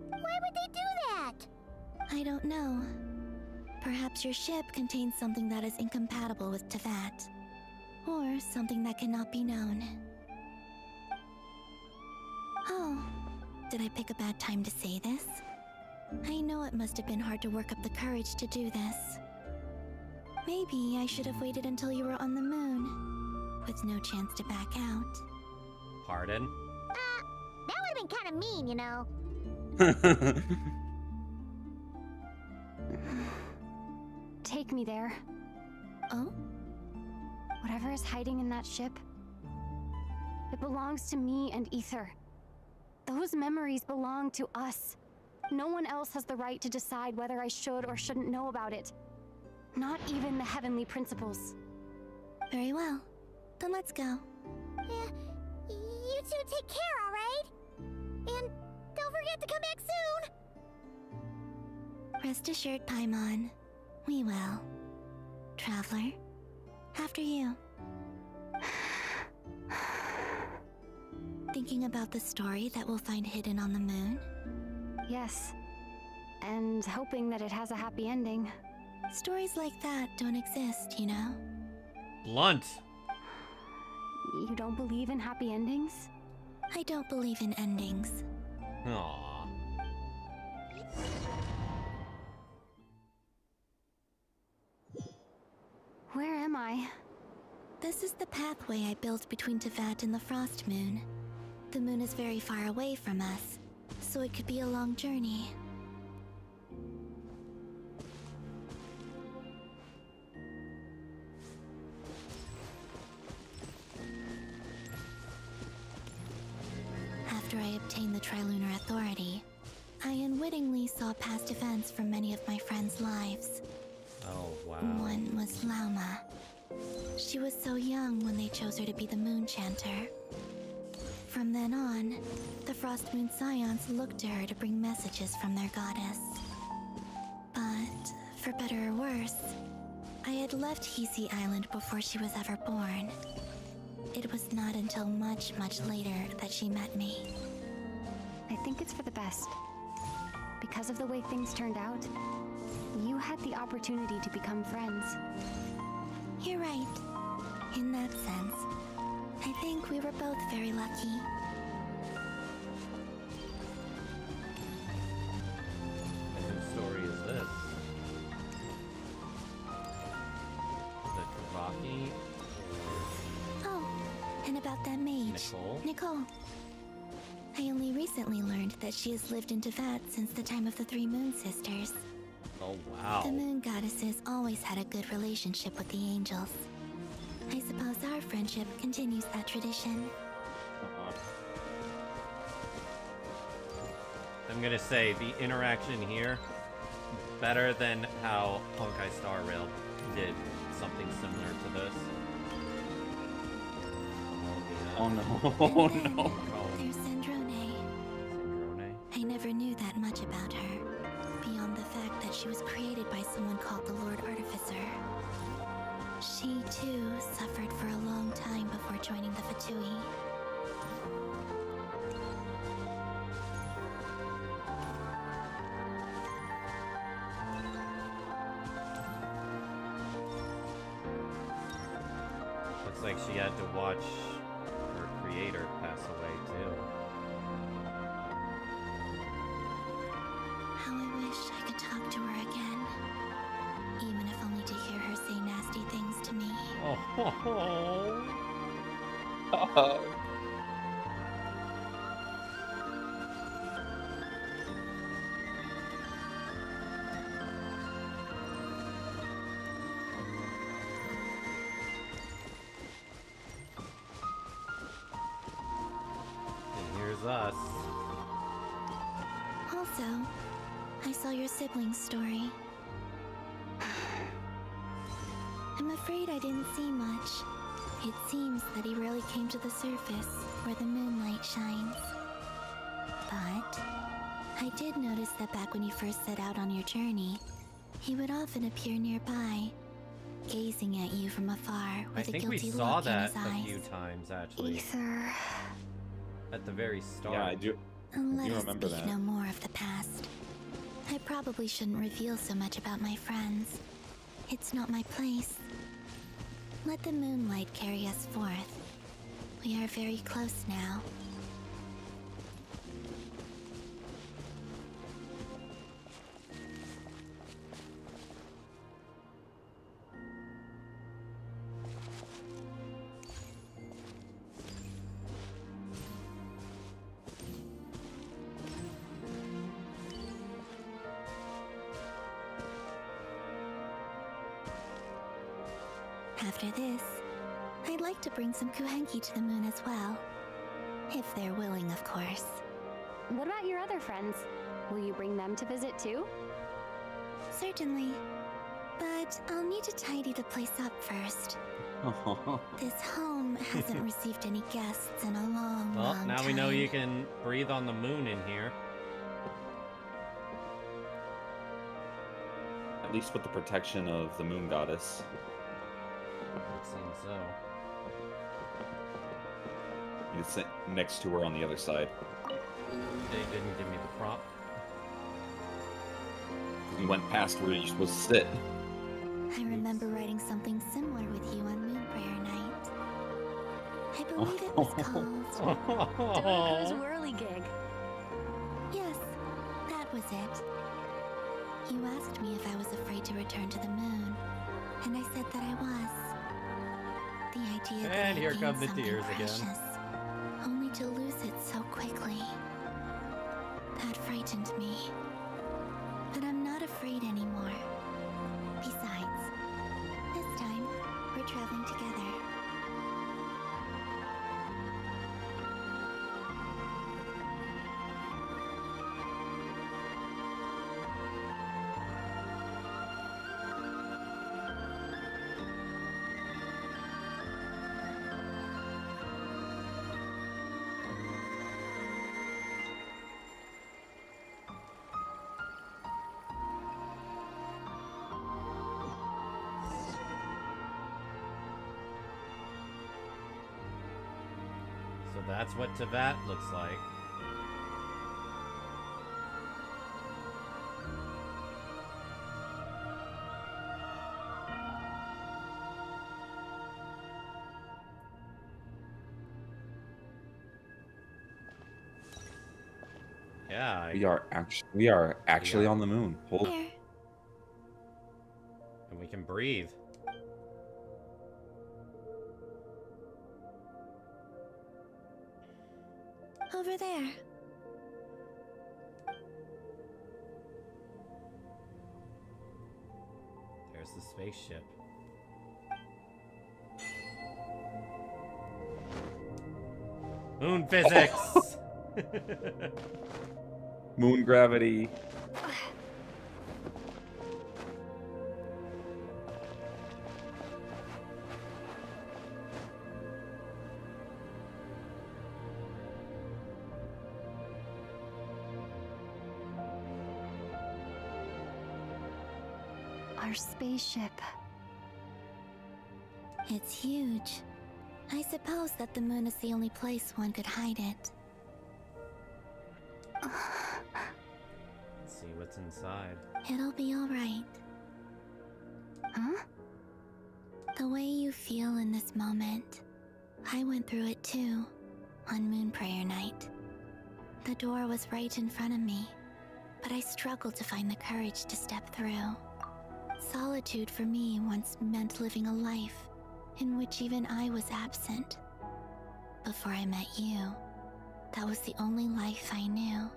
Why would they do that? I don't know. Perhaps your ship contains something that is incompatible with Teyvat. Or something that cannot be known. Oh, did I pick a bad time to say this? I know it must have been hard to work up the courage to do this. Maybe I should have waited until you were on the moon, with no chance to back out. Pardon? That would have been kind of mean, you know. Take me there. Oh? Whatever is hiding in that ship, it belongs to me and Ether. Those memories belong to us. No one else has the right to decide whether I should or shouldn't know about it. Not even the heavenly principles. Very well. Then let's go. Yeah, you two take care, alright? And don't forget to come back soon! Rest assured, Paimon. We will. Traveler, after you. Thinking about the story that we'll find hidden on the moon? Yes. And hoping that it has a happy ending. Stories like that don't exist, you know? Blunt. You don't believe in happy endings? I don't believe in endings. Aww. Where am I? This is the pathway I built between Teyvat and the Frost Moon. The moon is very far away from us, so it could be a long journey. obtain the Trilunar Authority, I unwittingly saw past events from many of my friends' lives. Oh, wow. One was Lauma. She was so young when they chose her to be the Moon Chanter. From then on, the Frost Moon Scions looked to her to bring messages from their goddess. But, for better or worse, I had left Hisi Island before she was ever born. It was not until much, much later that she met me. I think it's for the best. Because of the way things turned out, you had the opportunity to become friends. You're right. In that sense, I think we were both very lucky. And whose story is this? The Kavaki? Oh, and about that mage. Nicole. I only recently learned that she has lived in Teyvat since the time of the Three Moon Sisters. Oh, wow. The Moon Goddesses always had a good relationship with the angels. I suppose our friendship continues that tradition. I'm gonna say the interaction here better than how Honkai Star Rail did something similar to this. Oh no, oh no. There's Sandrone. I never knew that much about her, beyond the fact that she was created by someone called the Lord Artificer. She, too, suffered for a long time before joining the Fatui. Looks like she had to watch her creator pass away, too. How I wish I could talk to her again. Even if only to hear her say nasty things to me. And here's us. Also, I saw your sibling's story. I'm afraid I didn't see much. It seems that he rarely came to the surface where the moonlight shines. But I did notice that back when you first set out on your journey, he would often appear nearby, gazing at you from afar I with a think we guilty saw look in that his a eyes. few times, actually. Ether. At the very start. Yeah, I do. Let You us remember speak that. no more of the past. I probably shouldn't reveal so much about my friends. It's not my place. Let the moonlight carry us forth. We are very close now. After this, I'd like to bring some Kuhenki to the moon as well. If they're willing, of course. What about your other friends? Will you bring them to visit too? Certainly. But I'll need to tidy the place up first. This home hasn't received any guests in a long, Well, long now time. we know you can breathe on the moon in here. At least with the protection of the moon goddess. It seems so. You sit next to her on the other side. They didn't give me the prop. You went past where you're supposed to sit. I remember writing something similar with you on Moon Prayer Night. I believe it was called... Donako's Whirligig. Yes, that was it. You asked me if I was afraid to return to the moon, and I said that I was. The idea that And I here gained come the something tears precious, again. only to lose it so quickly. That frightened me. But I'm not afraid anymore. Besides, this time, we're traveling together. So that's what Teyvat looks like. Yeah, we are actually on the moon. Hold. And we can breathe. Over there. There's the spaceship. Moon physics! Moon gravity. Our spaceship. It's huge. I suppose that the moon is the only place one could hide it. Let's see what's inside. It'll be alright. Huh? The way you feel in this moment, I went through it too, on Moon Prayer Night. The door was right in front of me, but I struggled to find the courage to step through. Solitude for me once meant living a life in which even I was absent. Before I met you, that was the only life I knew.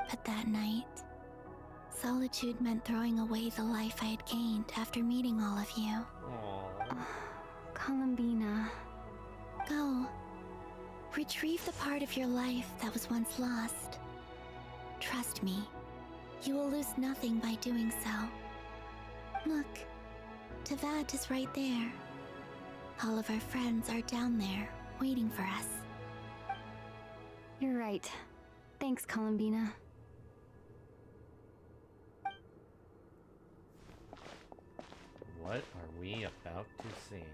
But that night, solitude meant throwing away the life I had gained after meeting all of you. Columbina. Go. Retrieve the part of your life that was once lost. Trust me, you will lose nothing by doing so. Look, Teyvat is right there. All of our friends are down there, waiting for us. You're right. Thanks, Columbina. What are we about to see?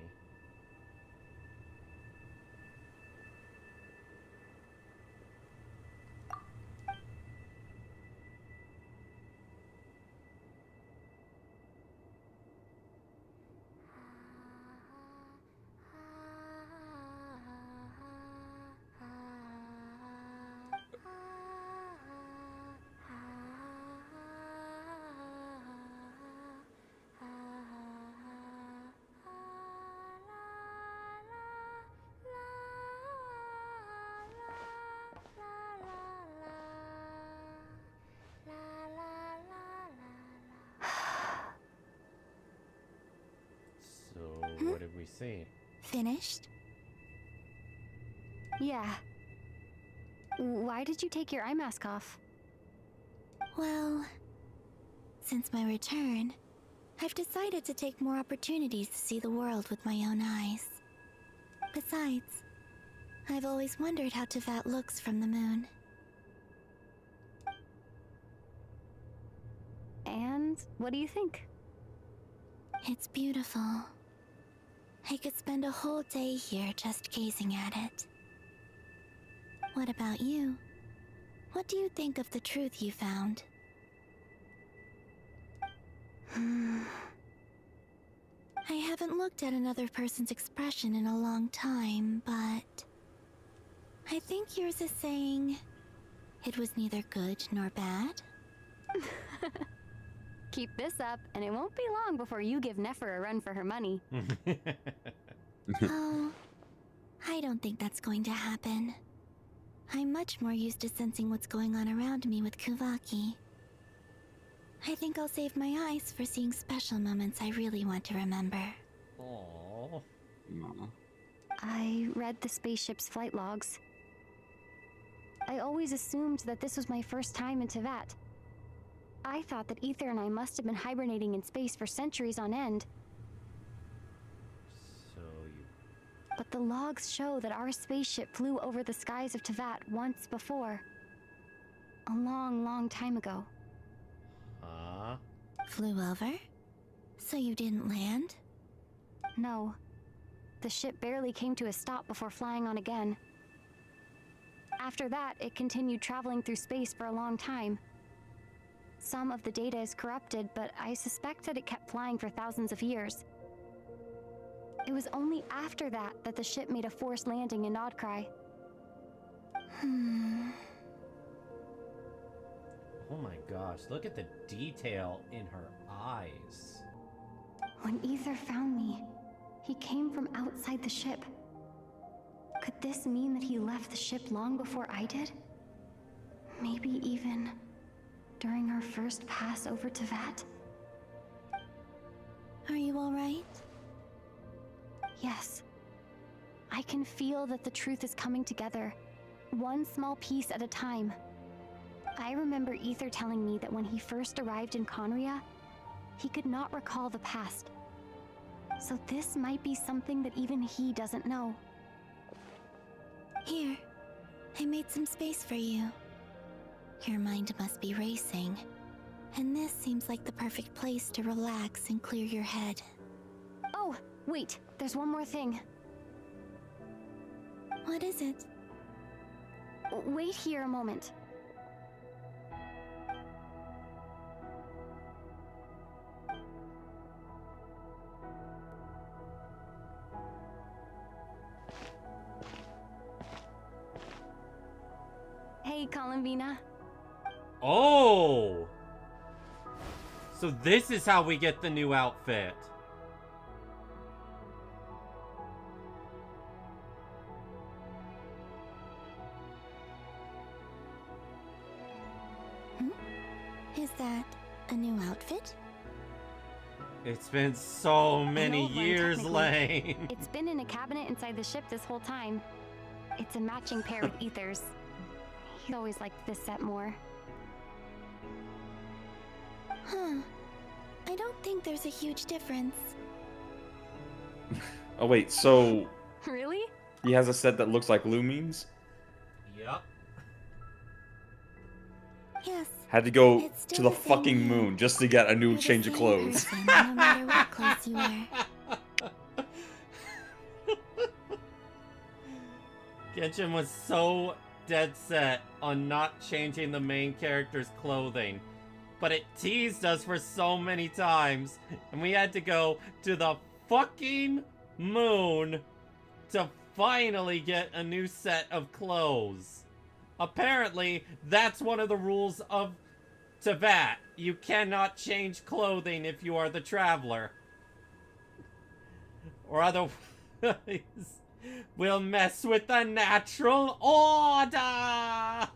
What did we see? Finished? Yeah. Why did you take your eye mask off? Well, since my return, I've decided to take more opportunities to see the world with my own eyes. Besides, I've always wondered how Teyvat looks from the moon. And what do you think? It's beautiful. I could spend a whole day here just gazing at it. What about you? What do you think of the truth you found? I haven't looked at another person's expression in a long time, but I think yours is saying it was neither good nor bad. Keep this up, and it won't be long before you give Nefer a run for her money. Oh, I don't think that's going to happen. I'm much more used to sensing what's going on around me with Kuvaki. I think I'll save my eyes for seeing special moments I really want to remember. Aww. I read the spaceship's flight logs. I always assumed that this was my first time in Teyvat. I thought that Ether and I must have been hibernating in space for centuries on end. But the logs show that our spaceship flew over the skies of Teyvat once before. A long, long time ago. Flew over? So you didn't land? No. The ship barely came to a stop before flying on again. After that, it continued traveling through space for a long time. Some of the data is corrupted, but I suspect that it kept flying for thousands of years. It was only after that that the ship made a forced landing in Nodcry. Oh my gosh, look at the detail in her eyes. When Ether found me, he came from outside the ship. Could this mean that he left the ship long before I did? Maybe even during our first pass over to Vat? Are you alright? Yes. I can feel that the truth is coming together, one small piece at a time. I remember Ether telling me that when he first arrived in Conria, he could not recall the past. So this might be something that even he doesn't know. Here, I made some space for you. Your mind must be racing, and this seems like the perfect place to relax and clear your head. Oh, wait, there's one more thing. What is it? Wait here a moment. Hey, Columbina. Oh! So this is how we get the new outfit. Is that a new outfit? It's been so many old one, years, technically. Lane. It's been in a cabinet inside the ship this whole time. It's a matching pair with Ether's. He always liked this set more. Huh. I don't think there's a huge difference. Oh wait, so Really? he has a set that looks like Lumine's? Yep. Yes. Had to go It's still to the the same fucking hair. moon just to get a new You're the change of same clothes. person, no matter what clothes you wear. Genshin was so dead set on not changing the main character's clothing, but it teased us for so many times, and we had to go to the fucking moon to finally get a new set of clothes. Apparently, that's one of the rules of Teyvat. You cannot change clothing if you are the traveler. Or otherwise, we'll mess with the natural order!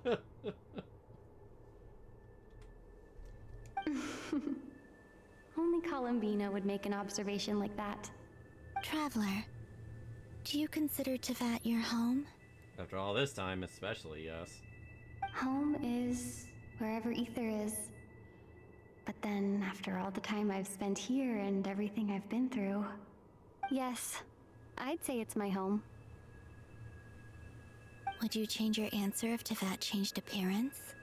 Only Columbina would make an observation like that. Traveler, do you consider Teyvat your home? After all this time, especially, yes. Home is wherever Ether is. But then, after all the time I've spent here and everything I've been through, yes, I'd say it's my home. Would you change your answer if Teyvat changed appearance?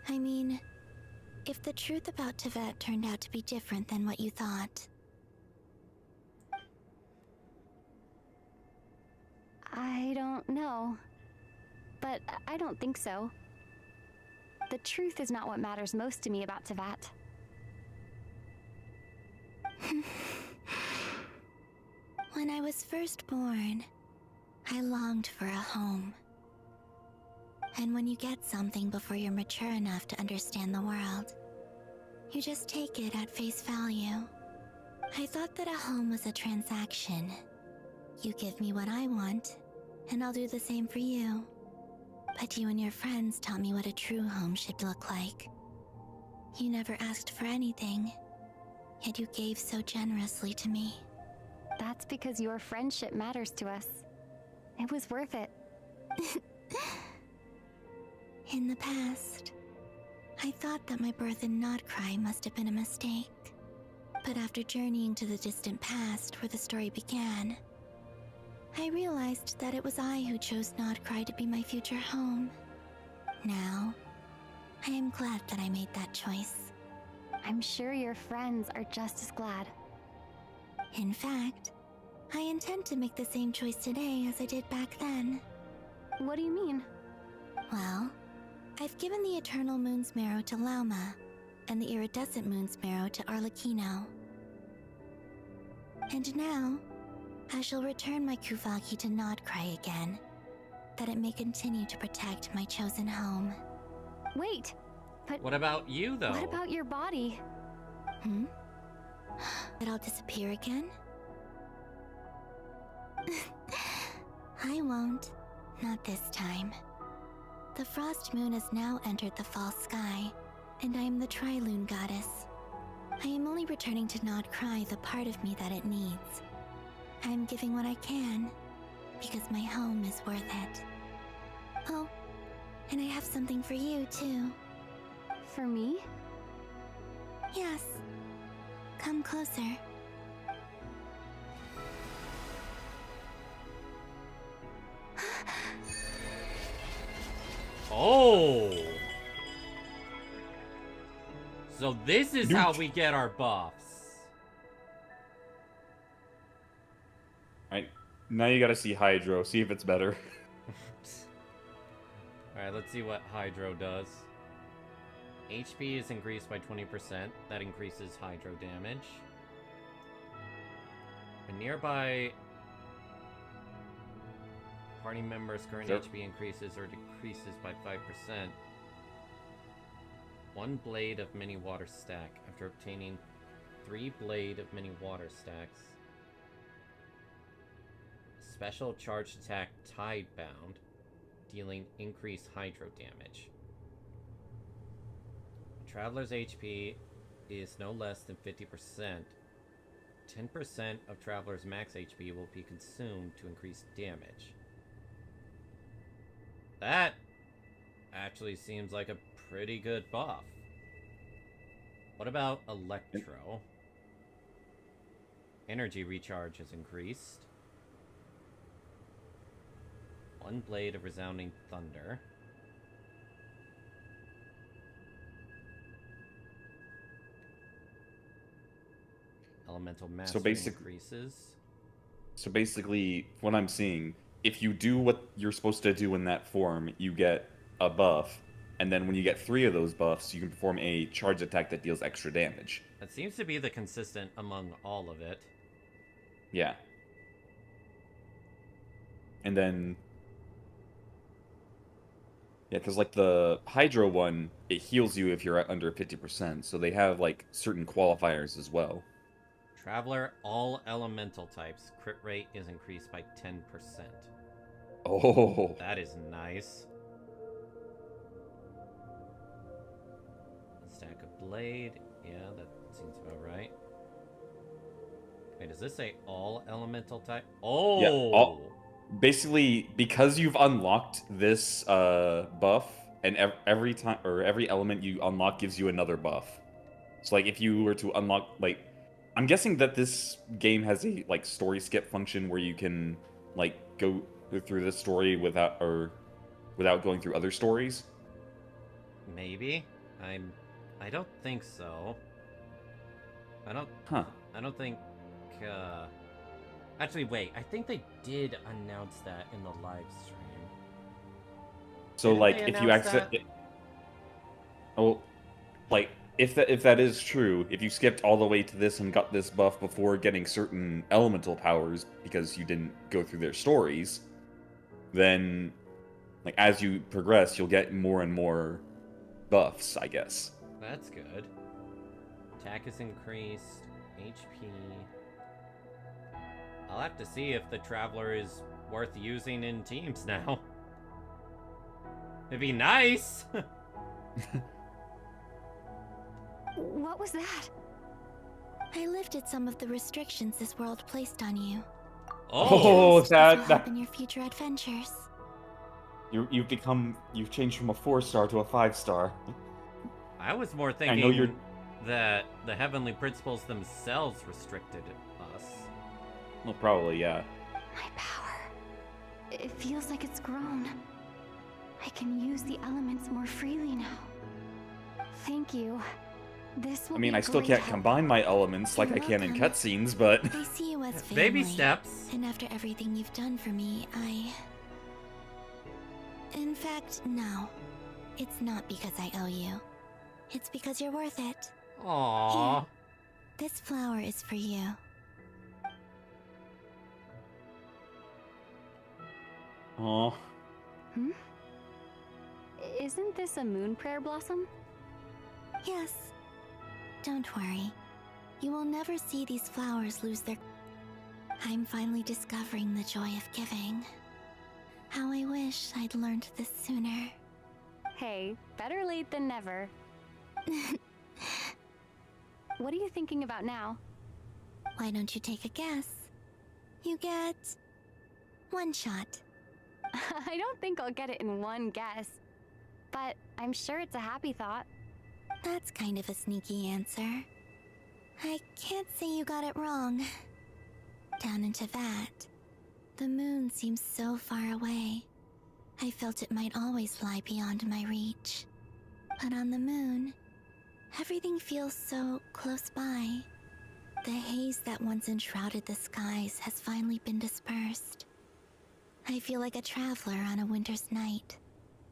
I mean, if the truth about Teyvat turned out to be different than what you thought. I don't know. But I don't think so. The truth is not what matters most to me about Teyvat. When I was first born, I longed for a home. And when you get something before you're mature enough to understand the world, you just take it at face value. I thought that a home was a transaction. You give me what I want, and I'll do the same for you. But you and your friends taught me what a true home should look like. You never asked for anything, yet you gave so generously to me. That's because your friendship matters to us. It was worth it. In the past, I thought that my birth in Nodcry must have been a mistake. But after journeying to the distant past where the story began, I realized that it was I who chose Nodcry to be my future home. Now, I am glad that I made that choice. I'm sure your friends are just as glad. In fact, I intend to make the same choice today as I did back then. What do you mean? Well, I've given the Eternal Moon's Marrow to Lauma, and the Iridescent Moon's Marrow to Arlecchino. And now, I shall return my Kuvaki to Nodcry again, that it may continue to protect my chosen home. Wait, but What about you, though? what about your body? That I'll disappear again? I won't. Not this time. The Frost Moon has now entered the false sky, and I am the Tri-Lune Goddess. I am only returning to Nodcry the part of me that it needs. I am giving what I can, because my home is worth it. Oh, and I have something for you, too. For me? Yes. Come closer. Oh! So this is how we get our buffs. Alright, now you gotta see Hydro, see if it's better. Alright, let's see what Hydro does. HP is increased by 20%. That increases Hydro damage. A nearby party member's current HP increases or decreases by 5%. One blade of mini water stack. After obtaining 3 blade of mini water stacks. Special charged attack Tidebound, dealing increased Hydro damage. Traveler's HP is no less than 50%. 10% of Traveler's max HP will be consumed to increase damage. That actually seems like a pretty good buff. What about Electro? Energy recharge is increased. 1 blade of resounding thunder. Elemental mastery increases. So basically, what I'm seeing, if you do what you're supposed to do in that form, you get a buff, and then when you get 3 of those buffs, you can perform a charge attack that deals extra damage. That seems to be the consistent among all of it. Yeah. And then... yeah, because like the Hydro one, it heals you if you're at under 50%, so they have like certain qualifiers as well. Traveler, all elemental types. Crit rate is increased by 10%. Oh. That is nice. A stack of blade. Yeah, that seems about right. Wait, does this say all elemental type? Oh! Yeah, basically, because you've unlocked this buff, and every time or every element you unlock gives you another buff. So like if you were to unlock like... I'm guessing that this game has a like story skip function where you can like go through the story without going through other stories. Maybe. I don't think so. I don't think actually wait, I think they did announce that in the live stream. So Didn't like they if you announce access that? like if that is true, if you skipped all the way to this and got this buff before getting certain elemental powers because you didn't go through their stories, then like as you progress, you'll get more and more buffs, I guess. That's good. Attack is increased. HP. I'll have to see if the Traveler is worth using in teams now. It'd be nice! What was that? I lifted some of the restrictions this world placed on you. Oh, This will help in your future adventures. You've changed from a 4-star to a 5-star. I was more I know you're... thinking that the Heavenly Principles themselves restricted us. Well, probably, yeah. My power. It feels like it's grown. I can use the elements more freely now. Thank you. This will I mean, be I a still great can't help. combine my elements like I can in cutscenes, but... I see you as family. Baby steps. And after everything you've done for me, In fact, no. It's not because I owe you. It's because you're worth it. Aww. Here, this flower is for you. Aw. Hmm? Isn't this a moon prayer blossom? Yes. Don't worry. You will never see these flowers lose their... I'm finally discovering the joy of giving. How I wish I'd learned this sooner. Hey, better late than never. What are you thinking about now? Why don't you take a guess? You get... one shot. I don't think I'll get it in one guess. But I'm sure it's a happy thought. That's kind of a sneaky answer. I can't say you got it wrong. Down into that, the moon seems so far away. I felt it might always lie beyond my reach. But on the moon, everything feels so close by. The haze that once enshrouded the skies has finally been dispersed. I feel like a traveler on a winter's night,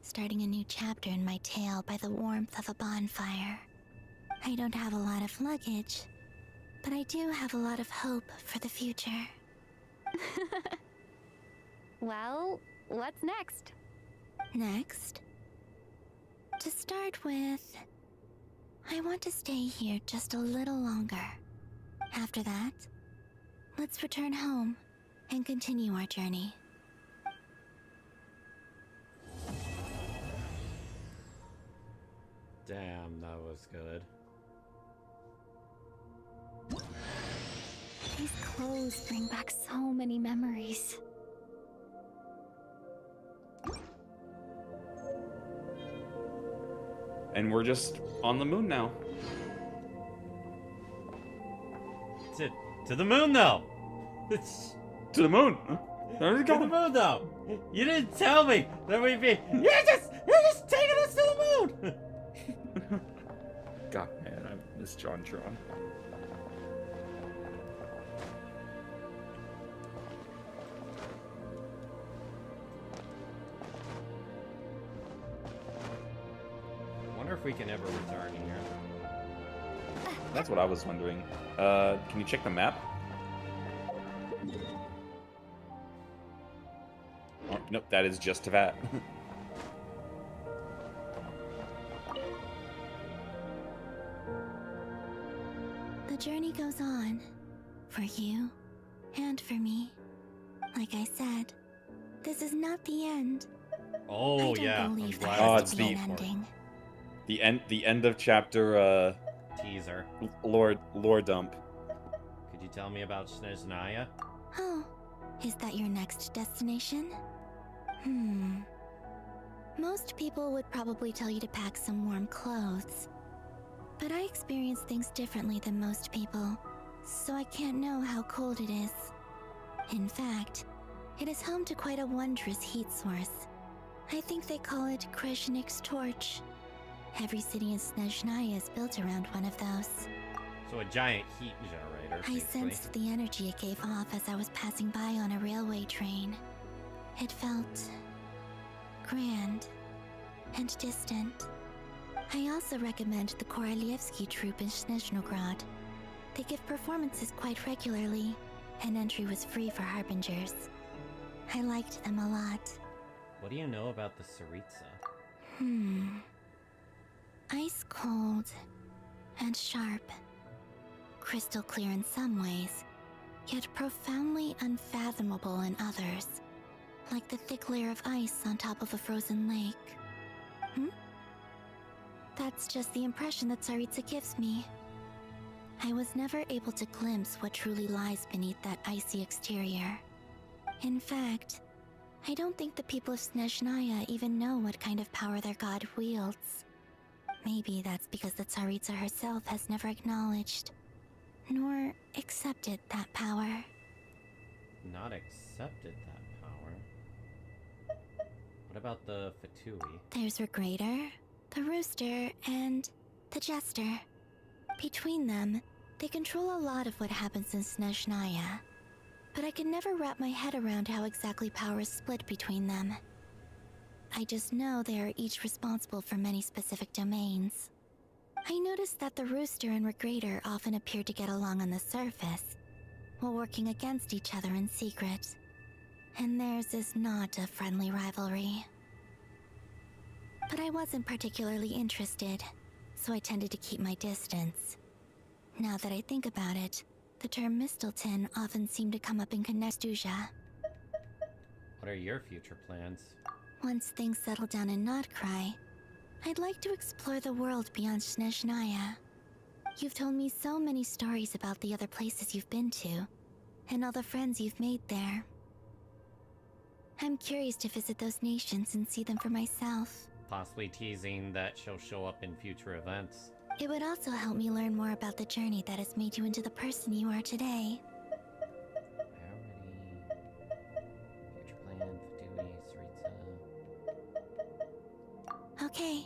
starting a new chapter in my tale by the warmth of a bonfire. I don't have a lot of luggage, but I do have a lot of hope for the future. Well, what's next? Next? To start with, I want to stay here just a little longer. After that, let's return home and continue our journey. Damn, that was good. These clothes bring back so many memories. And we're just on the moon now. To the moon, though. To the moon. There we To the moon, though. You didn't tell me that we'd be. You're just taking us to the moon. God, man, I miss John Tron. I wonder if we can ever return here. That's what I was wondering. Can you check the map? Oh, nope, that is just Tavat. The journey goes on. For you, and for me. Like I said, this is not the end. Oh, yeah. I don't believe there Oh, has it's to be the an ending. the end of chapter Teaser. lore dump. Could you tell me about Snezhnaya? Oh, is that your next destination? Most people would probably tell you to pack some warm clothes. But I experience things differently than most people, so I can't know how cold it is. In fact, it is home to quite a wondrous heat source. I think they call it Kreshnik's torch. Every city in Snezhnaya is built around one of those. So a giant heat generator, I basically. sensed the energy it gave off as I was passing by on a railway train. It felt grand and distant. I also recommend the Korolievsky troupe in Snezhnograd. They give performances quite regularly, and entry was free for harbingers. I liked them a lot. What do you know about the Tsaritsa? Ice cold and sharp. Crystal clear in some ways, yet profoundly unfathomable in others. Like the thick layer of ice on top of a frozen lake. That's just the impression that Tsaritsa gives me. I was never able to glimpse what truly lies beneath that icy exterior. In fact, I don't think the people of Snezhnaya even know what kind of power their god wields. Maybe that's because the Tsaritsa herself has never acknowledged, nor accepted that power. Not accepted that power. What about the Fatui? There's Regrator, the Rooster, and the Jester. Between them, they control a lot of what happens in Snezhnaya. But I can never wrap my head around how exactly power is split between them. I just know they are each responsible for many specific domains. I noticed that the Rooster and Regrator often appeared to get along on the surface, while working against each other in secret. And theirs is not a friendly rivalry. But I wasn't particularly interested, so I tended to keep my distance. Now that I think about it, the term Mistelton often seemed to come up in Connestuja. What are your future plans? Once things settle down in Notcry, I'd like to explore the world beyond Snezhnaya. You've told me so many stories about the other places you've been to, and all the friends you've made there. I'm curious to visit those nations and see them for myself. Possibly teasing that she'll show up in future events. It would also help me learn more about the journey that has made you into the person you are today. Future plan, Fatui, Saritsa. Okay.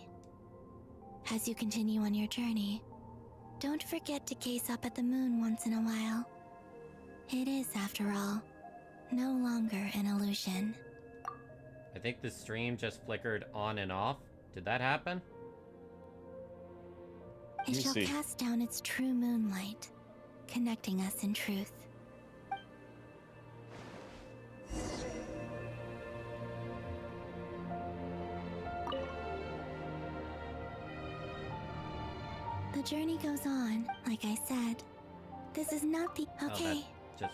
As you continue on your journey, don't forget to gaze up at the moon once in a while. It is, after all, no longer an illusion. I think the stream just flickered on and off. Did that happen? It shall cast down its true moonlight, connecting us in truth. The journey goes on, like I said. This is not the... Okay,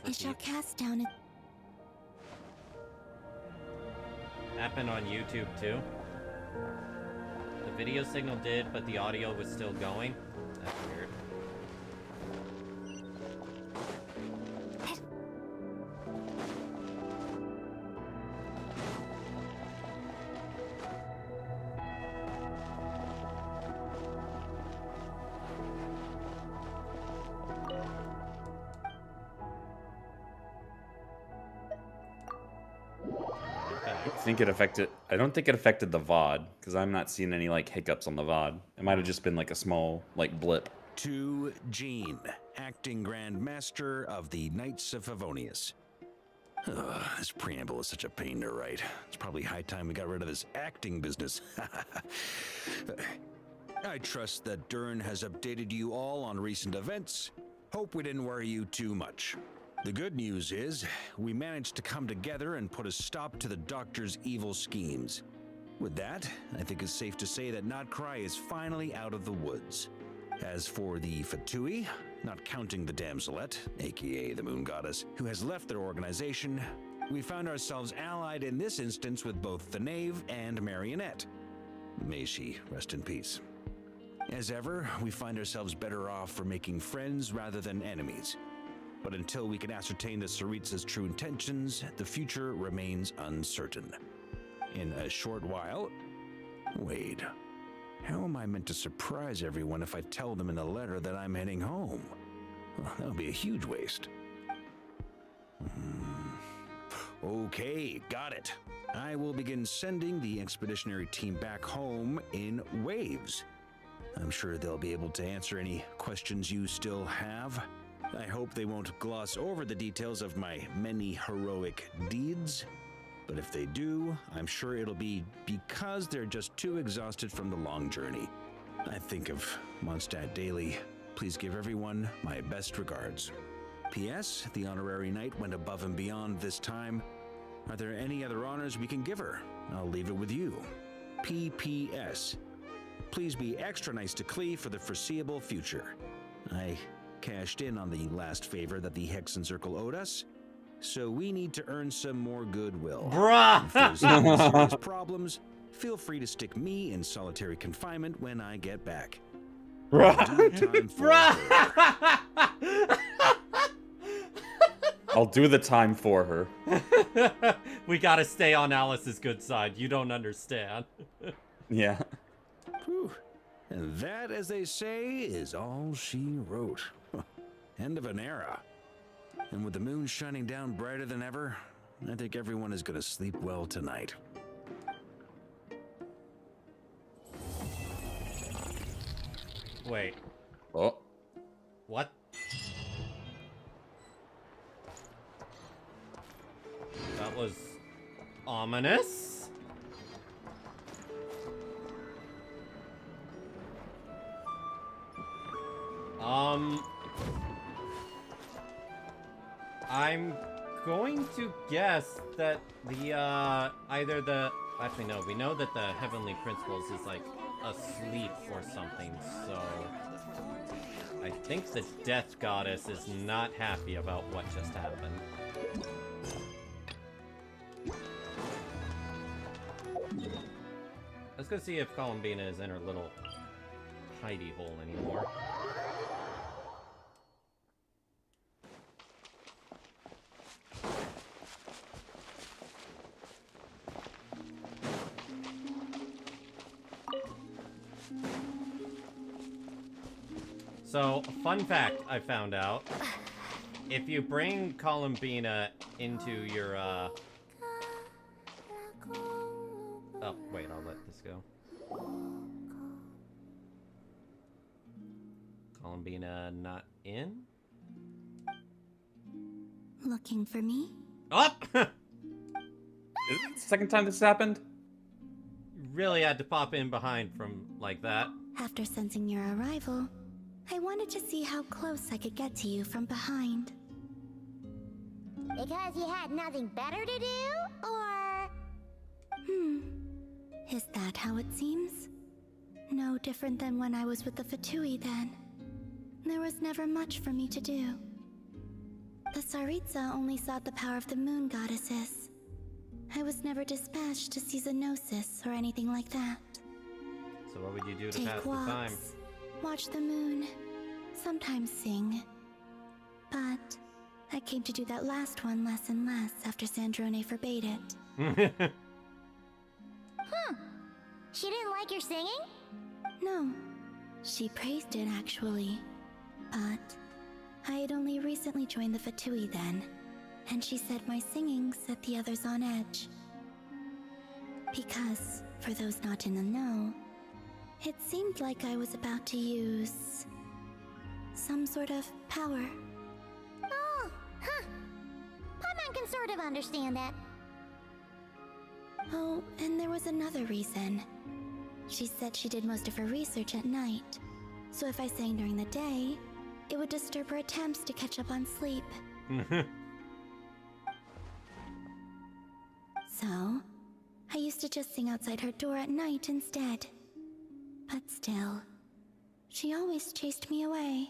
it shall cast down it. Happened on YouTube too. The video signal did, but the audio was still going. That's weird. I don't think it affected the VOD, because I'm not seeing any, like, hiccups on the VOD. It might have just been, like, a small, like, blip. To Jean, acting Grand Master of the Knights of Favonius. Ugh, this preamble is such a pain to write. It's probably high time we got rid of this acting business. I trust that Dern has updated you all on recent events. Hope we didn't worry you too much. The good news is, we managed to come together and put a stop to the Doctor's evil schemes. With that, I think it's safe to say that Notcry is finally out of the woods. As for the Fatui, not counting the Damselette, aka the Moon Goddess, who has left their organization, we found ourselves allied in this instance with both the Knave and Marionette. May she rest in peace. As ever, we find ourselves better off for making friends rather than enemies. But until we can ascertain the Saritsa's true intentions, the future remains uncertain. In a short while... Wait. How am I meant to surprise everyone if I tell them in the letter that I'm heading home? Well, that would be a huge waste. Okay, got it. I will begin sending the expeditionary team back home in waves. I'm sure they'll be able to answer any questions you still have. I hope they won't gloss over the details of my many heroic deeds. But if they do, I'm sure it'll be because they're just too exhausted from the long journey. I think of Mondstadt daily. Please give everyone my best regards. P.S. The honorary knight went above and beyond this time. Are there any other honors we can give her? I'll leave it with you. P.P.S. Please be extra nice to Klee for the foreseeable future. I cashed in on the last favor that the Hexen Circle owed us, so we need to earn some more goodwill. Bruh! If there's any serious problems, feel free to stick me in solitary confinement when I get back. I'll do the time for her. We gotta stay on Alice's good side. You don't understand. Yeah. Whew. And that, as they say, is all she wrote. End of an era. And with the moon shining down brighter than ever, I think everyone is going to sleep well tonight. Wait. Oh. What? That was ominous. I'm going to guess that the, either the... Actually, no, we know that the Heavenly Principles is, like, asleep or something, so... I think the Death Goddess is not happy about what just happened. Let's go see if Columbina is in her little hidey hole anymore. So, fun fact I found out. If you bring Columbina into your, Oh, wait, I'll let this go. Columbina not in? Looking for me? Oh! Is it the second time this happened? You really had to pop in behind from like that. After sensing your arrival, I wanted to see how close I could get to you from behind. Because you had nothing better to do, or... Is that how it seems? No different than when I was with the Fatui then. There was never much for me to do. The Tsaritsa only sought the power of the moon goddesses. I was never dispatched to see Xenosis or anything like that. So what would you do to Take pass walks, the time? watch the moon, sometimes sing. But I came to do that last one less and less after Sandrone forbade it. She didn't like your singing? No, she praised it actually. But I had only recently joined the Fatui then, and she said my singing set the others on edge. Because, for those not in the know, it seemed like I was about to use some sort of power. Oh, huh. Paimon can sort of understand that. Oh, and there was another reason. She said she did most of her research at night, so if I sang during the day, it would disturb her attempts to catch up on sleep. So, I used to just sing outside her door at night instead. But still, she always chased me away.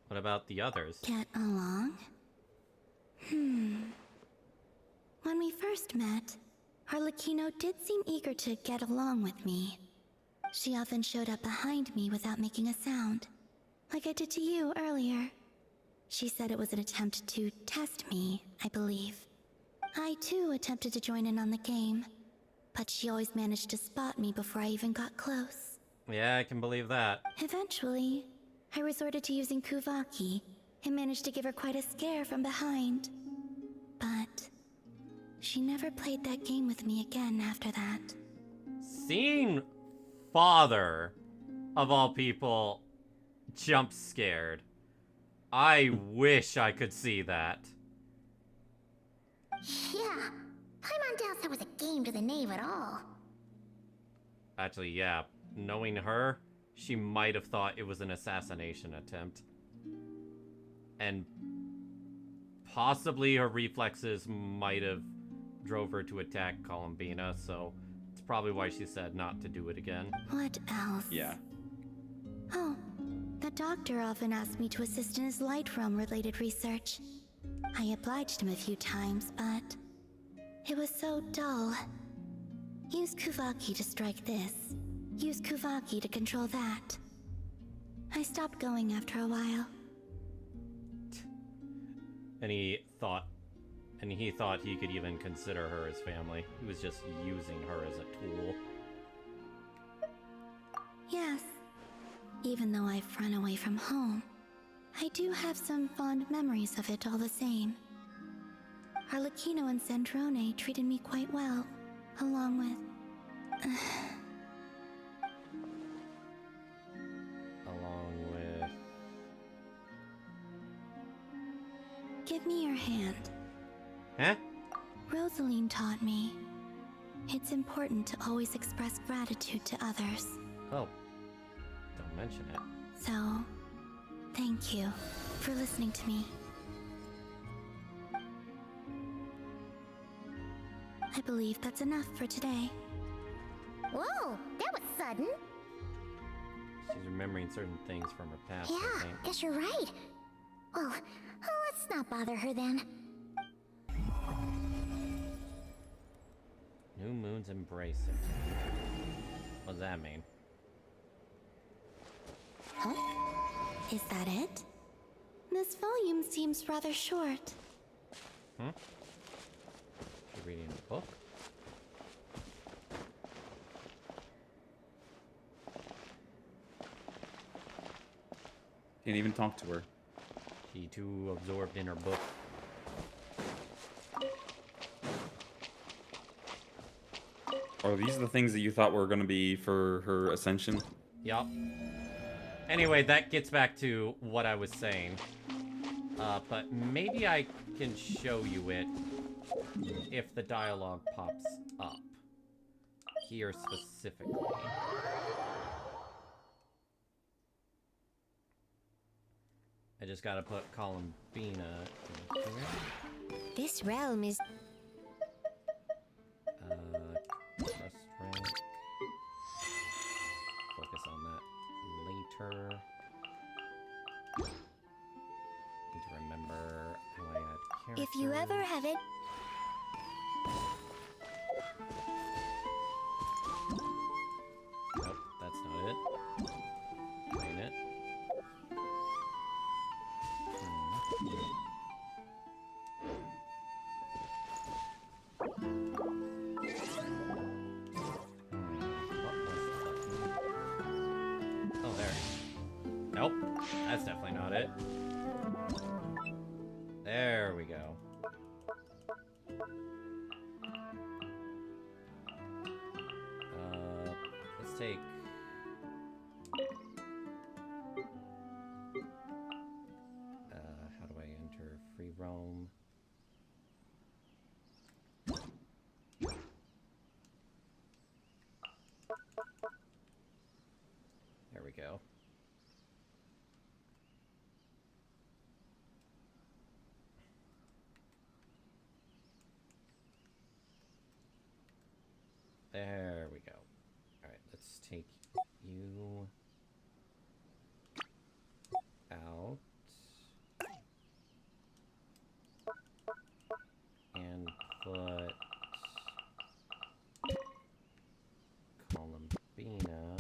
What about the others? Get along? When we first met, Harlequino did seem eager to get along with me. She often showed up behind me without making a sound, like I did to you earlier. She said it was an attempt to test me, I believe. I too attempted to join in on the game, but she always managed to spot me before I even got close. Yeah, I can believe that. Eventually, I resorted to using Kuvaki and managed to give her quite a scare from behind. But she never played that game with me again after that. Seeing father, of all people, jump scared. I wish I could see that. Yeah, Paimon doubts that was a game to the knave at all. Actually, yeah. Knowing her, she might have thought it was an assassination attempt. And possibly her reflexes might have drove her to attack Columbina, so it's probably why she said not to do it again. What else? Yeah. Oh, the doctor often asked me to assist in his light realm related research. I obliged him a few times, but it was so dull. Use Kuvaki to strike this. Use Kuvaki to control that. I stopped going after a while. And he thought he could even consider her as family. He was just using her as a tool. Yes. Even though I've run away from home, I do have some fond memories of it all the same. Harlequino and Sandrone treated me quite well, along with... Along with... Give me your hand. Huh? Rosaline taught me. It's important to always express gratitude to others. Oh. Don't mention it. So, thank you for listening to me. I believe that's enough for today. Whoa, that was sudden. She's remembering certain things from her past, I Yeah, think. guess you're right. Well, let's not bother her then. New moons embrace it. What does that mean? Huh? Is that it? This volume seems rather short. Hmm? She's reading a book? Can't even talk to her. She too absorbed in her book. Are these the things that you thought were going to be for her ascension? Yup. Anyway, that gets back to what I was saying. But maybe I can show you it if the dialogue pops up. Here specifically. I just gotta put Columbina in here. This realm is... Trust rank. Focus on that later. Need to remember how I add characters. If you ever have it... Nope, that's not it. Ain't it? Oh, there. Nope, that's definitely not it. There we go. Let's take... how do I enter free roam? There we go. There we go. Alright, let's take you out. And put Columbina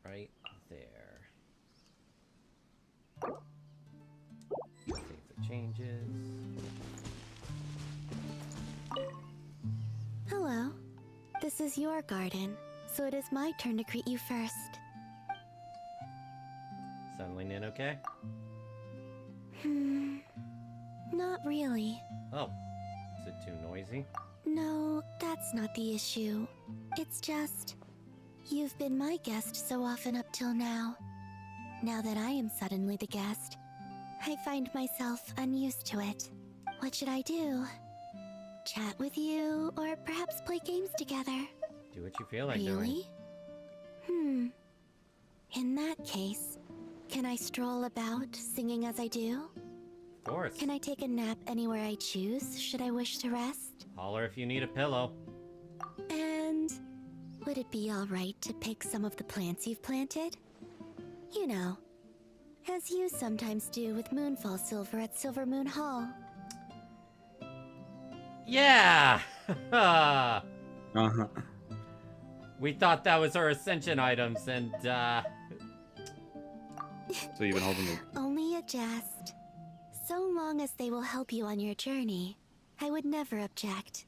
right there. Save the changes. Hello. This is your garden, so it is my turn to greet you first. Settling in okay? Not really. Oh, is it too noisy? No, that's not the issue. It's just... you've been my guest so often up till now. Now that I am suddenly the guest, I find myself unused to it. What should I do? Chat with you, or perhaps play games together? Do what you feel like doing. Really? In that case, can I stroll about, singing as I do? Of course. Can I take a nap anywhere I choose, should I wish to rest? Holler if you need a pillow. And would it be alright to pick some of the plants you've planted? You know, as you sometimes do with Moonfall Silver at Silver Moon Hall. Yeah! Uh-huh. We thought that was our ascension items, and, So you've been holding it. Only a jest. So long as they will help you on your journey, I would never object.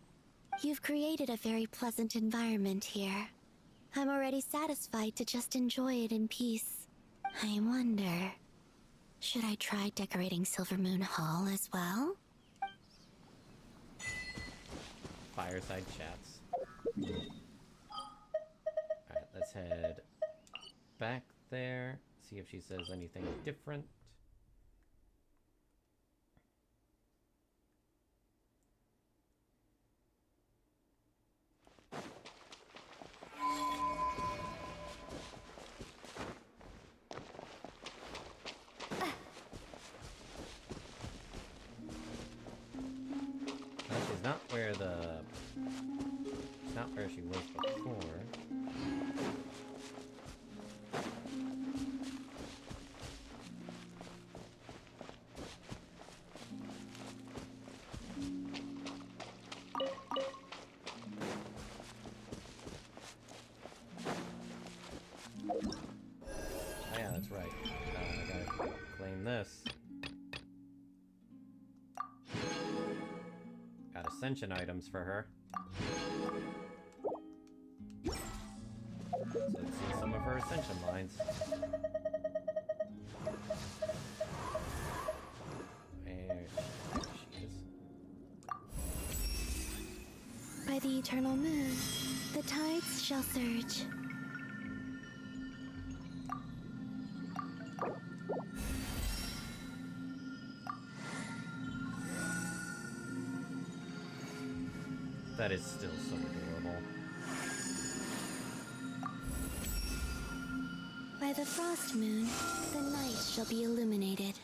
You've created a very pleasant environment here. I'm already satisfied to just enjoy it in peace. I wonder, should I try decorating Silver Moon Hall as well? fireside chats. Alright, let's head back there, see if she says anything different. she was before. Oh, yeah, that's right. I gotta claim this. Got ascension items for her. So let's see some of her ascension lines. There she is. By the eternal moon, the tides shall surge. That is still so adorable. By the frost moon, the night shall be illuminated.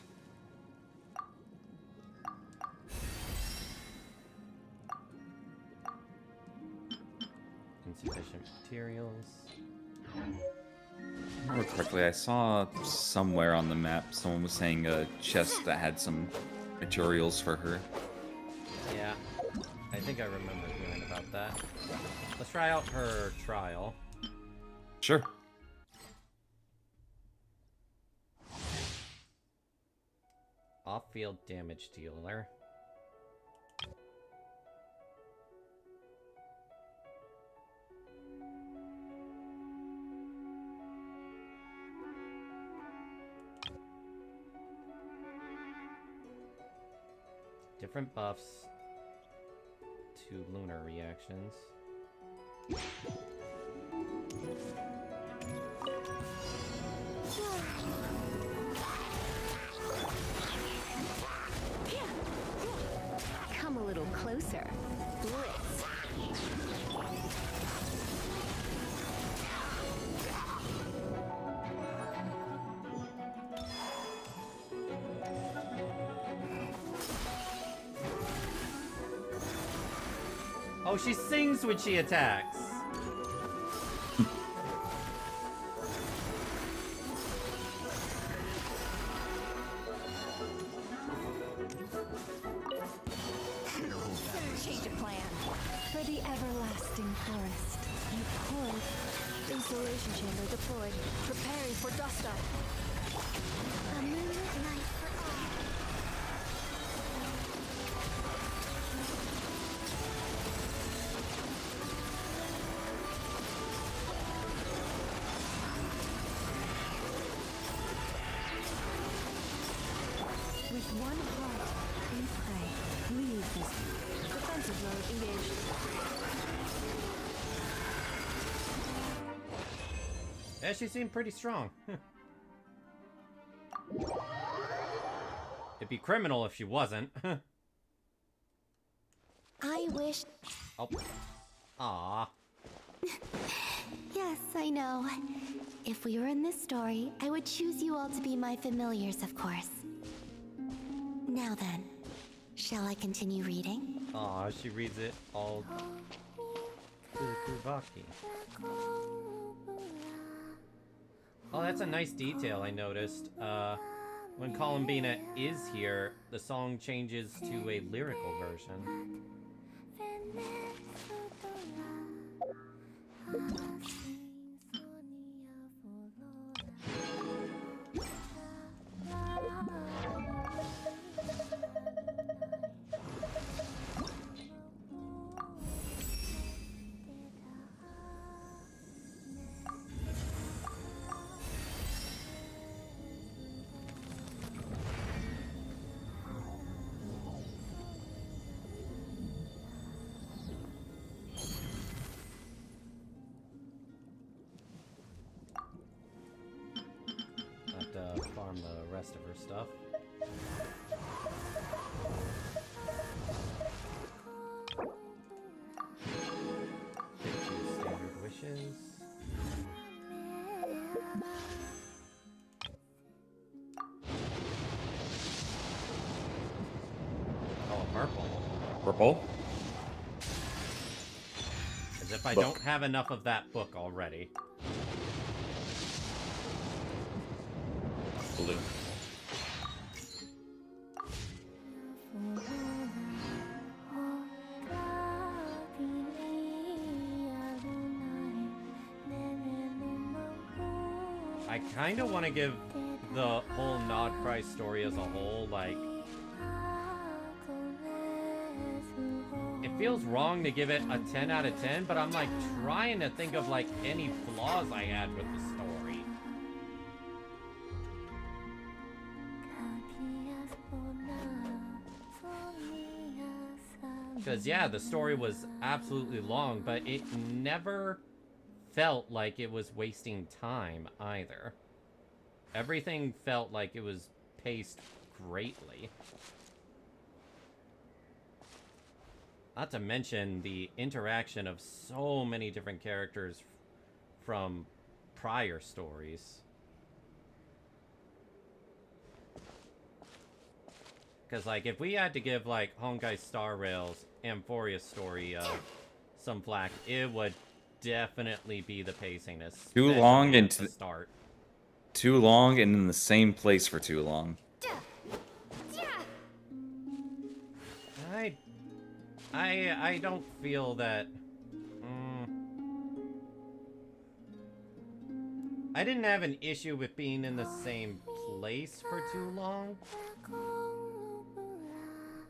Insufficient materials. If I remember correctly, I saw somewhere on the map someone was saying a chest that had some materials for her. Yeah, I think I remember hearing about that. Let's try out her trial. Sure. Off-field damage dealer. Different buffs to lunar reactions. Come a little closer. Blitz. Oh, she sings when she attacks. Change of plan. For the everlasting forest. You could. Installation chamber deployed. Preparing for dust up. A moonlit night for all. With one heart, we pray. Leave this Defensive mode engaged. Yeah, she seemed pretty strong. It'd be criminal if she wasn't. I wish... Oh. Aww. Yes, I know. If we were in this story, I would choose you all to be my familiars, of course. Now then, shall I continue reading? Aw, she reads it all through Vaki. Oh, that's a nice detail I noticed. When Columbina is here, the song changes to a lyrical version. Farm the rest of her stuff. Get 2 standard wishes. Oh, purple. Purple? As if I book. don't have enough of that book already. Blue. I kind of want to give the whole Nod Cry story as a whole, like... It feels wrong to give it a 10 out of 10, but I'm, like, trying to think of, like, any flaws I had with the story. Because, yeah, the story was absolutely long, but it never felt like it was wasting time either. Everything felt like it was paced greatly. Not to mention the interaction of so many different characters from prior stories. Because, like, if we had to give, like, Honkai Star Rail's Amphoria's story some flack, it would definitely be the pacing. Too long and to start. Too long and in the same place for too long. I don't feel that... I didn't have an issue with being in the same place for too long.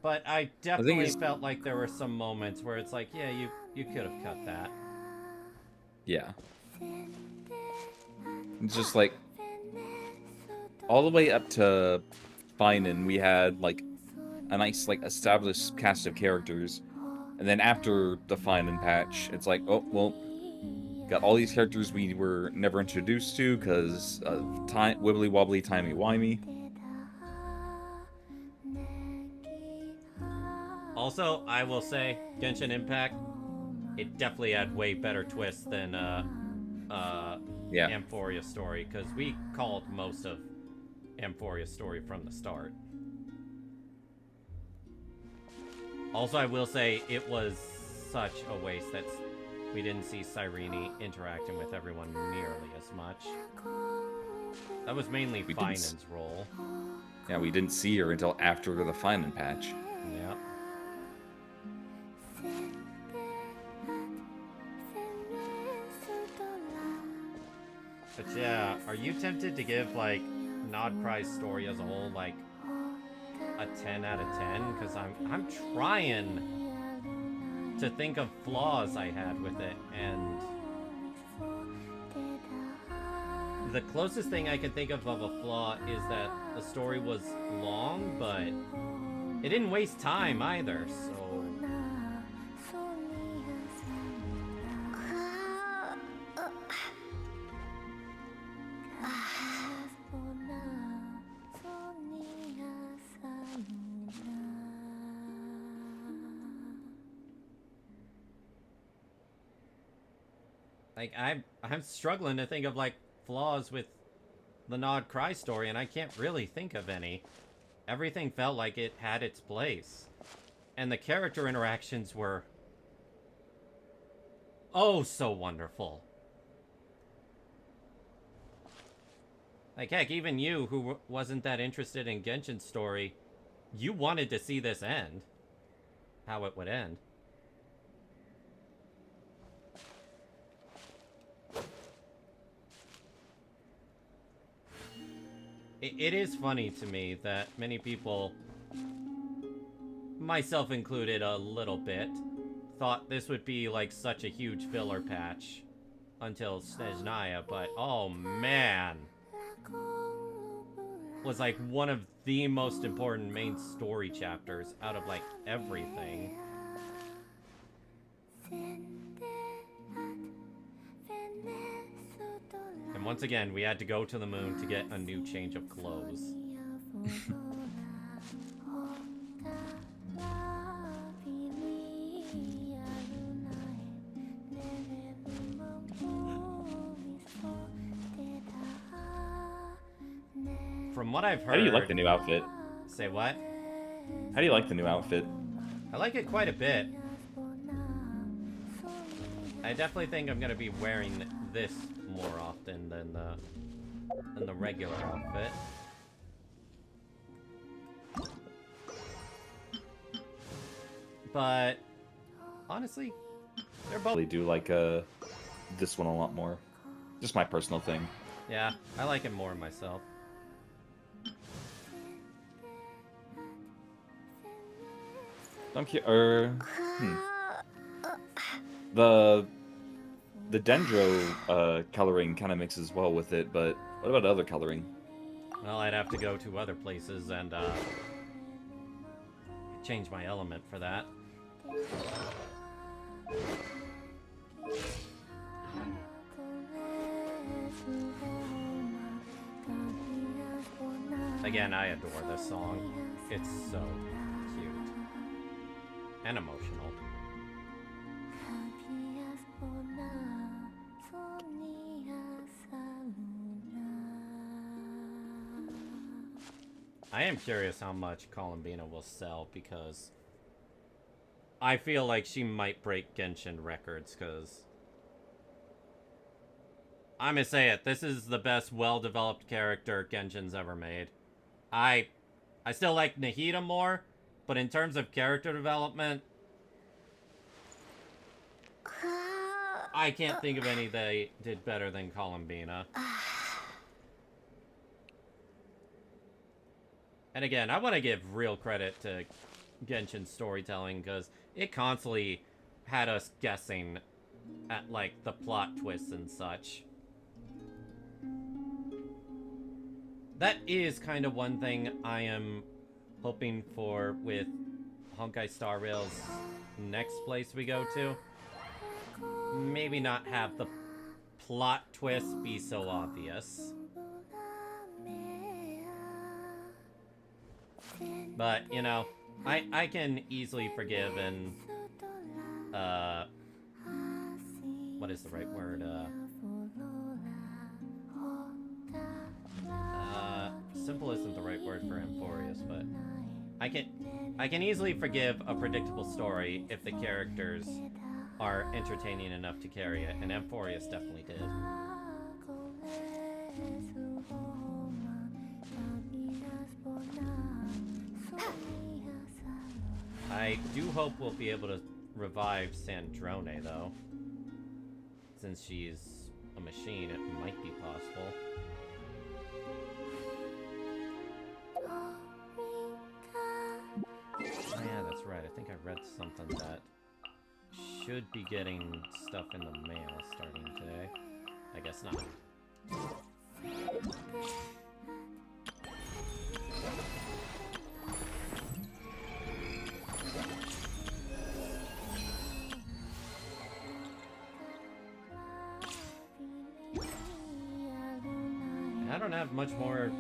But I definitely felt like there were some moments where it's like, yeah, you could have cut that. Yeah. It's just like... all the way up to Finan, we had, like, a nice, like, established cast of characters. And then after the Finan patch, it's like, oh, well, got all these characters we were never introduced to because of wibbly-wobbly, timey-wimey. Also, I will say, Genshin Impact, it definitely had way better twists than Amphoria's story, because we called most of Amphoria's story from the start. Also, I will say, it was such a waste that we didn't see Cyrene interacting with everyone nearly as much. That was mainly Finan's role. Yeah, we didn't see her until after the Finan patch. Yeah. But yeah, are you tempted to give, like, Nod Cry's story as a whole, like, a 10 out of 10? Because I'm trying to think of flaws I had with it, and the closest thing I can think of a flaw is that the story was long, but it didn't waste time either, so... Like, I'm struggling to think of, like, flaws with the Nod Cry story, and I can't really think of any. Everything felt like it had its place. And the character interactions were... oh, so wonderful. Like, heck, even you, who wasn't that interested in Genshin's story, you wanted to see this end. How it would end. It is funny to me that many people, myself included a little bit, thought this would be like such a huge filler patch until Snezhnaya, but oh man, was like one of the most important main story chapters out of like everything. And once again, we had to go to the moon to get a new change of clothes. From what I've heard... How do you like the new outfit? Say what? How do you like the new outfit? I like it quite a bit. I definitely think I'm gonna be wearing this more often than the regular outfit. But honestly, they're both. I do like this one a lot more. Just my personal thing. Yeah, I like it more myself. The dendro coloring kind of mixes well with it, but what about other coloring? Well, I'd have to go to other places and change my element for that. Again, I adore this song. It's so cute and emotional. I am curious how much Columbina will sell, because I feel like she might break Genshin records, because I'm gonna say it, this is the best well-developed character Genshin's ever made. I still like Nahida more, but in terms of character development, I can't think of any they did better than Columbina. And again, I want to give real credit to Genshin's storytelling, because it constantly had us guessing at, like, the plot twists and such. That is kind of one thing I am hoping for with Honkai Star Rail's next place we go to. Maybe not have the plot twist be so obvious. But, you know, I can easily forgive and, what is the right word? Simple isn't the right word for Amphorius, but I can easily forgive a predictable story if the characters are entertaining enough to carry it, and Amphorius definitely did. I do hope we'll be able to revive Sandrone, though. Since she's a machine, it might be possible. Oh yeah, that's right. I think I read something that should be getting stuff in the mail starting today. I guess not. I don't have much more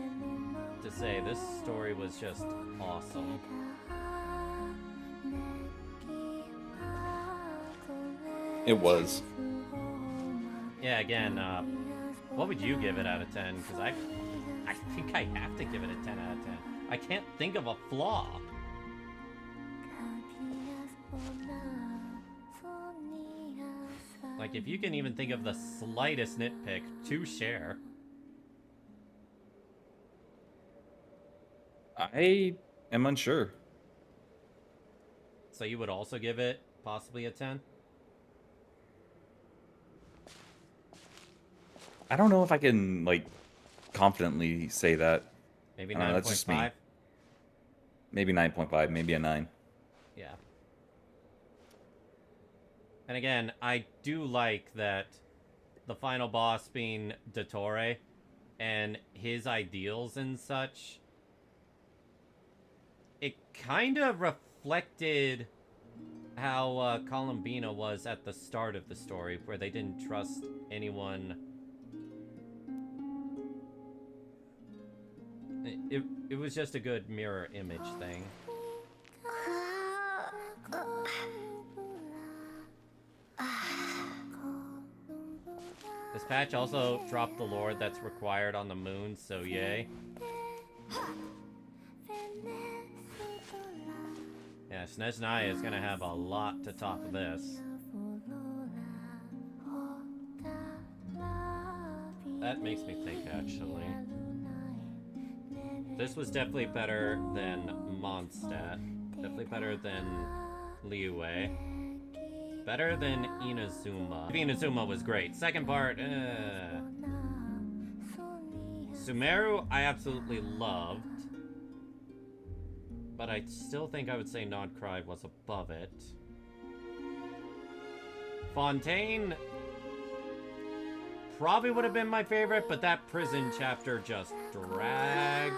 to say. This story was just awesome. It was. Yeah, again, what would you give it out of 10? Because I think I have to give it a 10 out of 10. I can't think of a flaw. Like, if you can even think of the slightest nitpick, to share. I am unsure. So you would also give it possibly a 10? I don't know if I can, like, confidently say that. Maybe 9.5? That's just me. Maybe 9.5, maybe a 9. Yeah. And again, I do like that the final boss being Dottore and his ideals and such. It kind of reflected how Columbina was at the start of the story, where they didn't trust anyone. It was just a good mirror image thing. This patch also dropped the lore that's required on the moon, so yay. Yeah, Snezhnaya is gonna have a lot to top of this. that makes me think, actually. This was definitely better than Mondstadt. Definitely better than Liyue. Better than Inazuma. Inazuma was great. Second part, Sumeru, I absolutely loved. But I still think I would say Not Cry was above it. Fontaine probably would have been my favorite, but that prison chapter just dragged.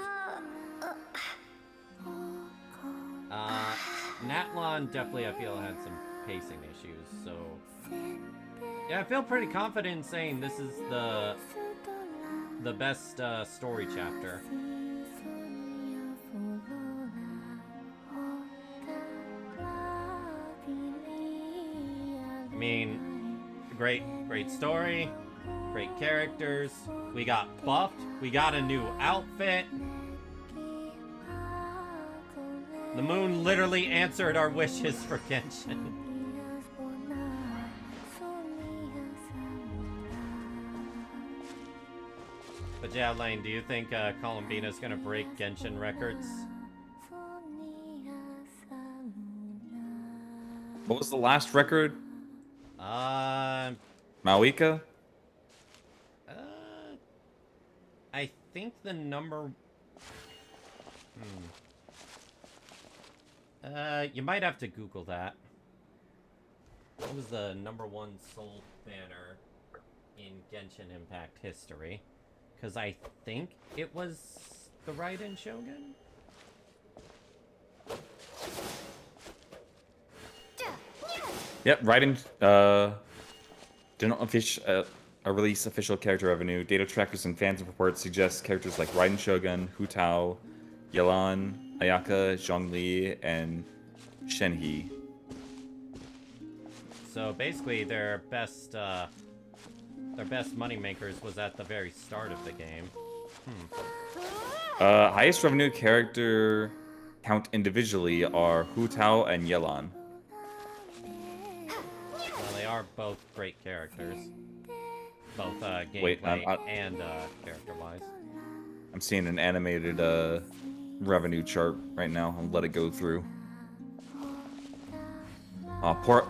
Natlon definitely, I feel, had some pacing issues, so... Yeah, I feel pretty confident in saying this is the best story chapter. I mean, great story, great characters, we got buffed, we got a new outfit. The moon literally answered our wishes for Genshin. But yeah, Lane, do you think Columbina's gonna break Genshin records? What was the last record? Mawika? I think the number... you might have to Google that. What was the #1 sold banner in Genshin Impact history? Because I think it was the Raiden Shogun? Yep, Raiden, didn't release official character revenue. Data trackers and fans reports suggest characters like Raiden Shogun, Hu Tao, Yelan, Ayaka, Zhongli, and Shenhe. So basically their best moneymakers was at the very start of the game. Highest revenue character count individually are Hu Tao and Yelan. Well, they are both great characters. Both gameplay and character-wise. I'm seeing an animated revenue chart right now. I'll let it go through. Poor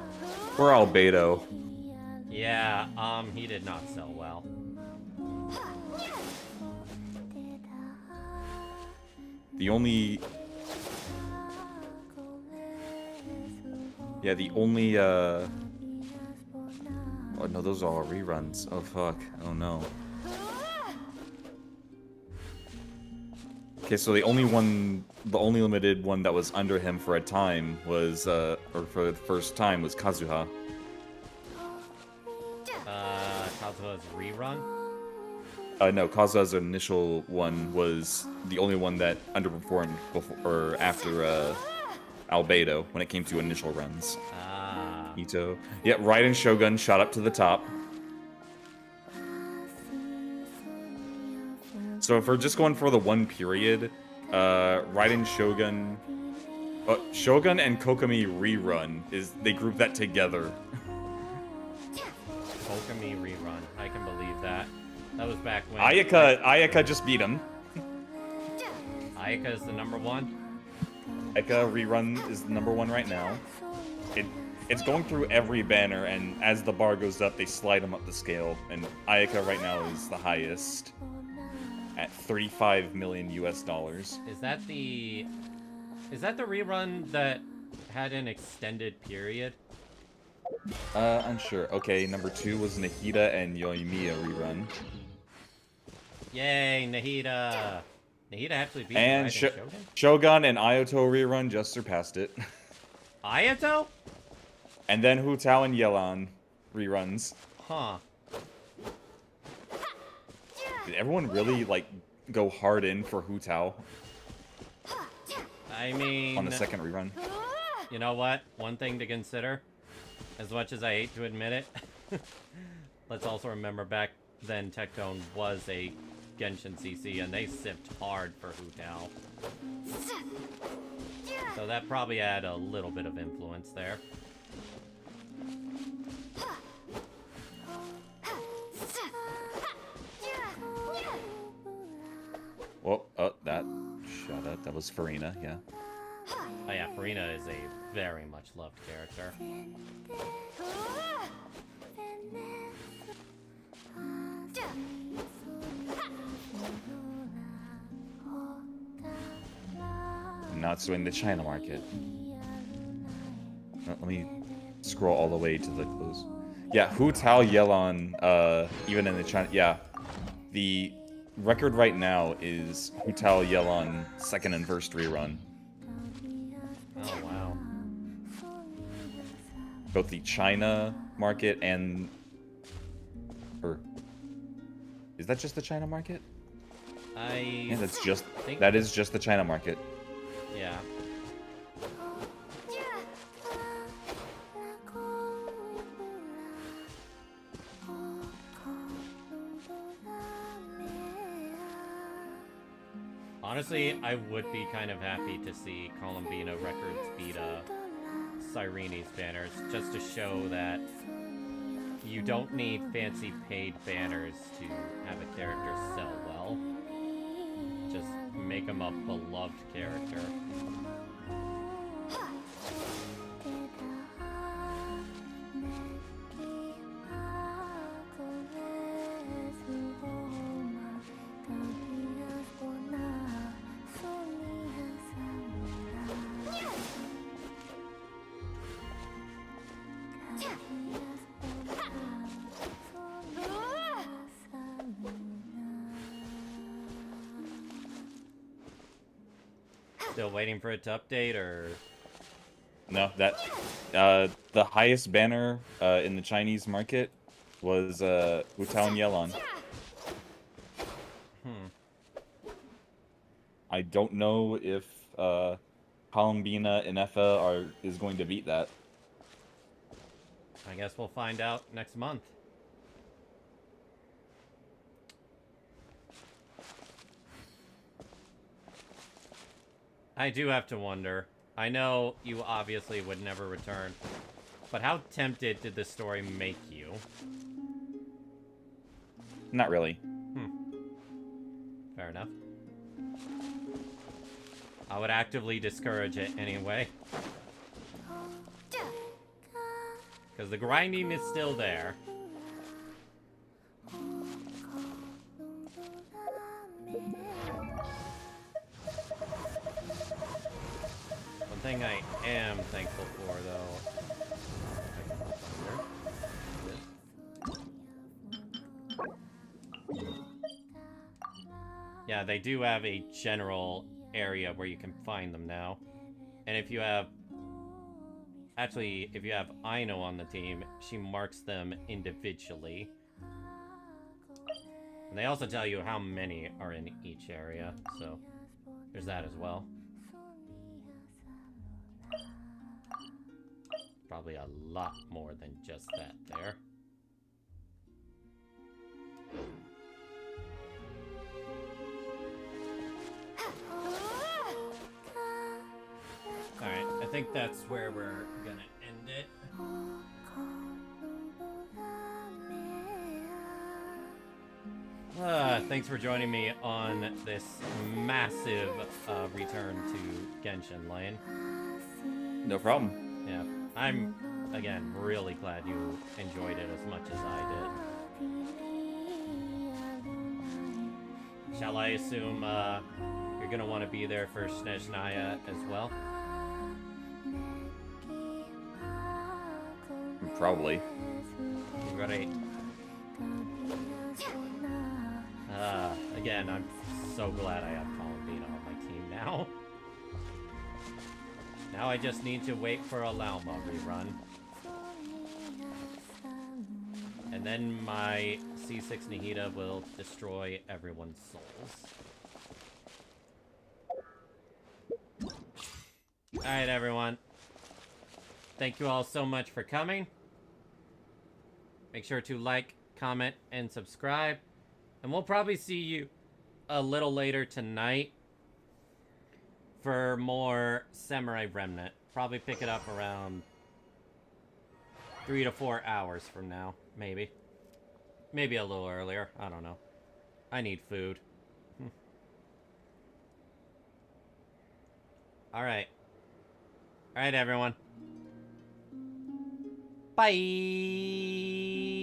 Albedo. Yeah, he did not sell well. The only... Yeah, the only, Oh no, those are all reruns. Oh fuck. Oh no. Okay, so the only limited one that was under him for a time was, or for the first time, was Kazuha. Kazuha's rerun? No, Kazuha's initial one was the only one that underperformed before, or after, Albedo, when it came to initial runs. Ito. Yeah, Raiden Shogun shot up to the top. So if we're just going for the one period, Raiden Shogun... Shogun and Kokomi rerun, they group that together. Kokomi rerun, I can believe that. That was back when... Ayaka just beat him. Ayaka is the #1? Ayaka rerun is the #1 right now. It's going through every banner, and as the bar goes up, they slide them up the scale. And Ayaka right now is the highest at $35 million US. Is that the rerun that had an extended period? Unsure. Okay, #2 was Nahida and Yoimiya rerun. Yay, Nahida! Nahida actually beat And Shogun? Shogun and Ayato rerun just surpassed it. Ayato? And then Hu Tao and Yelan reruns. Huh. Did everyone really, like, go hard in for Hu Tao? I mean... On the second rerun. You know what? One thing to consider, as much as I hate to admit it, let's also remember back then Tectone was a Genshin CC, and they sipped hard for Hu Tao. So that probably had a little bit of influence there. Well, oh, that shot at. That was Farina, yeah. Oh yeah, Farina is a very much loved character. Not suing the China market. Let me scroll all the way to the close. Yeah, Hu Tao Yelon, even in the China... Yeah, the record right now is Hu Tao Yelon second anniversary run. Oh, wow. Both the China market and... Or... Is that just the China market? Yeah, that's just... That is just the China market. Yeah. Honestly, I would be kind of happy to see Columbina Records beat Cyrene's banners, just to show that you don't need fancy paid banners to have a character sell well. Just make him a beloved character. Still waiting for it to update, or...? No, that... the highest banner in the Chinese market was Hu Tao and Yelon. I don't know if Columbina and Effa is going to beat that. I guess we'll find out next month. I do have to wonder. I know you obviously would never return, but how tempted did this story make you? Not really. Fair enough. I would actively discourage it anyway. Because the grinding is still there. One thing I am thankful for, though... Yeah, they do have a general area where you can find them now. And if you have... Actually, if you have Aino on the team, she marks them individually. And they also tell you how many are in each area, so there's that as well. Probably a lot more than just that there. Alright, I think that's where we're gonna end it. Thanks for joining me on this massive return to Genshin Lane. No problem. Yeah, I'm, again, really glad you enjoyed it as much as I did. Shall I assume you're gonna want to be there for Snezhnaya as well? Probably. Great. Again, I'm so glad I have Columbina on my team now. Now I just need to wait for a Lauma rerun. And then my C6 Nahida will destroy everyone's souls. Alright, everyone. Thank you all so much for coming. Make sure to like, comment, and subscribe. And we'll probably see you a little later tonight for more Samurai Remnant. Probably pick it up around 3 to 4 hours from now, maybe. Maybe a little earlier, I don't know. I need food. Alright. Alright, everyone. Bye!